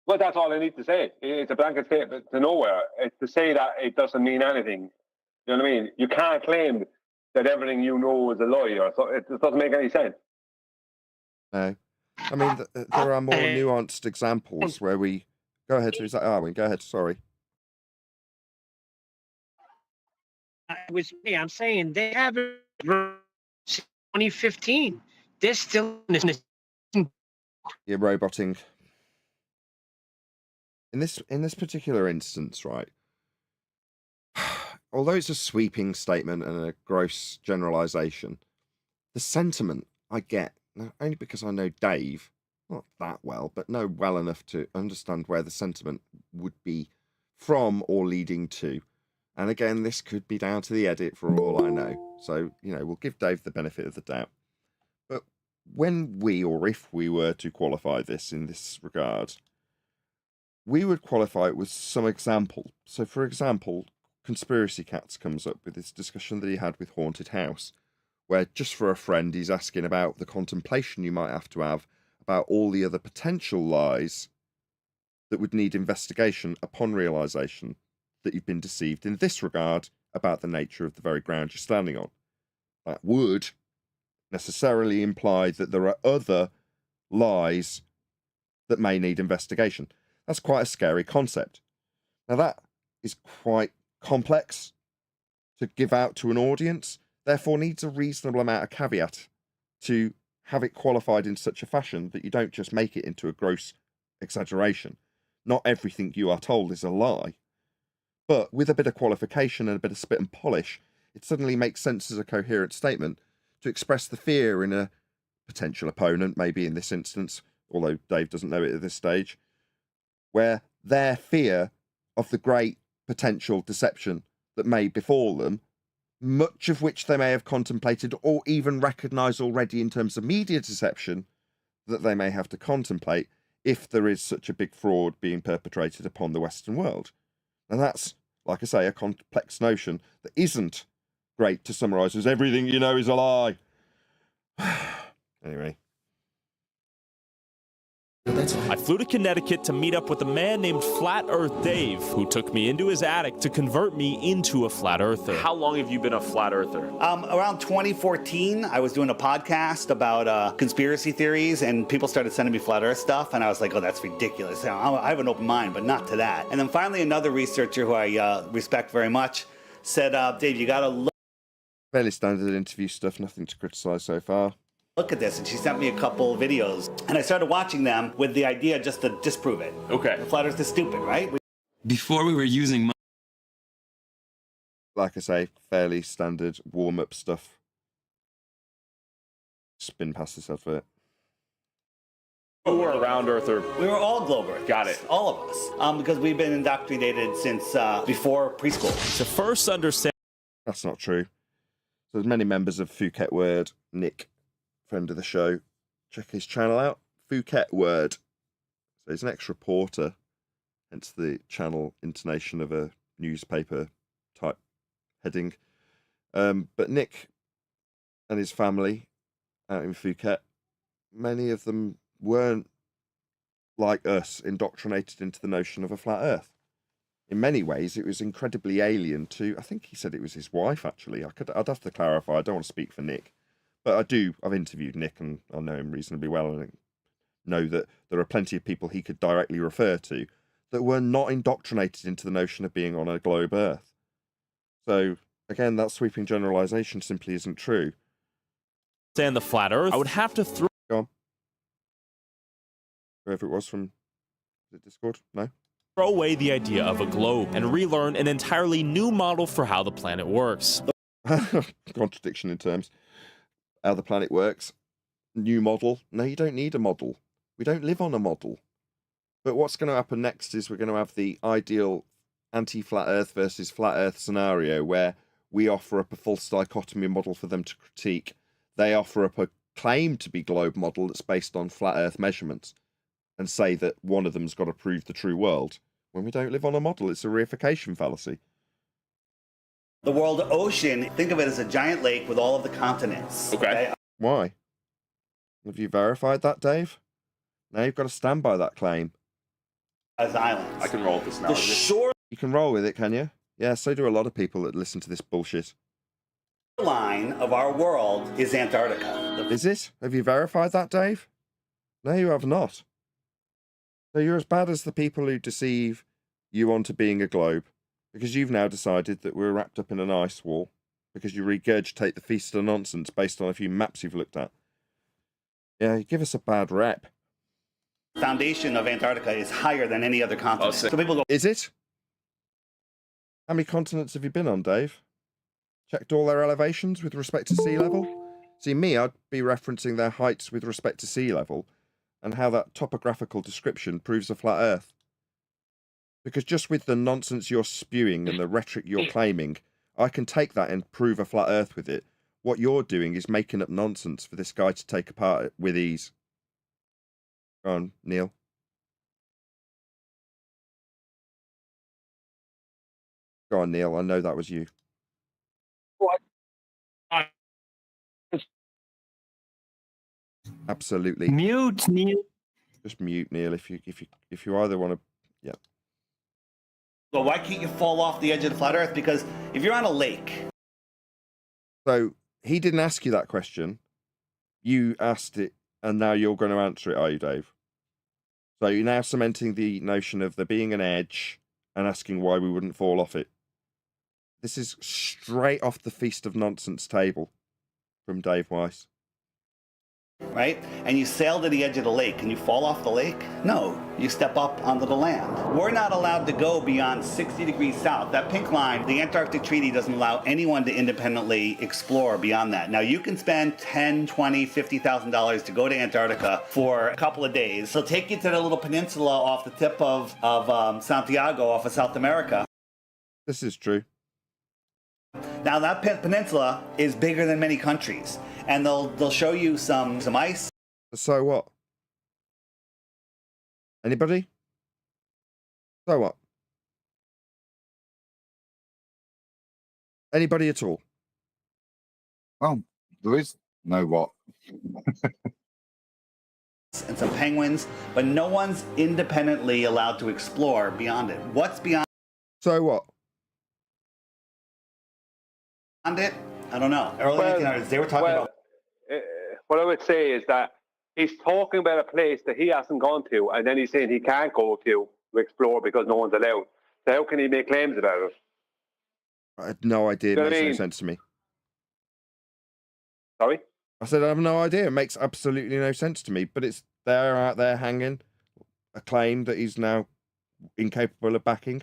Well, that's all I need to say. It's a blanket statement to nowhere. It's to say that it doesn't mean anything. You know what I mean? You can't claim that everything you know is a lie, or so. It doesn't make any sense. No. I mean, there are more nuanced examples where we... Go ahead, who's that? Arwin, go ahead, sorry. With me, I'm saying they have it 2015. They're still in this. You're roboting. In this particular instance, right, although it's a sweeping statement and a gross generalization, the sentiment I get, only because I know Dave, not that well, but know well enough to understand where the sentiment would be from or leading to. And again, this could be down to the edit for all I know. So, we'll give Dave the benefit of the doubt. But when we, or if we were to qualify this in this regard, we would qualify it with some example. So, for example, Conspiracy Cats comes up with this discussion that he had with Haunted House, where just for a friend, he's asking about the contemplation you might have to have about all the other potential lies that would need investigation upon realization that you've been deceived in this regard about the nature of the very ground you're standing on. That would necessarily imply that there are other lies that may need investigation. That's quite a scary concept. Now, that is quite complex to give out to an audience, therefore needs a reasonable amount of caveat to have it qualified in such a fashion that you don't just make it into a gross exaggeration. Not everything you are told is a lie. But with a bit of qualification and a bit of spit and polish, it suddenly makes sense as a coherent statement to express the fear in a potential opponent, maybe in this instance, although Dave doesn't know it at this stage, where their fear of the great potential deception that may befall them, much of which they may have contemplated or even recognise already in terms of media deception, that they may have to contemplate if there is such a big fraud being perpetrated upon the Western world. And that's, like I say, a complex notion that isn't great to summarise as everything you know is a lie. Anyway. I flew to Connecticut to meet up with a man named Flat Earth Dave, who took me into his attic to convert me into a flat earther. How long have you been a flat earther? Around 2014, I was doing a podcast about conspiracy theories, and people started sending me flat earth stuff, and I was like, oh, that's ridiculous. I have an open mind, but not to that. And then finally, another researcher who I respect very much said, Dave, you got to look. Fairly standard interview stuff, nothing to criticise so far. Look at this, and she sent me a couple videos, and I started watching them with the idea just to disprove it. Okay. The flat earth is stupid, right? Before we were using... Like I say, fairly standard warm-up stuff. Spin past this advert. Who were a round earther? We were all globe earthers. Got it. All of us. Because we've been indoctrinated since before preschool. To first understand... That's not true. So there's many members of Phuket Word. Nick, friend of the show, check his channel out. Phuket Word. So he's an ex-reporter, hence the channel intonation of a newspaper type heading. But Nick and his family out in Phuket, many of them weren't like us, indoctrinated into the notion of a flat earth. In many ways, it was incredibly alien to, I think he said it was his wife, actually. I'd have to clarify. I don't want to speak for Nick. But I've interviewed Nick, and I know him reasonably well, and I know that there are plenty of people he could directly refer to that were not indoctrinated into the notion of being on a globe Earth. So, again, that sweeping generalisation simply isn't true. The flat Earth, I would have to throw... Go on. Whoever it was from the Discord? No? Throw away the idea of a globe and relearn an entirely new model for how the planet works. Contradiction in terms. How the planet works. New model. No, you don't need a model. We don't live on a model. But what's going to happen next is we're going to have the ideal anti-flat earth versus flat earth scenario where we offer up a false dichotomy model for them to critique. They offer up a claim to be globe model that's based on flat earth measurements and say that one of them's got to prove the true world. When we don't live on a model, it's a reification fallacy. The world ocean, think of it as a giant lake with all of the continents. Okay. Why? Have you verified that, Dave? Now you've got to stand by that claim. As islands. I can roll with this now. The shore You can roll with it, can you? Yeah, so do a lot of people that listen to this bullshit. line of our world is Antarctica. Is it? Have you verified that, Dave? No, you have not. So you're as bad as the people who deceive you onto being a globe, because you've now decided that we're wrapped up in an ice wall, because you regurgitate the feast of nonsense based on a few maps you've looked at. Yeah, you give us a bad rep. Foundation of Antarctica is higher than any other continent. So people go, Is it? How many continents have you been on, Dave? Checked all their elevations with respect to sea level? See, me, I'd be referencing their heights with respect to sea level, and how that topographical description proves a flat earth. Because just with the nonsense you're spewing and the rhetoric you're claiming, I can take that and prove a flat earth with it. What you're doing is making up nonsense for this guy to take apart with ease. Go on, Neil. Go on, Neil. I know that was you. What? Absolutely. Mute, Neil. Just mute, Neil, if you either want to. Yeah. well, why can't you fall off the edge of the flat earth? Because if you're on a lake. So he didn't ask you that question. You asked it, and now you're going to answer it, are you, Dave? So you're now cementing the notion of there being an edge and asking why we wouldn't fall off it. This is straight off the Feast of Nonsense table from Dave Weiss. right? And you sail to the edge of the lake. Can you fall off the lake? No, you step up onto the land. We're not allowed to go beyond 60 degrees south. That pink line, the Antarctic Treaty doesn't allow anyone to independently explore beyond that. Now you can spend $10, $20, $50,000 to go to Antarctica for a couple of days. They'll take you to the little peninsula off the tip of Santiago off of South America. This is true. Now that peninsula is bigger than many countries, and they'll show you some ice. So what? Anybody? So what? Anybody at all? Well, there is no what. And some penguins, but no one's independently allowed to explore beyond it. What's beyond? So what? It? I don't know. Early 1900s, they were talking about. What I would say is that he's talking about a place that he hasn't gone to, and then he's saying he can't go to explore because no one's allowed. So how can he make claims about it? I had no idea. It You know makes what I no mean? sense to me. Sorry? I said I have no idea. It makes absolutely no sense to me. But it's there out there hanging a claim that he's now incapable of backing.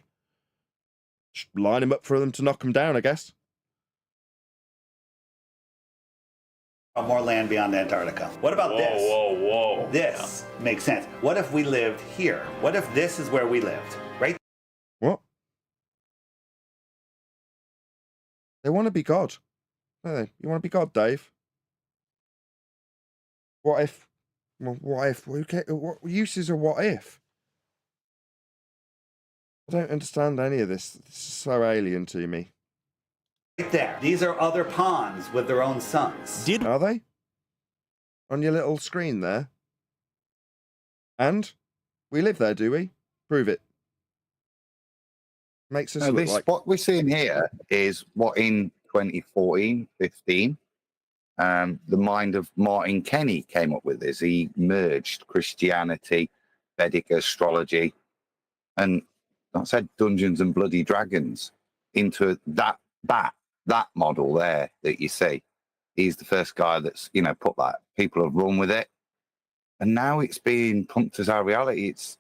Just line him up for them to knock him down, I guess. More land beyond Antarctica. What about this? Whoa. This makes sense. What if we lived here? What if this is where we lived? Right? What? They want to be God. Don't they? You want to be God, Dave? What if? Well, what if? What use is a what if? I don't understand any of this. This is so alien to me. Right there. These are other ponds with their own suns. Are they? On your little screen there? And? We live there, do we? Prove it. Makes us look like... What we're seeing here is what in 2014, 15, the mind of Martin Kenny came up with this. He merged Christianity, Vedic astrology, and I said Dungeons and Bloody Dragons into that model there that you see. He's the first guy that's, put that. People have run with it. And now it's being pumped as our reality. It's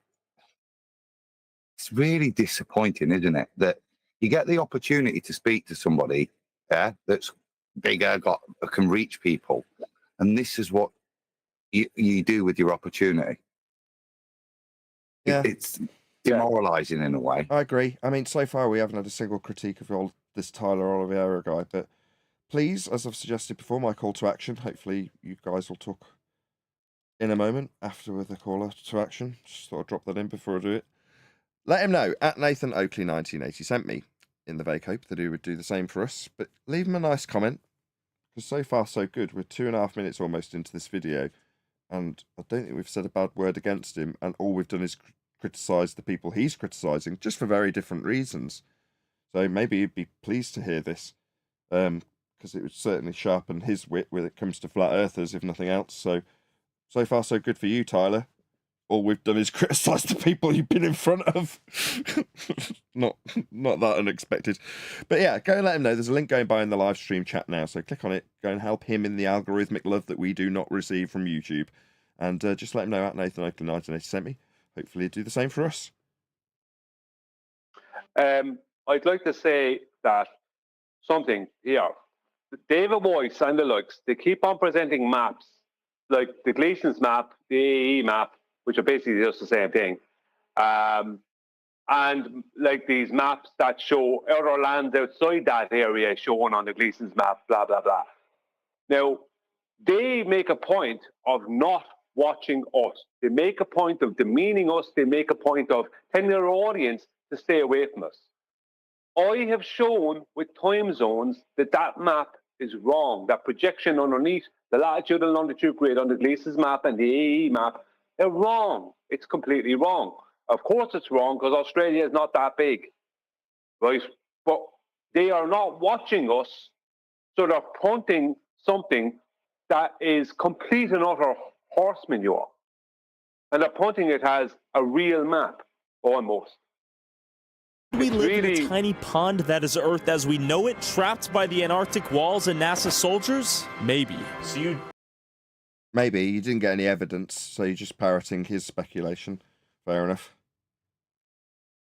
really disappointing, isn't it? That you get the opportunity to speak to somebody that's bigger, can reach people. And this is what you do with your opportunity. Yeah. It's demoralizing in a way. I agree. I mean, so far we haven't had a single critique of this Tyler Oliveira guy, but please, as I've suggested before, my call to action, hopefully you guys will talk in a moment after with the caller to action. Just thought I'd drop that in before I do it. Let him know, at Nathan Oakley 1980 sent me, in the vague hope that he would do the same for us, but leave him a nice comment, because so far so good. We're 2.5 minutes almost into this video, and I don't think we've said a bad word against him, and all we've done is criticise the people he's criticising, just for very different reasons. So maybe he'd be pleased to hear this, because it would certainly sharpen his wit when it comes to flat earthers, if nothing else. So far so good for you, Tyler. All we've done is criticise the people you've been in front of. not that unexpected. But yeah, go and let him know. There's a link going by in the live stream chat now, so click on it. Go and help him in the algorithmic love that we do not receive from YouTube. And just let him know at Nathan Oakley 1980 sent me. Hopefully he'll do the same for us. I'd like to say that something here. David Weiss and the likes, they keep on presenting maps, like the Gleason's map, the AE map, which are basically just the same thing. And like these maps that show other lands outside that area shown on the Gleason's map, blah, blah, blah. Now, they make a point of not watching us. They make a point of demeaning us. They make a point of telling their audience to stay away from us. I have shown with time zones that map is wrong. That projection underneath the latitude and longitude grid on the Gleason's map and the AE map, they're wrong. It's completely wrong. Of course it's wrong because Australia is not that big, right? But they are not watching us, so they're punting something that is complete and utter horse manure. And they're punting it as a real map, almost. We live in a tiny pond that is Earth as we know it, trapped by the Antarctic walls and NASA soldiers? Maybe. So you Maybe you didn't get any evidence, so you're just parroting his speculation. Fair enough.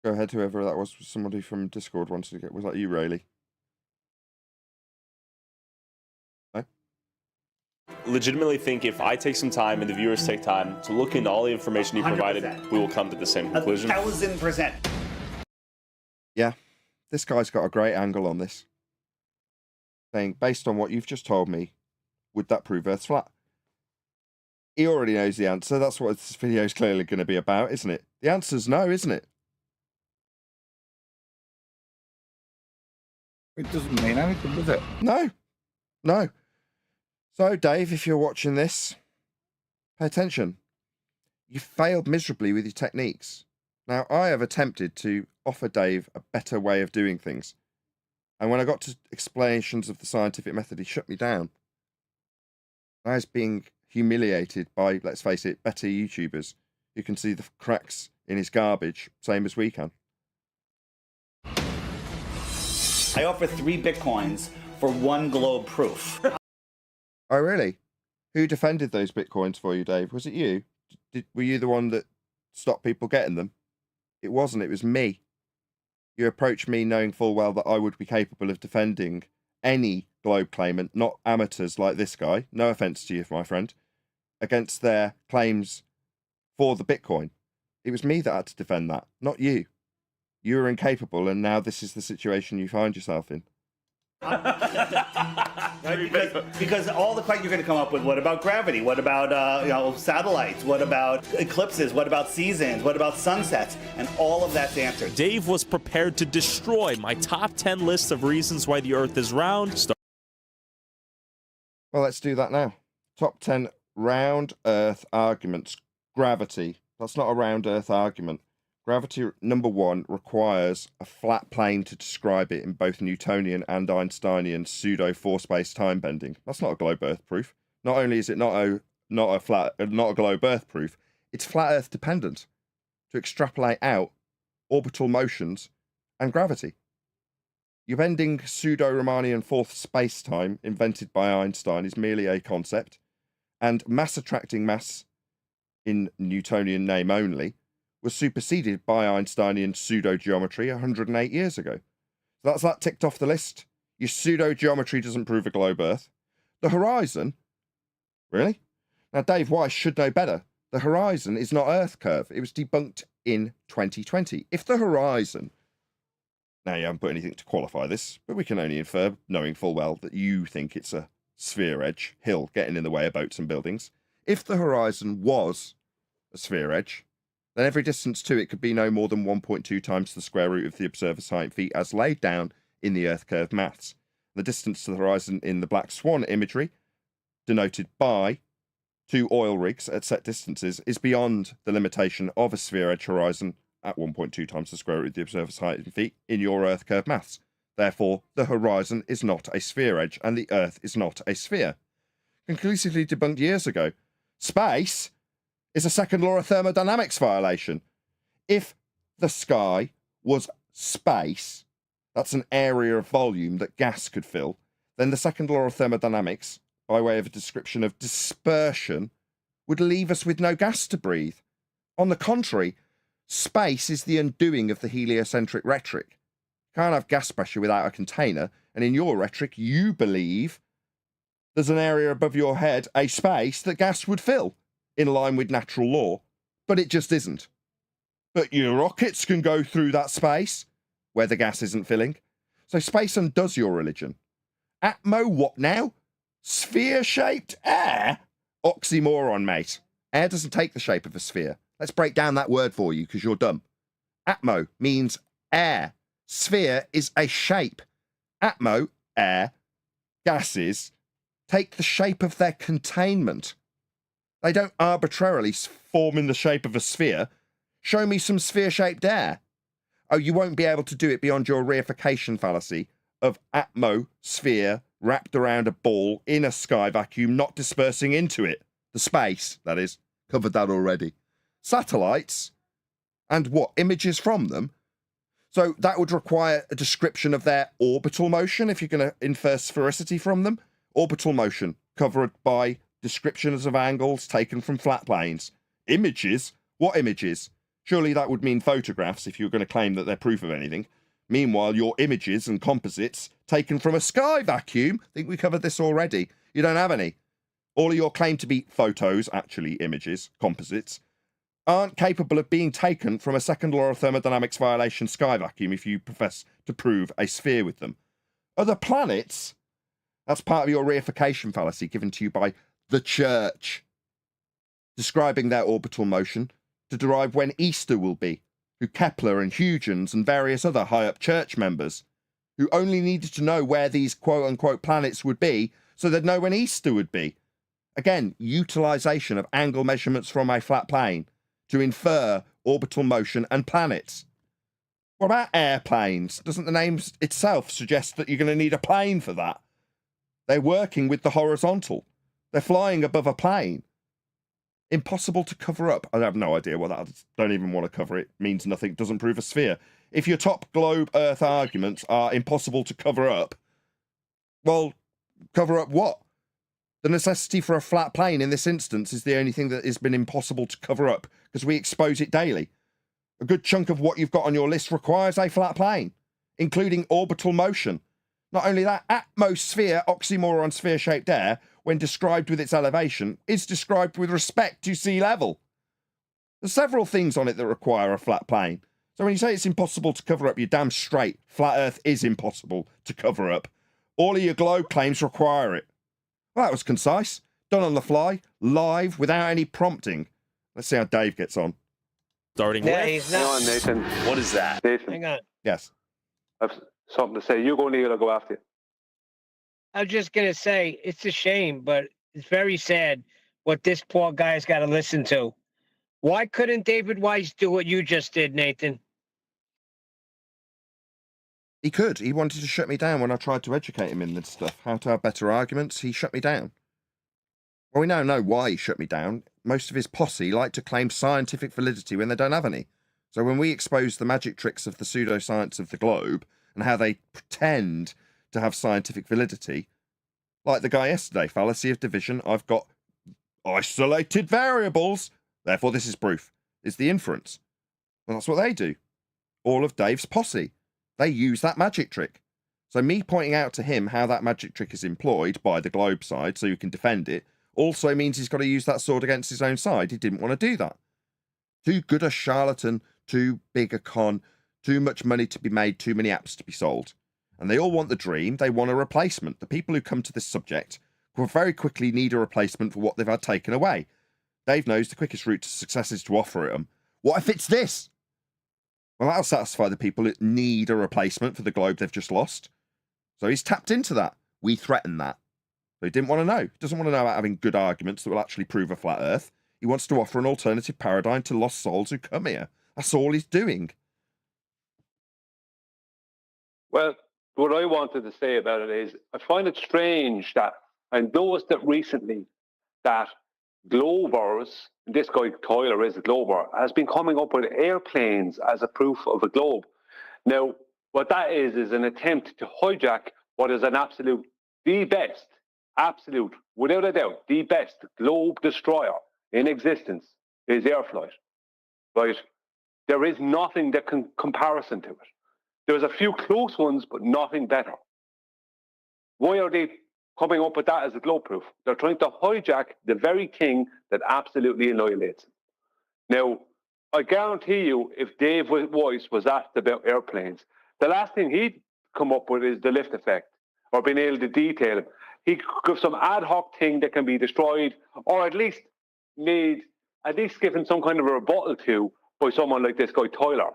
Go ahead, whoever that was. Somebody from Discord wanted to get. Was that you, Rayleigh? No? Legitimately think if I take some time and the viewers take time to look into all the information you provided, 100%. we will come to the same conclusion. 1,000%. Yeah, this guy's got a great angle on this. Saying, based on what you've just told me, would that prove Earth's flat? He already knows the answer. That's what this video is clearly going to be about, isn't it? The answer's no, isn't it? It doesn't mean anything, does it? No. No. So, Dave, if you're watching this, pay attention. You failed miserably with your techniques. Now, I have attempted to offer Dave a better way of doing things. And when I got to explanations of the scientific method, he shut me down. I was being humiliated by, let's face it, better YouTubers who can see the cracks in his garbage, same as we can. I offer 3 Bitcoins for 1 globe proof. Oh, really? Who defended those Bitcoins for you, Dave? Was it you? Were you the one that stopped people getting them? It wasn't. It was me. You approached me knowing full well that I would be capable of defending any globe claimant, not amateurs like this guy, no offense to you, my friend, against their claims for the Bitcoin. It was me that had to defend that, not you. You were incapable, and now this is the situation you find yourself in. Because all the questions you're going to come up with, what about gravity? What about satellites? What about eclipses? What about seasons? What about sunsets? And all of that's answered. Dave was prepared to destroy my top 10 list of reasons why the Earth is round. Well, let's do that now. Top 10 round Earth arguments. Gravity. That's not a round Earth argument. Gravity, number 1, requires a flat plane to describe it in both Newtonian and Einsteinian pseudo-force-based time bending. That's not a globe Earth proof. Not only is it not a globe Earth proof, it's flat Earth dependent to extrapolate out orbital motions and gravity. Your bending pseudo-Riemannian fourth space-time invented by Einstein is merely a concept, and mass attracting mass in Newtonian name only was superseded by Einsteinian pseudo-geometry 108 years ago. So that's that ticked off the list. Your pseudo-geometry doesn't prove a globe Earth. The horizon? Really? Now, Dave Weiss should know better. The horizon is not Earth curve. It was debunked in 2020. If the horizon... Now, you haven't put anything to qualify this, but we can only infer, knowing full well, that you think it's a sphere edge, hill getting in the way of boats and buildings. If the horizon was a sphere edge, then every distance to it could be no more than 1.2 times the square root of the observer's height in feet as laid down in the Earth curve maths. The distance to the horizon in the black swan imagery, denoted by 2 oil rigs at set distances, is beyond the limitation of a sphere edge horizon at 1.2 times the square root of the observer's height in feet in your Earth curve maths. Therefore, the horizon is not a sphere edge and the Earth is not a sphere. Conclusively debunked years ago. Space is a second law of thermodynamics violation. If the sky was space, that's an area of volume that gas could fill, then the second law of thermodynamics, by way of a description of dispersion, would leave us with no gas to breathe. On the contrary, space is the undoing of the heliocentric rhetoric. You can't have gas pressure without a container, and in your rhetoric, you believe there's an area above your head, a space, that gas would fill, in line with natural law, but it just isn't. But your rockets can go through that space where the gas isn't filling. So space undoes your religion. Atmo what now? Sphere-shaped air? Oxymoron, mate. Air doesn't take the shape of a sphere. Let's break down that word for you because you're dumb. Atmo means air. Sphere is a shape. Atmo, air, gases, take the shape of their containment. They don't arbitrarily form in the shape of a sphere. Show me some sphere-shaped air. Oh, you won't be able to do it beyond your reification fallacy of atmosphere wrapped around a ball in a sky vacuum, not dispersing into it. The space, that is. Covered that already. Satellites, and what, images from them? So that would require a description of their orbital motion if you're going to infer sphericity from them. Orbital motion, covered by descriptions of angles taken from flat planes. Images? What images? Surely that would mean photographs if you were going to claim that they're proof of anything. Meanwhile, your images and composites taken from a sky vacuum, I think we covered this already, you don't have any. All of your claim to be photos, actually images, composites, aren't capable of being taken from a second law of thermodynamics violation sky vacuum if you profess to prove a sphere with them. Other planets? That's part of your reification fallacy given to you by the church, describing their orbital motion to derive when Easter will be, who Kepler and Huygens and various other high-up church members, who only needed to know where these quote-unquote planets would be so they'd know when Easter would be. Again, utilization of angle measurements from a flat plane to infer orbital motion and planets. What about airplanes? Doesn't the name itself suggest that you're going to need a plane for that? They're working with the horizontal. They're flying above a plane. Impossible to cover up. I have no idea what that is. Don't even want to cover it. Means nothing. Doesn't prove a sphere. If your top globe Earth arguments are impossible to cover up, well, cover up what? The necessity for a flat plane in this instance is the only thing that has been impossible to cover up because we expose it daily. A good chunk of what you've got on your list requires a flat plane, including orbital motion. Not only that, atmosphere, oxymoron sphere-shaped air, when described with its elevation, is described with respect to sea level. There's several things on it that require a flat plane. So when you say it's impossible to cover up, you're damn straight. Flat Earth is impossible to cover up. All of your globe claims require it. Well, that was concise. Done on the fly, live, without any prompting. Let's see how Dave gets on. Starting Yeah, with... he's Hang not. on, Nathan. What is that? Nathan, Hang on. Yes. I've something to say. You go, Neil, I'll go after you. I was just gonna say it's a shame, but it's very sad what this poor guy's got to listen to. Why couldn't David Weiss do what you just did, Nathan? He could. He wanted to shut me down when I tried to educate him in this stuff. How to have better arguments. He shut me down. Well, we now know why he shut me down. Most of his posse like to claim scientific validity when they don't have any. So when we expose the magic tricks of the pseudoscience of the globe and how they pretend to have scientific validity, like the guy yesterday, fallacy of division, I've got isolated variables, therefore this is proof. It's the inference. Well, that's what they do. All of Dave's posse. They use that magic trick. So me pointing out to him how that magic trick is employed by the globe side so you can defend it also means he's got to use that sword against his own side. He didn't want to do that. Too good a charlatan, too big a con, too much money to be made, too many apps to be sold. And they all want the dream. They want a replacement. The people who come to this subject will very quickly need a replacement for what they've had taken away. Dave knows the quickest route to success is to offer it them. What if it's this? Well, that'll satisfy the people that need a replacement for the globe they've just lost. So he's tapped into that. We threaten that. So he didn't want to know. He doesn't want to know about having good arguments that will actually prove a flat Earth. He wants to offer an alternative paradigm to lost souls who come here. That's all he's doing. Well, what I wanted to say about it is I find it strange that I noticed that recently that globers, this guy Tyler is a glober, has been coming up with airplanes as a proof of a globe. Now, what that is an attempt to hijack what is an absolute, the best, absolute, without a doubt, the best globe destroyer in existence is airflight. Right? There is nothing that can comparison to it. There's a few close ones, but nothing better. Why are they coming up with that as a globe proof? They're trying to hijack the very thing that absolutely annihilates them. Now, I guarantee you, if Dave Weiss was asked about airplanes, the last thing he'd come up with is the lift effect, or being able to detail it. He'd give some ad hoc thing that can be destroyed, or at least given some kind of a rebuttal to by someone like this guy Tyler.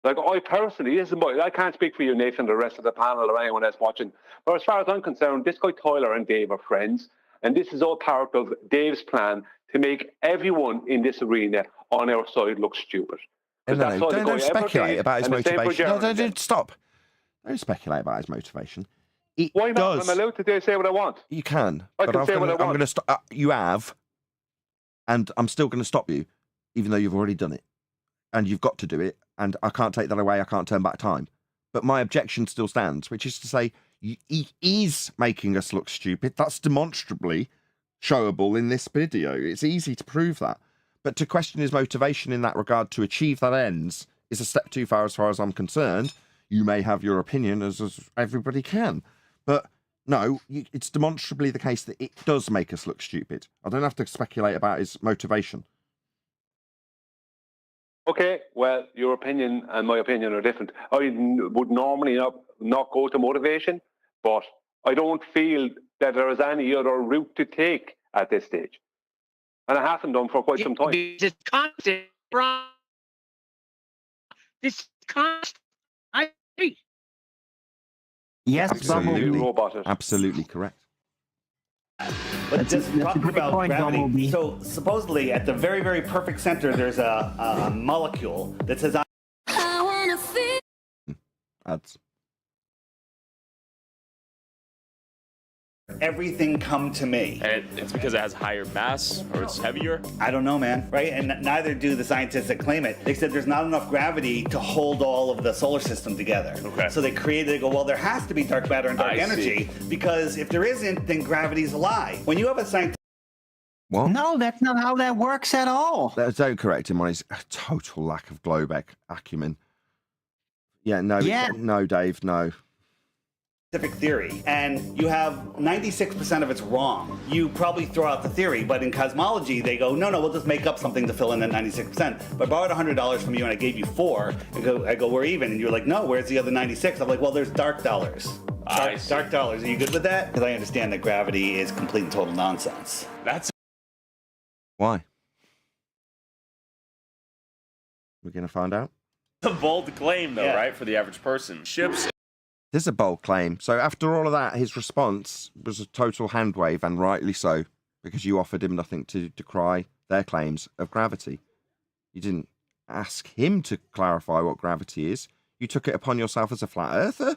Like, I personally, I can't speak for you, Nathan, the rest of the panel, or anyone else watching, but as far as I'm concerned, this guy Tyler and Dave are friends, and this is all part of Dave's plan to make everyone in this arena on our side look stupid. Don't speculate about his motivation. No, don't stop. Don't speculate about his motivation. Why not? I'm allowed to say what I want. You can. I can say what I want. I'm going to stop. You have, and I'm still going to stop you, even though you've already done it. And you've got to do it, and I can't take that away. I can't turn back time. But my objection still stands, which is to say he is making us look stupid. That's demonstrably showable in this video. It's easy to prove that. But to question his motivation in that regard to achieve that ends is a step too far as I'm concerned. You may have your opinion, as everybody can. But no, it's demonstrably the case that it does make us look stupid. I don't have to speculate about his motivation. Okay, well, your opinion and my opinion are different. I would normally not go to motivation, but I don't feel that there is any other route to take at this stage. And I haven't done for quite some time. This constant, this constant, I agree. Yes, Absolutely correct. But just that's a talking great about point, gravity. Bumblebee. So supposedly at the very, very perfect center, there's a molecule that says, I wanna feel. Ads. everything come to me. And it's because it has higher mass or it's heavier? I don't know, man, right? And neither do the scientists that claim it. They said there's not enough gravity to hold all of the solar system together. Okay. So they go, well, there has to be dark matter and dark energy, because if there isn't, then gravity's a lie. When you have a scientist... What? No, that's not how that works at all. Don't correct him on his total lack of globe acumen. Yeah, no, no, Dave, no. Scientific theory, and you have 96% of it's wrong. You probably throw out the theory, but in cosmology, they go, no, we'll just make up something to fill in that 96%. If I borrowed $100 from you and I gave you 4, I go, we're even, and you're like, no, where's the other 96? I'm like, well, there's dark dollars. Dark dollars. Are you good with that? Because I understand that gravity is complete and total nonsense. That's Why? We're gonna find out. a bold claim, though, right, for the average person. Ships. This is a bold claim. So after all of that, his response was a total hand wave, and rightly so, because you offered him nothing to decry their claims of gravity. You didn't ask him to clarify what gravity is. You took it upon yourself as a flat earther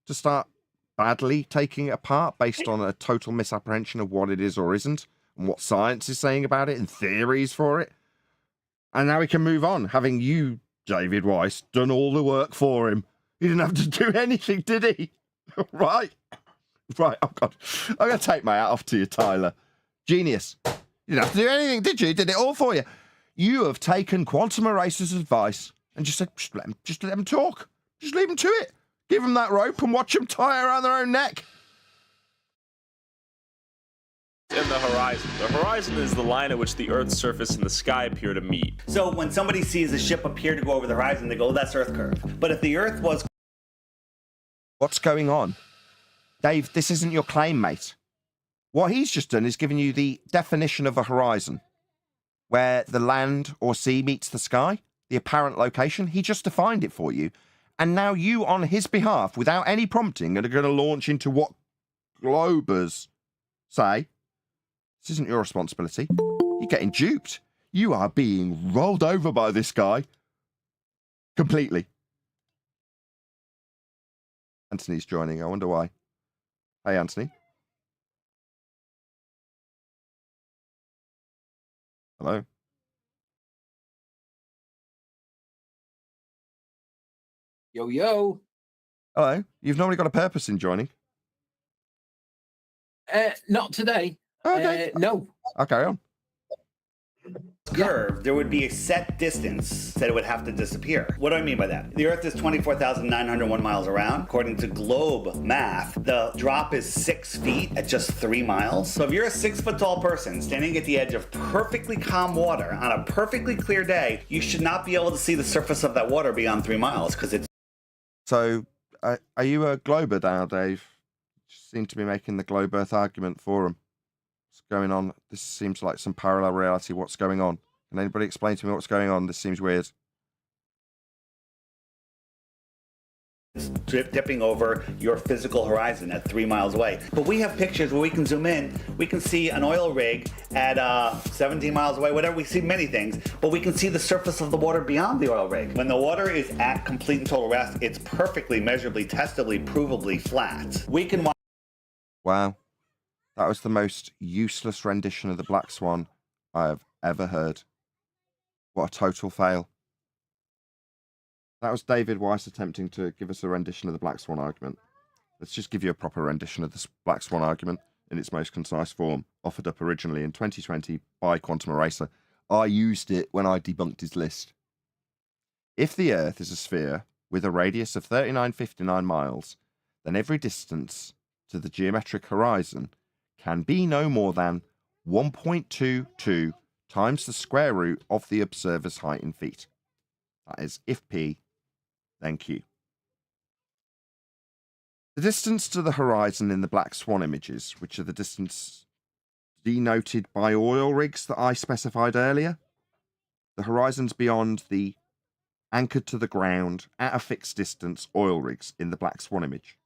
to start badly taking it apart based on a total misapprehension of what it is or isn't, and what science is saying about it, and theories for it. And now we can move on, having you, David Weiss, done all the work for him. He didn't have to do anything, did he? Right. Oh, God. I'm going to take my hat off to you, Tyler. Genius. You didn't have to do anything, did you? He did it all for you. You have taken Quantum Eraser's advice and just said, just let them talk. Just leave them to it. Give them that rope and watch them tie around their own neck. In the horizon. The horizon is the line at which the Earth's surface and the sky appear to meet. So when somebody sees a ship appear to go over the horizon, they go, oh, that's Earth curve. But if the Earth was... What's going on? Dave, this isn't your claim, mate. What he's just done is given you the definition of a horizon, where the land or sea meets the sky, the apparent location. He just defined it for you. And now you, on his behalf, without any prompting, are going to launch into what globers say. This isn't your responsibility. You're getting duped. You are being rolled over by this guy. Completely. Anthony's joining. I wonder why. Hey, Anthony. Hello. Yo, yo. Hello. You've normally got a purpose in joining. Not today. Okay. No. I'll carry on. Curve, there would be a set distance that it would have to disappear. What do I mean by that? The Earth is 24,901 miles around. According to globe math, the drop is 6 feet at just 3 miles. So if you're a 6 foot tall person standing at the edge of perfectly calm water on a perfectly clear day, you should not be able to see the surface of that water beyond 3 miles because it's... So, are you a glober now, Dave? You seem to be making the globe Earth argument for him. What's going on? This seems like some parallel reality. What's going on? Can anybody explain to me what's going on? This seems weird. Tipping over your physical horizon at 3 miles away. But we have pictures where we can zoom in. We can see an oil rig at 17 miles away, whatever. We see many things, but we can see the surface of the water beyond the oil rig. When the water is at complete and total rest, it's perfectly, measurably, testably, provably flat. We can watch. Wow. That was the most useless rendition of the Black Swan I have ever heard. What a total fail. That was David Weiss attempting to give us a rendition of the Black Swan argument. Let's just give you a proper rendition of this Black Swan argument. in its most concise form, offered up originally in 2020 by Quantum Eraser. I used it when I debunked his list. If the Earth is a sphere with a radius of 3959 miles, then every distance to the geometric horizon can be no more than 1.22 times the square root of the observer's height in feet. That is, if P, then Q. The distance to the horizon in the black swan images, which are the distance denoted by oil rigs that I specified earlier, the horizons beyond the anchored to the ground at a fixed distance oil rigs in the black swan image,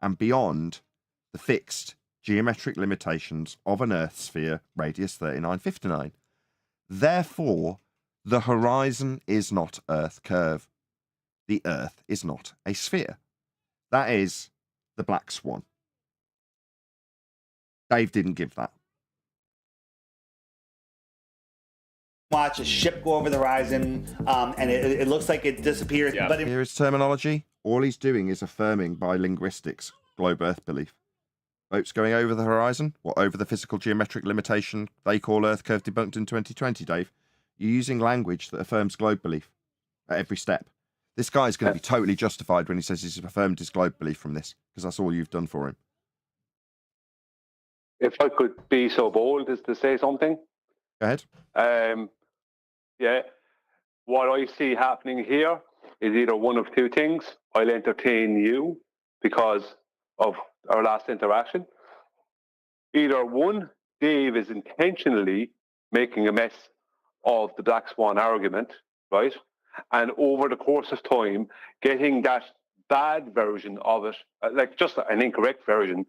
and beyond the fixed geometric limitations of an Earth sphere radius 3959. Therefore, the horizon is not Earth curve. The Earth is not a sphere. That is the black swan. Dave didn't give that. Watch a ship go over the horizon, and it looks like it disappears. Yeah. But Here is terminology. All he's doing is affirming by linguistics globe Earth belief. Boats going over the horizon, what over the physical geometric limitation they call Earth curve debunked in 2020, Dave. You're using language that affirms globe belief at every step. This guy's going to be totally justified when he says he's affirmed his globe belief from this, because that's all you've done for him. If I could be so bold as to say something. Go ahead. Yeah, what I see happening here is either one of two things. I'll entertain you because of our last interaction. Either one, Dave is intentionally making a mess of the Black Swan argument, right? And over the course of time, getting that bad version of it, like just an incorrect version,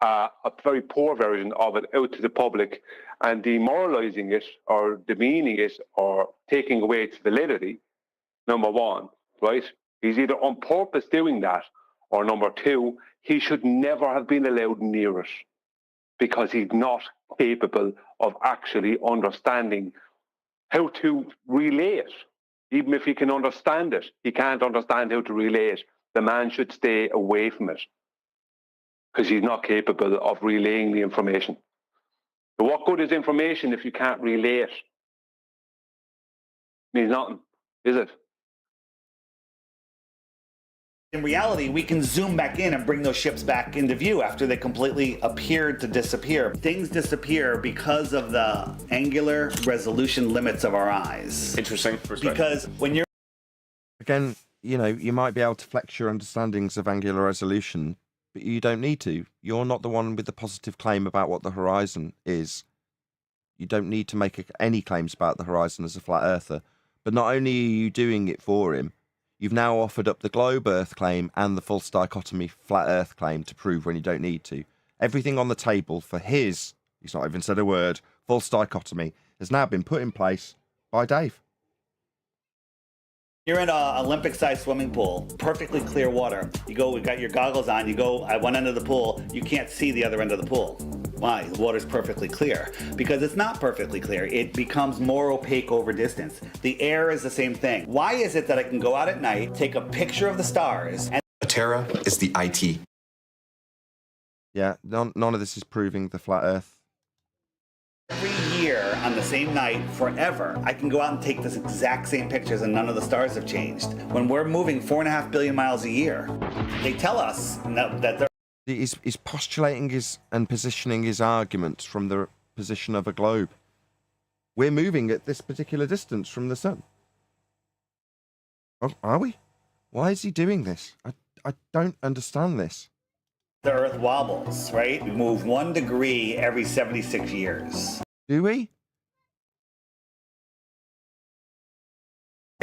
a very poor version of it out to the public and demoralizing it or demeaning it or taking away its validity, number one, right? He's either on purpose doing that or number two, he should never have been allowed near it because he's not capable of actually understanding how to relay it. Even if he can understand it, he can't understand how to relay it. The man should stay away from it because he's not capable of relaying the information. But what good is information if you can't relay it? Means nothing, is it? in reality, we can zoom back in and bring those ships back into view after they completely appeared to disappear. Things disappear because of the angular resolution limits of our eyes. Interesting perspective. Because when you're... Again, you know, you might be able to flex your understandings of angular resolution, but you don't need to. You're not the one with the positive claim about what the horizon is. You don't need to make any claims about the horizon as a flat earther. But not only are you doing it for him, you've now offered up the globe earth claim and the false dichotomy flat earth claim to prove when you don't need to. Everything on the table for his, he's not even said a word, false dichotomy has now been put in place by Dave. You're in an Olympic-sized swimming pool, perfectly clear water. You go, we got your goggles on, you go at one end of the pool, you can't see the other end of the pool. Why? The water's perfectly clear. Because it's not perfectly clear. It becomes more opaque over distance. The air is the same thing. Why is it that I can go out at night, take a picture of the stars, and... Terra is the IT. Yeah, none of this is proving the flat earth. every year on the same night forever, I can go out and take this exact same pictures and none of the stars have changed. When we're moving 4.5 billion miles a year, they tell us that they're... He's postulating his and positioning his arguments from the position of a globe. We're moving at this particular distance from the sun. Oh, are we? Why is he doing this? I don't understand this. The Earth wobbles, right? We move 1 degree every 76 years. Do we?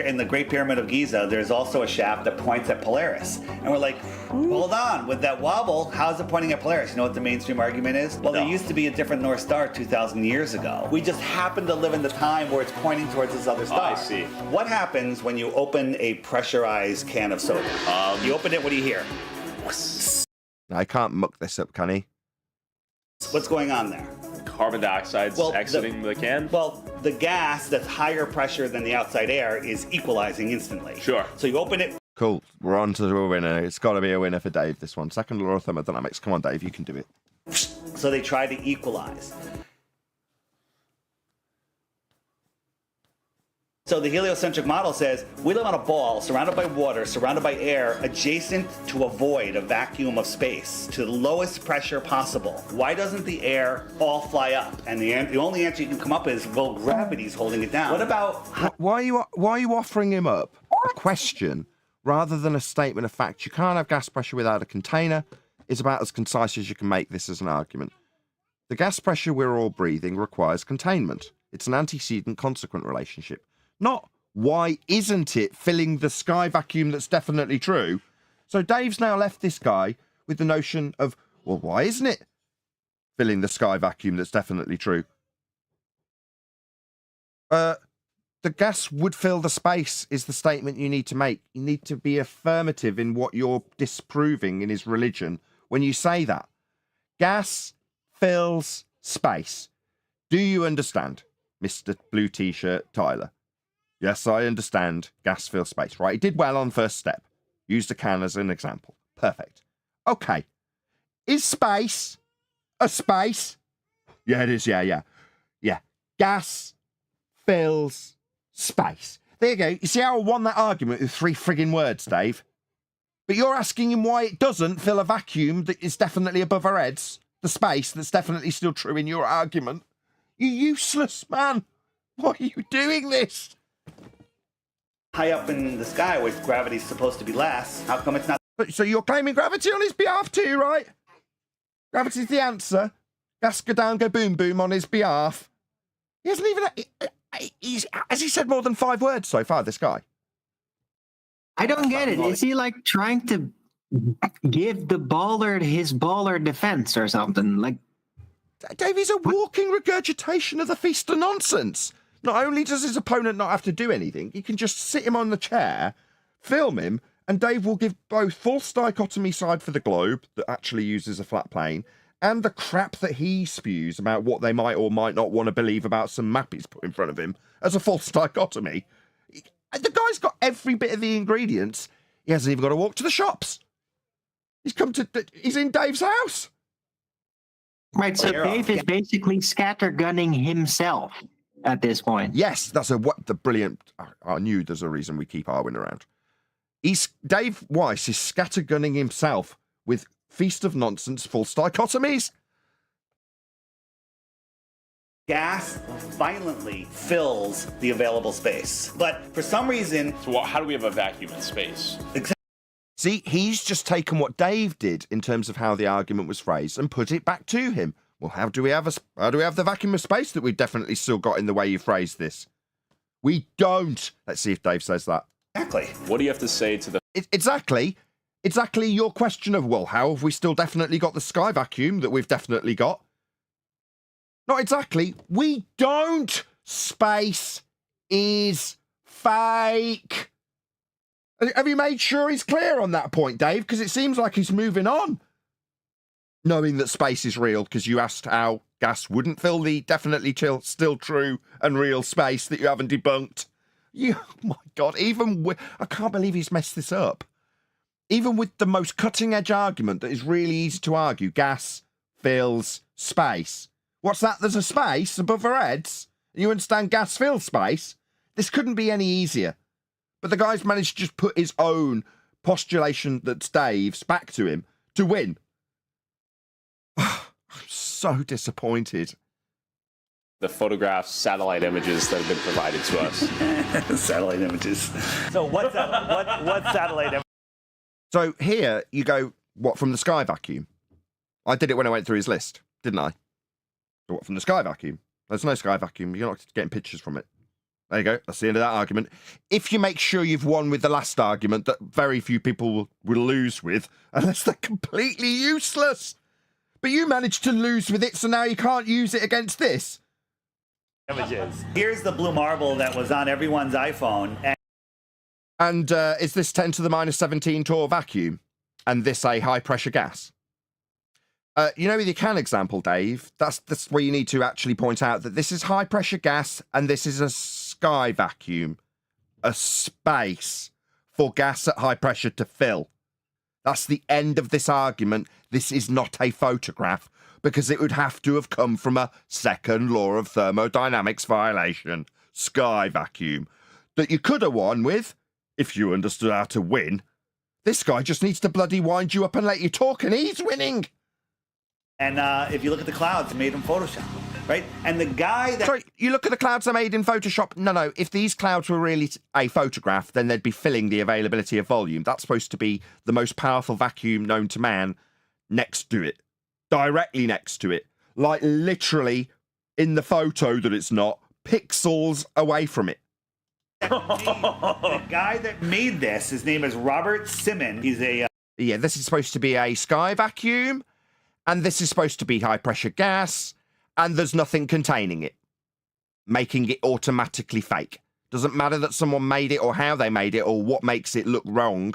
In the Great Pyramid of Giza, there's also a shaft that points at Polaris. And we're like, hold on, with that wobble, how's it pointing at Polaris? You know what the mainstream argument is? Well, there used to be a different North Star 2,000 years ago. We just happen to live in the time where it's pointing towards this other star. I see. What happens when you open a pressurized can of soda? You open it, what do you hear? I can't muck this up, can he? What's going on there? Carbon dioxide's exiting the can? Well, the gas that's higher pressure than the outside air is equalizing instantly. Sure. So you open it. Cool. We're on to a winner. It's got to be a winner for Dave, this one. Second law of thermodynamics. Come on, Dave, you can do it. So they try to equalize. So the heliocentric model says, we live on a ball surrounded by water, surrounded by air, adjacent to a void, a vacuum of space, to the lowest pressure possible. Why doesn't the air all fly up? And the only answer you can come up is, well, gravity's holding it down. What about... Why are you offering him up a question rather than a statement of fact? You can't have gas pressure without a container. It's about as concise as you can make this as an argument. The gas pressure we're all breathing requires containment. It's an antecedent-consequent relationship. Not, why isn't it filling the sky vacuum that's definitely true? So Dave's now left this guy with the notion of, well, why isn't it filling the sky vacuum that's definitely true? The gas would fill the space is the statement you need to make. You need to be affirmative in what you're disproving in his religion when you say that. Gas fills space. Do you understand, Mr. Blue T-shirt Tyler? Yes, I understand. Gas fills space. Right, he did well on first step. Used a can as an example. Perfect. Okay. Is space a space? Yeah, it is. Yeah. Gas fills space. There you go. You see how I won that argument with 3 frigging words, Dave? But you're asking him why it doesn't fill a vacuum that is definitely above our heads. The space that's definitely still true in your argument. You useless man. Why are you doing this? High up in the sky where gravity's supposed to be less, how come it's not? So you're claiming gravity on his behalf too, right? Gravity's the answer. Gas go down, go boom, boom on his behalf. He hasn't even... Has he said more than 5 words so far, this guy? I don't get it. Is he like trying to give the baller his baller defense or something? Like, Dave, he's a walking regurgitation of the feast of nonsense. Not only does his opponent not have to do anything, you can just sit him on the chair, film him, and Dave will give both false dichotomy side for the globe that actually uses a flat plane and the crap that he spews about what they might or might not want to believe about some map he's put in front of him as a false dichotomy. The guy's got every bit of the ingredients. He hasn't even got to walk to the shops. He's in Dave's house. Right, so Dave is basically scattergunning himself at this point. Yes, that's the brilliant. I knew there's a reason we keep Arwin around. Dave Weiss is scattergunning himself with feast of nonsense false dichotomies. Gas violently fills the available space, but for some reason... So how do we have a vacuum in space? See, he's just taken what Dave did in terms of how the argument was phrased and put it back to him. Well, how do we have the vacuum of space that we've definitely still got in the way you phrased this? We don't. Let's see if Dave says that. Exactly. What do you have to say to the... Exactly your question of, well, how have we still definitely got the sky vacuum that we've definitely got? Not exactly. We don't. Space is fake. Have you made sure he's clear on that point, Dave? Because it seems like he's moving on. Knowing that space is real, because you asked how gas wouldn't fill the definitely still true and real space that you haven't debunked. Oh my God, I can't believe he's messed this up. Even with the most cutting-edge argument that is really easy to argue, gas fills space. What's that? There's a space above our heads? You understand gas fills space? This couldn't be any easier. But the guy's managed to just put his own postulation that's Dave's back to him to win. I'm so disappointed. The photographs, satellite images that have been provided to us. Satellite images. So what satellite images? So here you go, what, from the sky vacuum? I did it when I went through his list, didn't I? So what, from the sky vacuum? There's no sky vacuum. You're not getting pictures from it. There you go. That's the end of that argument. If you make sure you've won with the last argument that very few people will lose with, unless they're completely useless. But you managed to lose with it, so now you can't use it against this. Images. Here's the blue marble that was on everyone's iPhone. And is this 10 to the minus 17 torr vacuum? And this a high-pressure gas? You know, with your can example, Dave, that's where you need to actually point out that this is high-pressure gas and this is a sky vacuum. A space for gas at high pressure to fill. That's the end of this argument. This is not a photograph, because it would have to have come from a second law of thermodynamics violation, sky vacuum, that you could have won with, if you understood how to win. This guy just needs to bloody wind you up and let you talk, and he's winning. And if you look at the clouds, made in Photoshop, right? And the guy that... Sorry, you look at the clouds I made in Photoshop. No, if these clouds were really a photograph, then they'd be filling the availability of volume. That's supposed to be the most powerful vacuum known to man next to it. Directly next to it. Like literally in the photo that it's not, pixels away from it. The guy that made this, his name is Robert Simon. He's a... Yeah, this is supposed to be a sky vacuum, and this is supposed to be high-pressure gas, and there's nothing containing it, making it automatically fake. Doesn't matter that someone made it or how they made it or what makes it look wrong.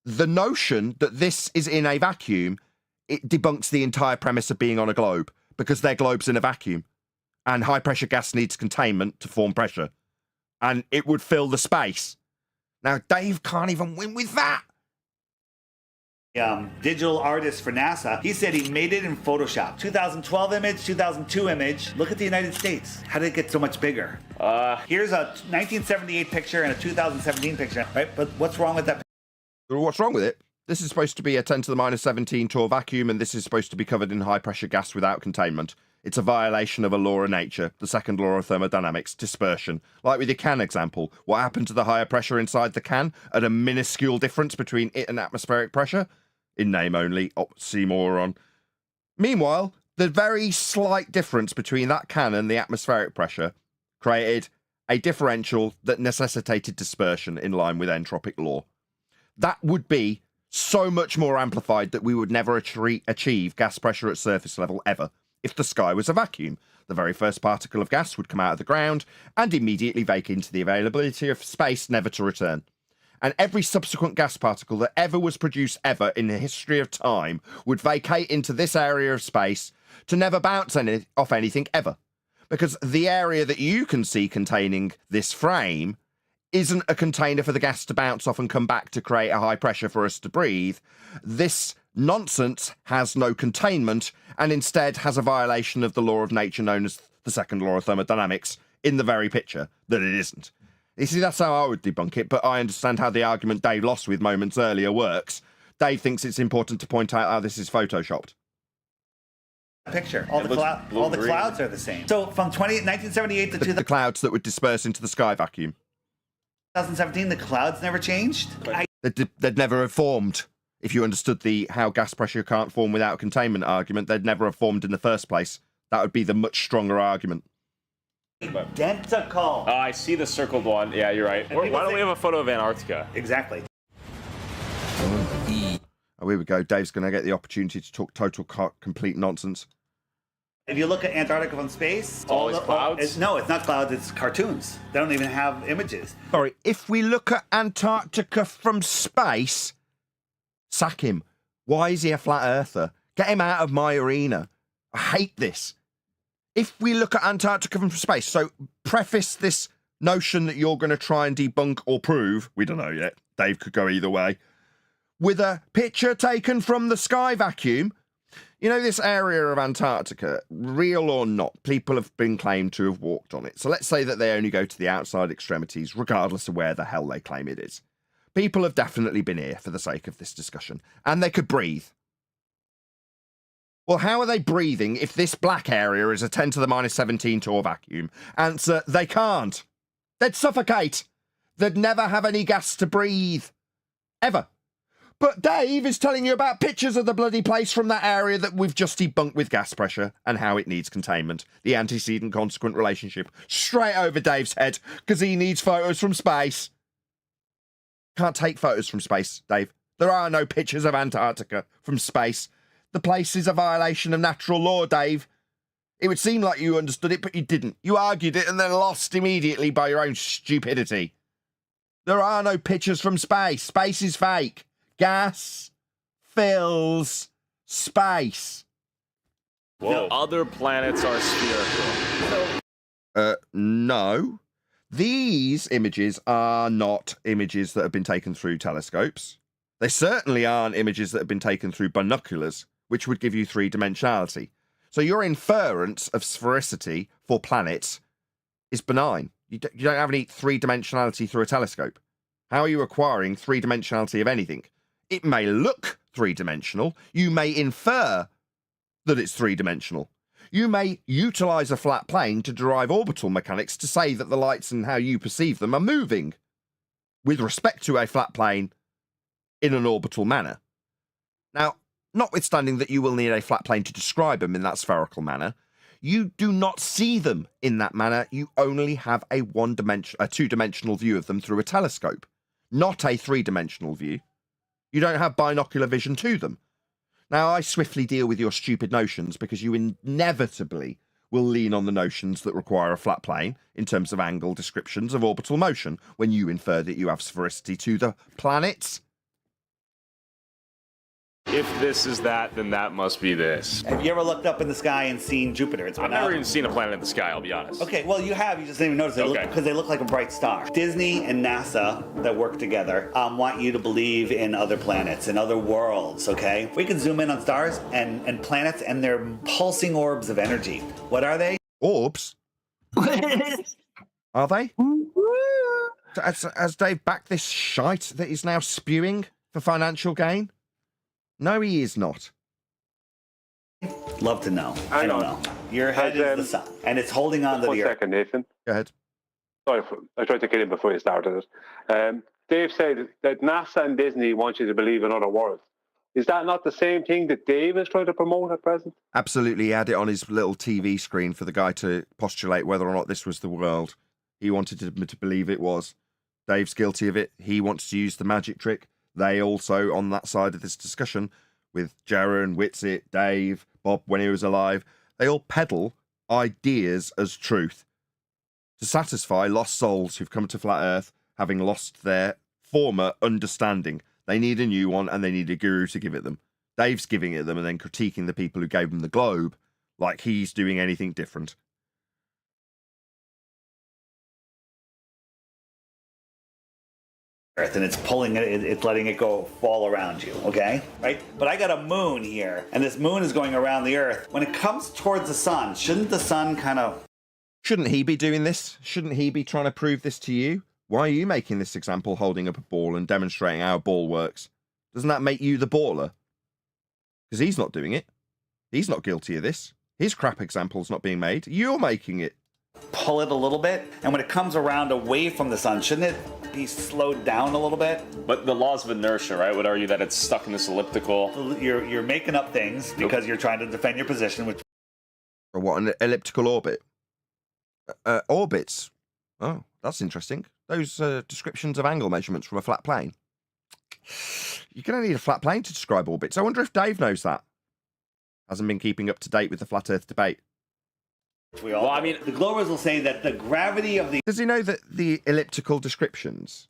The notion that this is in a vacuum, it debunks the entire premise of being on a globe, because their globe's in a vacuum, and high-pressure gas needs containment to form pressure, and it would fill the space. Now, Dave can't even win with that. Digital artist for NASA. He said he made it in Photoshop. 2012 image, 2002 image. Look at the United States. How did it get so much bigger? Here's a 1978 picture and a 2017 picture, right? But what's wrong with that? What's wrong with it? This is supposed to be a 10 to the minus 17 torr vacuum, and this is supposed to be covered in high-pressure gas without containment. It's a violation of a law of nature, the second law of thermodynamics, dispersion. Like with your can example, what happened to the higher pressure inside the can at a minuscule difference between it and atmospheric pressure? In name only, oxymoron. Meanwhile, the very slight difference between that can and the atmospheric pressure created a differential that necessitated dispersion in line with entropic law. That would be so much more amplified that we would never achieve gas pressure at surface level ever. If the sky was a vacuum, the very first particle of gas would come out of the ground and immediately vacate into the availability of space, never to return. And every subsequent gas particle that ever was produced ever in the history of time would vacate into this area of space to never bounce off anything ever. Because the area that you can see containing this frame isn't a container for the gas to bounce off and come back to create a high pressure for us to breathe. This nonsense has no containment and instead has a violation of the law of nature known as the second law of thermodynamics in the very picture that it isn't. You see, that's how I would debunk it, but I understand how the argument Dave lost with moments earlier works. Dave thinks it's important to point out how this is photoshopped. Picture. All the clouds are the same. So from 1978 to the clouds that would disperse into the sky vacuum. 2017, the clouds never changed? They'd never have formed. If you understood the how gas pressure can't form without containment argument, they'd never have formed in the first place. That would be the much stronger argument. Identical. Oh, I see the circled one. Yeah, you're right. Why don't we have a photo of Antarctica? Exactly. Oh, here we go. Dave's going to get the opportunity to talk total complete nonsense. If you look at Antarctica from space, it's always clouds. No, it's not clouds. It's cartoons. They don't even have images. Sorry, if we look at Antarctica from space, sack him. Why is he a flat earther? Get him out of my arena. I hate this. If we look at Antarctica from space, so preface this notion that you're going to try and debunk or prove, we don't know yet, Dave could go either way, with a picture taken from the sky vacuum. You know, this area of Antarctica, real or not, people have been claimed to have walked on it. So let's say that they only go to the outside extremities, regardless of where the hell they claim it is. People have definitely been here for the sake of this discussion, and they could breathe. Well, how are they breathing if this black area is a 10 to the minus 17 torr vacuum? Answer, they can't. They'd suffocate. They'd never have any gas to breathe. Ever. But Dave is telling you about pictures of the bloody place from that area that we've just debunked with gas pressure and how it needs containment. The antecedent-consequent relationship. Straight over Dave's head, because he needs photos from space. Can't take photos from space, Dave. There are no pictures of Antarctica from space. The place is a violation of natural law, Dave. It would seem like you understood it, but you didn't. You argued it and then lost immediately by your own stupidity. There are no pictures from space. Space is fake. Gas fills space. Whoa. The other planets are spherical. No. These images are not images that have been taken through telescopes. They certainly aren't images that have been taken through binoculars, which would give you three-dimensionality. So your inference of sphericity for planets is benign. You don't have any three-dimensionality through a telescope. How are you acquiring three-dimensionality of anything? It may look three-dimensional. You may infer that it's three-dimensional. You may utilize a flat plane to derive orbital mechanics to say that the lights and how you perceive them are moving with respect to a flat plane in an orbital manner. Now, notwithstanding that you will need a flat plane to describe them in that spherical manner, you do not see them in that manner. You only have a two-dimensional view of them through a telescope, not a three-dimensional view. You don't have binocular vision to them. Now, I swiftly deal with your stupid notions because you inevitably will lean on the notions that require a flat plane in terms of angle descriptions of orbital motion when you infer that you have sphericity to the planets. If this is that, then that must be this. Have you ever looked up in the sky and seen Jupiter? I've never even seen a planet in the sky, I'll be honest. Okay, well, you have. You just didn't even notice it because they look like a bright star. Disney and NASA that work together want you to believe in other planets and other worlds, okay? We can zoom in on stars and planets, and they're pulsing orbs of energy. What are they? Orbs? Are they? Has Dave backed this shite that he's now spewing for financial gain? No, he is not. Love to know. I don't know. Your head is the sun, and it's holding on to the earth. 1 second, Nathan. Go ahead. Sorry, I tried to get in before you started it. Dave said that NASA and Disney want you to believe in other worlds. Is that not the same thing that Dave is trying to promote at present? Absolutely. He had it on his little TV screen for the guy to postulate whether or not this was the world. He wanted to believe it was. Dave's guilty of it. He wants to use the magic trick. They also, on that side of this discussion, with Jaron, Whitsitt, Dave, Bob when he was alive, they all peddle ideas as truth to satisfy lost souls who've come to flat Earth having lost their former understanding. They need a new one, and they need a guru to give it them. Dave's giving it them and then critiquing the people who gave him the globe like he's doing anything different. Earth, and it's pulling it, it's letting it go fall around you, okay? Right? But I got a moon here, and this moon is going around the Earth. When it comes towards the sun, shouldn't the sun kind of... Shouldn't he be doing this? Shouldn't he be trying to prove this to you? Why are you making this example holding up a ball and demonstrating how a ball works? Doesn't that make you the baller? Because he's not doing it. He's not guilty of this. His crap example's not being made. You're making it. Pull it a little bit, and when it comes around away from the sun, shouldn't it be slowed down a little bit? But the laws of inertia, right, would argue that it's stuck in this elliptical. You're making up things because you're trying to defend your position. Which... Or what, an elliptical orbit? Orbits? Oh, that's interesting. Those descriptions of angle measurements from a flat plane. You're going to need a flat plane to describe orbits. I wonder if Dave knows that. Hasn't been keeping up to date with the flat Earth debate. I mean, the Globers will say that the gravity of the... Does he know that the elliptical descriptions,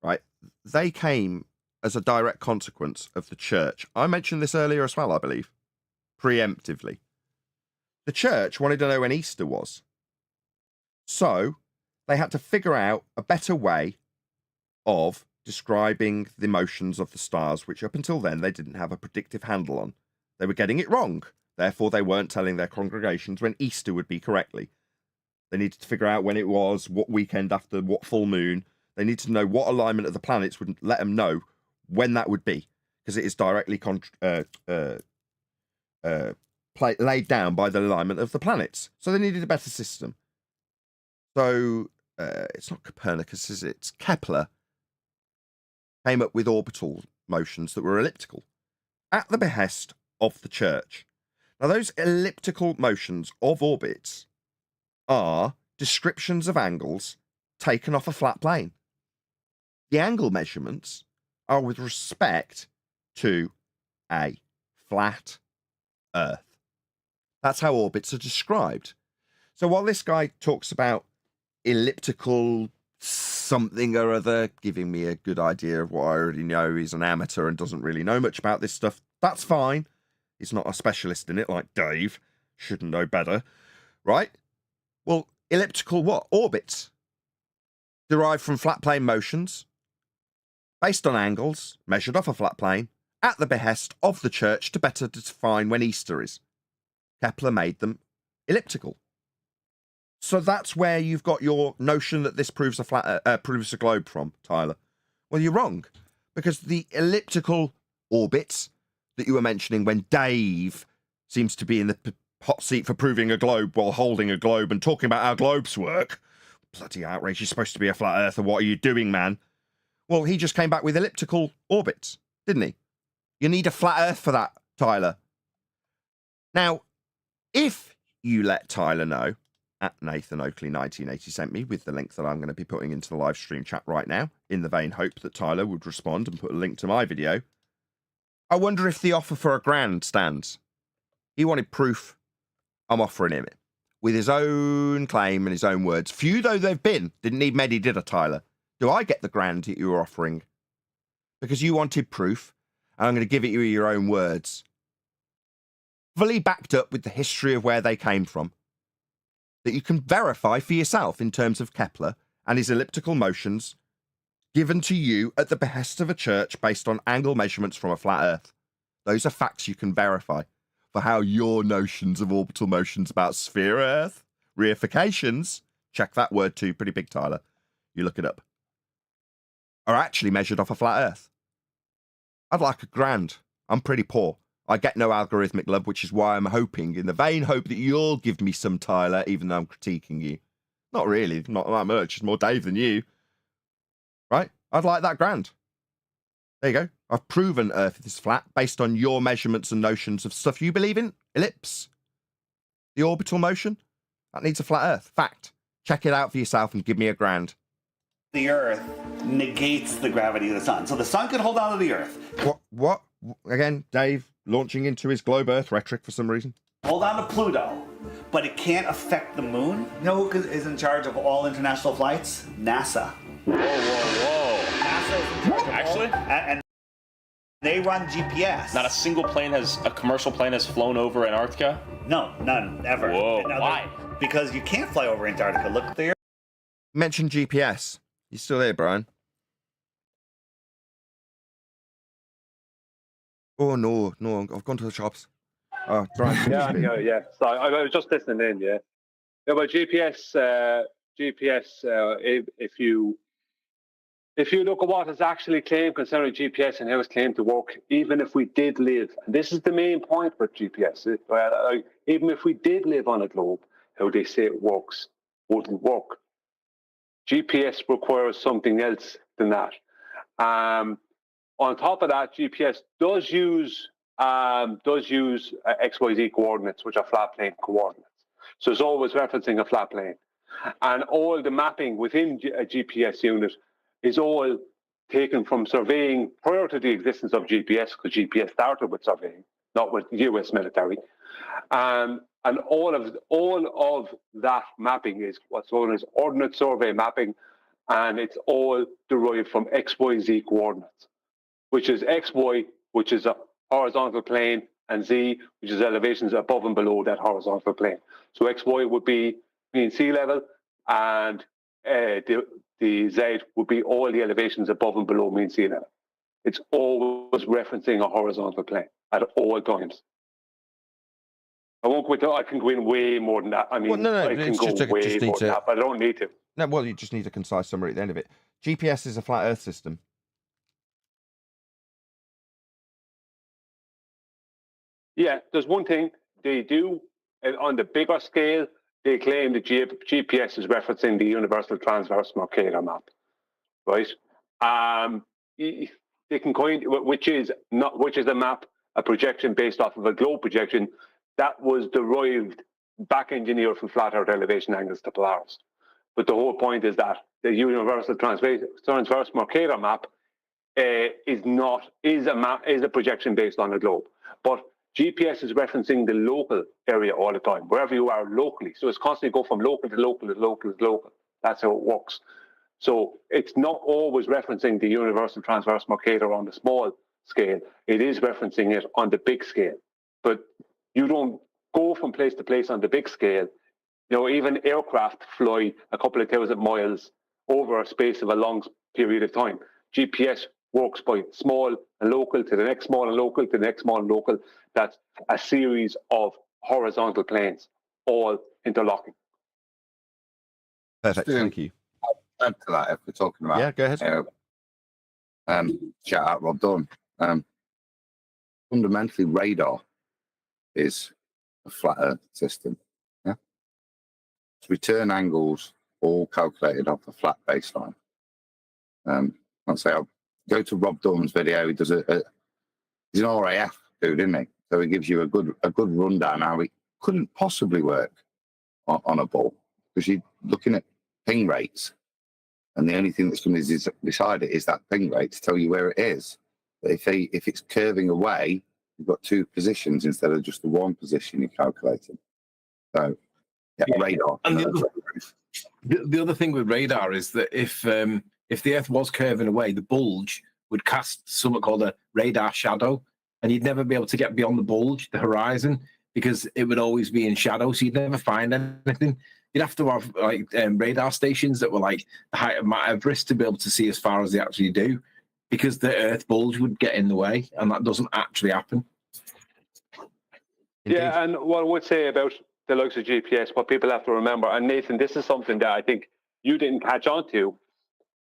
right, they came as a direct consequence of the church? I mentioned this earlier as well, I believe, preemptively. The church wanted to know when Easter was. So they had to figure out a better way of describing the motions of the stars, which up until then they didn't have a predictive handle on. They were getting it wrong. Therefore, they weren't telling their congregations when Easter would be correctly. They needed to figure out when it was, what weekend after, what full moon. They needed to know what alignment of the planets would let them know when that would be, because it is directly laid down by the alignment of the planets. So they needed a better system. So it's not Copernicus, is it? It's Kepler came up with orbital motions that were elliptical at the behest of the church. Now, those elliptical motions of orbits are descriptions of angles taken off a flat plane. The angle measurements are with respect to a flat Earth. That's how orbits are described. So while this guy talks about elliptical something or other, giving me a good idea of what I already know, he's an amateur and doesn't really know much about this stuff, that's fine. He's not a specialist in it like Dave. Shouldn't know better. Right? Well, elliptical what? Orbits. derived from flat plane motions, based on angles measured off a flat plane, at the behest of the church to better define when Easter is. Kepler made them elliptical. So that's where you've got your notion that this proves a globe from, Tyler. Well, you're wrong, because the elliptical orbits that you were mentioning when Dave seems to be in the hot seat for proving a globe while holding a globe and talking about how globes work. Bloody outrage, you're supposed to be a flat earther. What are you doing, man? Well, he just came back with elliptical orbits, didn't he? You need a flat earth for that, Tyler. Now, if you let Tyler know, at Nathan Oakley 1980 sent me with the link that I'm going to be putting into the live stream chat right now, in the vain hope that Tyler would respond and put a link to my video, I wonder if the offer for £1,000 stands. He wanted proof. I'm offering him it. With his own claim and his own words. Few though they've been. Didn't need many, did I, Tyler? Do I get the £1,000 that you were offering? Because you wanted proof, and I'm going to give it you in your own words. Fully backed up with the history of where they came from. That you can verify for yourself in terms of Kepler and his elliptical motions given to you at the behest of a church based on angle measurements from a flat Earth. Those are facts you can verify for how your notions of orbital motions about sphere Earth, reifications, check that word too, pretty big, Tyler, you look it up, are actually measured off a flat Earth. I'd like £1,000. I'm pretty poor. I get no algorithmic love, which is why I'm hoping, in the vain hope, that you'll give me some, Tyler, even though I'm critiquing you. Not really, not that much. It's more Dave than you. Right? I'd like that £1,000. There you go. I've proven Earth is flat based on your measurements and notions of stuff you believe in. Ellipse. The orbital motion. That needs a flat Earth. Fact. Check it out for yourself and give me £1,000. The Earth negates the gravity of the sun. So the sun can hold on to the Earth. What? Again, Dave launching into his globe Earth rhetoric for some reason. Hold on to Pluto, but it can't affect the moon. You know who is in charge of all international flights? NASA. Whoa, whoa, whoa. NASA is in charge of Actually? and they run GPS. Not a commercial plane has flown over Antarctica? No, none, ever. Whoa, Now, why? Because you can't fly over Antarctica. Look there. Mention GPS. You still there, Brian? Oh, no, I've gone to the shops. Oh, Brian. Yeah. So I was just listening in, yeah. Yeah, but GPS, if you look at what is actually claimed concerning GPS and how it's claimed to work, even if we did live, and this is the main point with GPS, even if we did live on a globe, how they say it works wouldn't work. GPS requires something else than that. On top of that, GPS does use XYZ coordinates, which are flat plane coordinates. So it's always referencing a flat plane. And all the mapping within a GPS unit is all taken from surveying prior to the existence of GPS, because GPS started with surveying, not with US military. And all of that mapping is what's known as ordnance survey mapping, and it's all derived from XYZ coordinates, which is XY, which is a horizontal plane, and Z, which is elevations above and below that horizontal plane. So XY would be mean sea level, and the Z would be all the elevations above and below mean sea level. It's always referencing a horizontal plane at all times. I won't go into, I can go in way more than that. I mean, I can go way more than that, but I don't need to. No, well, you just need a concise summary at the end of it. GPS is a flat Earth system. Yeah, there's one thing they do on the bigger scale. They claim that GPS is referencing the Universal Transverse Mercator map, right? They can coin, which is a map, a projection based off of a globe projection that was derived, back engineered from flat Earth elevation angles to Polaris. But the whole point is that the Universal Transverse Mercator map is a projection based on a globe, but GPS is referencing the local area all the time, wherever you are locally. So it's constantly go from local to local to local to local. That's how it works. So it's not always referencing the Universal Transverse Mercator on the small scale. It is referencing it on the big scale. But you don't go from place to place on the big scale. You know, even aircraft fly a couple of thousand miles over a space of a long period of time. GPS works by small and local to the next small and local to the next small and local. That's a series of horizontal planes, all interlocking. Perfect. Thank you. Add to that, if we're talking about, yeah, go ahead. Shout out Rob Dunn. Fundamentally, radar is a flat Earth system. Yeah, it's return angles all calculated off a flat baseline. I'll say I'll go to Rob Dunn's video. He does he's an RAF dude, isn't he? So he gives you a good rundown how it couldn't possibly work on a ball, because you're looking at ping rates, and the only thing that's going to decide it is that ping rate to tell you where it is. But if it's curving away, you've got two positions instead of just the one position you're calculating. So yeah. Radar. And the other thing with radar is that if the Earth was curving away, the bulge would cast something called a radar shadow, and you'd never be able to get beyond the bulge, the horizon, because it would always be in shadow, so you'd never find anything. You'd have to have like radar stations that were like the height of Mount Everest to be able to see as far as they actually do, because the Earth bulge would get in the way, and that doesn't actually happen. Indeed. Yeah, and what I would say about the likes of GPS, what people have to remember, and Nathan, this is something that I think you didn't catch on to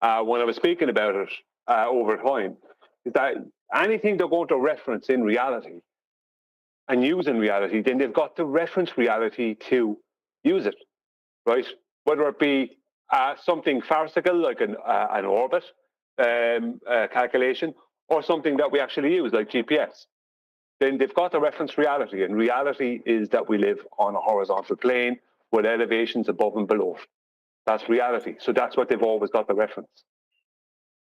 when I was speaking about it over time, is that anything they're going to reference in reality and use in reality, then they've got to reference reality to use it, right? Whether it be something farcical like an orbit calculation, or something that we actually use like GPS. Then they've got to reference reality, and reality is that we live on a horizontal plane with elevations above and below. That's reality. So that's what they've always got to reference.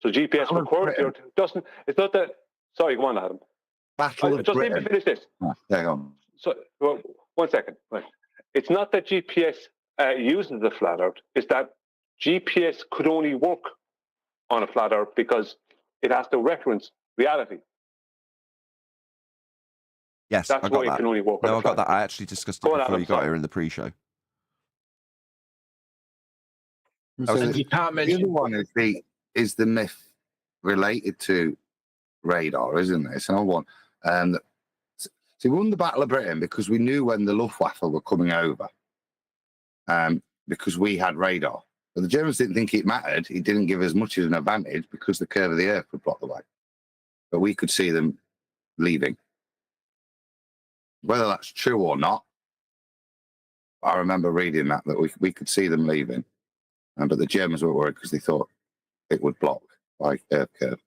So GPS records here doesn't. It's not that. Sorry, go on, Adam. Battle of just Britain. let me finish this. Hang on. So, well, 1 second. Right. It's not that GPS uses the flat Earth. It's that GPS could only work on a flat Earth because it has to reference reality. Yes, that's I got why that. it can only work. No, I got that. I actually discussed it before you got here in the pre-show. So you can't mention. The other one is the myth related to radar, isn't it? It's another one. So we won the Battle of Britain because we knew when the Luftwaffe were coming over, because we had radar. But the Germans didn't think it mattered. It didn't give us much of an advantage because the curve of the Earth would block the way. But we could see them leaving. Whether that's true or not, I remember reading that we could see them leaving. But the Germans were worried because they thought it would block by Earth curve.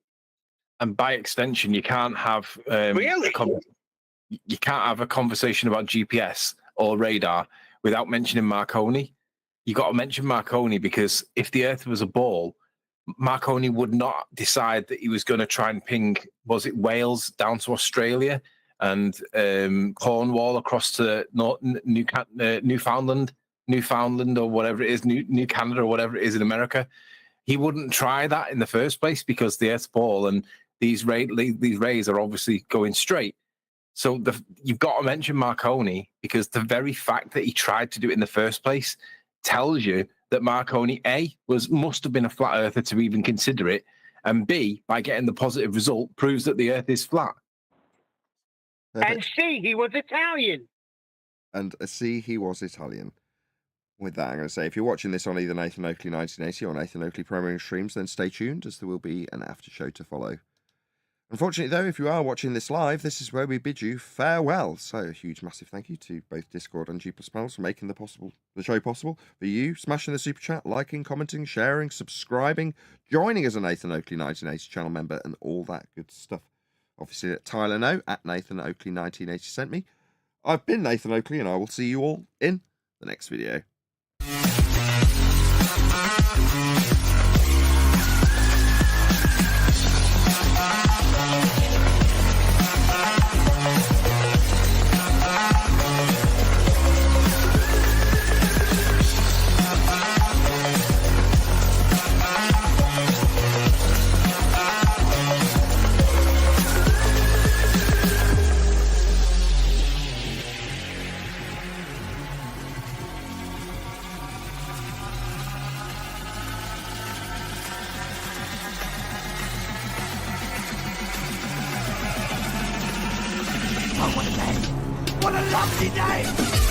And by extension, you can't have you can't have a conversation about GPS or radar without mentioning Marconi. You got to mention Marconi, because if the Earth was a ball, Marconi would not decide that he was going to try and ping, was it Wales down to Australia and Cornwall across to Newfoundland or whatever it is, New Canada or whatever it is in America. He wouldn't try that in the first place because the Earth's ball and these rays are obviously going straight. So you've got to mention Marconi, because the very fact that he tried to do it in the first place tells you that Marconi, A, must have been a flat earther to even consider it, and B, by getting the positive result, proves that the Earth is flat. And C, he was Italian. And C, he was Italian. With that, I'm going to say, if you're watching this on either Nathan Oakley 1980 or Nathan Oakley Programming Streams, then stay tuned, as there will be an after show to follow. Unfortunately, though, if you are watching this live, this is where we bid you farewell. So a huge, massive thank you to both Discord and G+ panels for making the show possible. For you, smashing the super chat, liking, commenting, sharing, subscribing, joining as a Nathan Oakley 1980 channel member, and all that good stuff. Obviously, let Tyler know at Nathan Oakley 1980 sent me. I've been Nathan Oakley, and I will see you all in the next video. Oh, what a day! What a lovely day!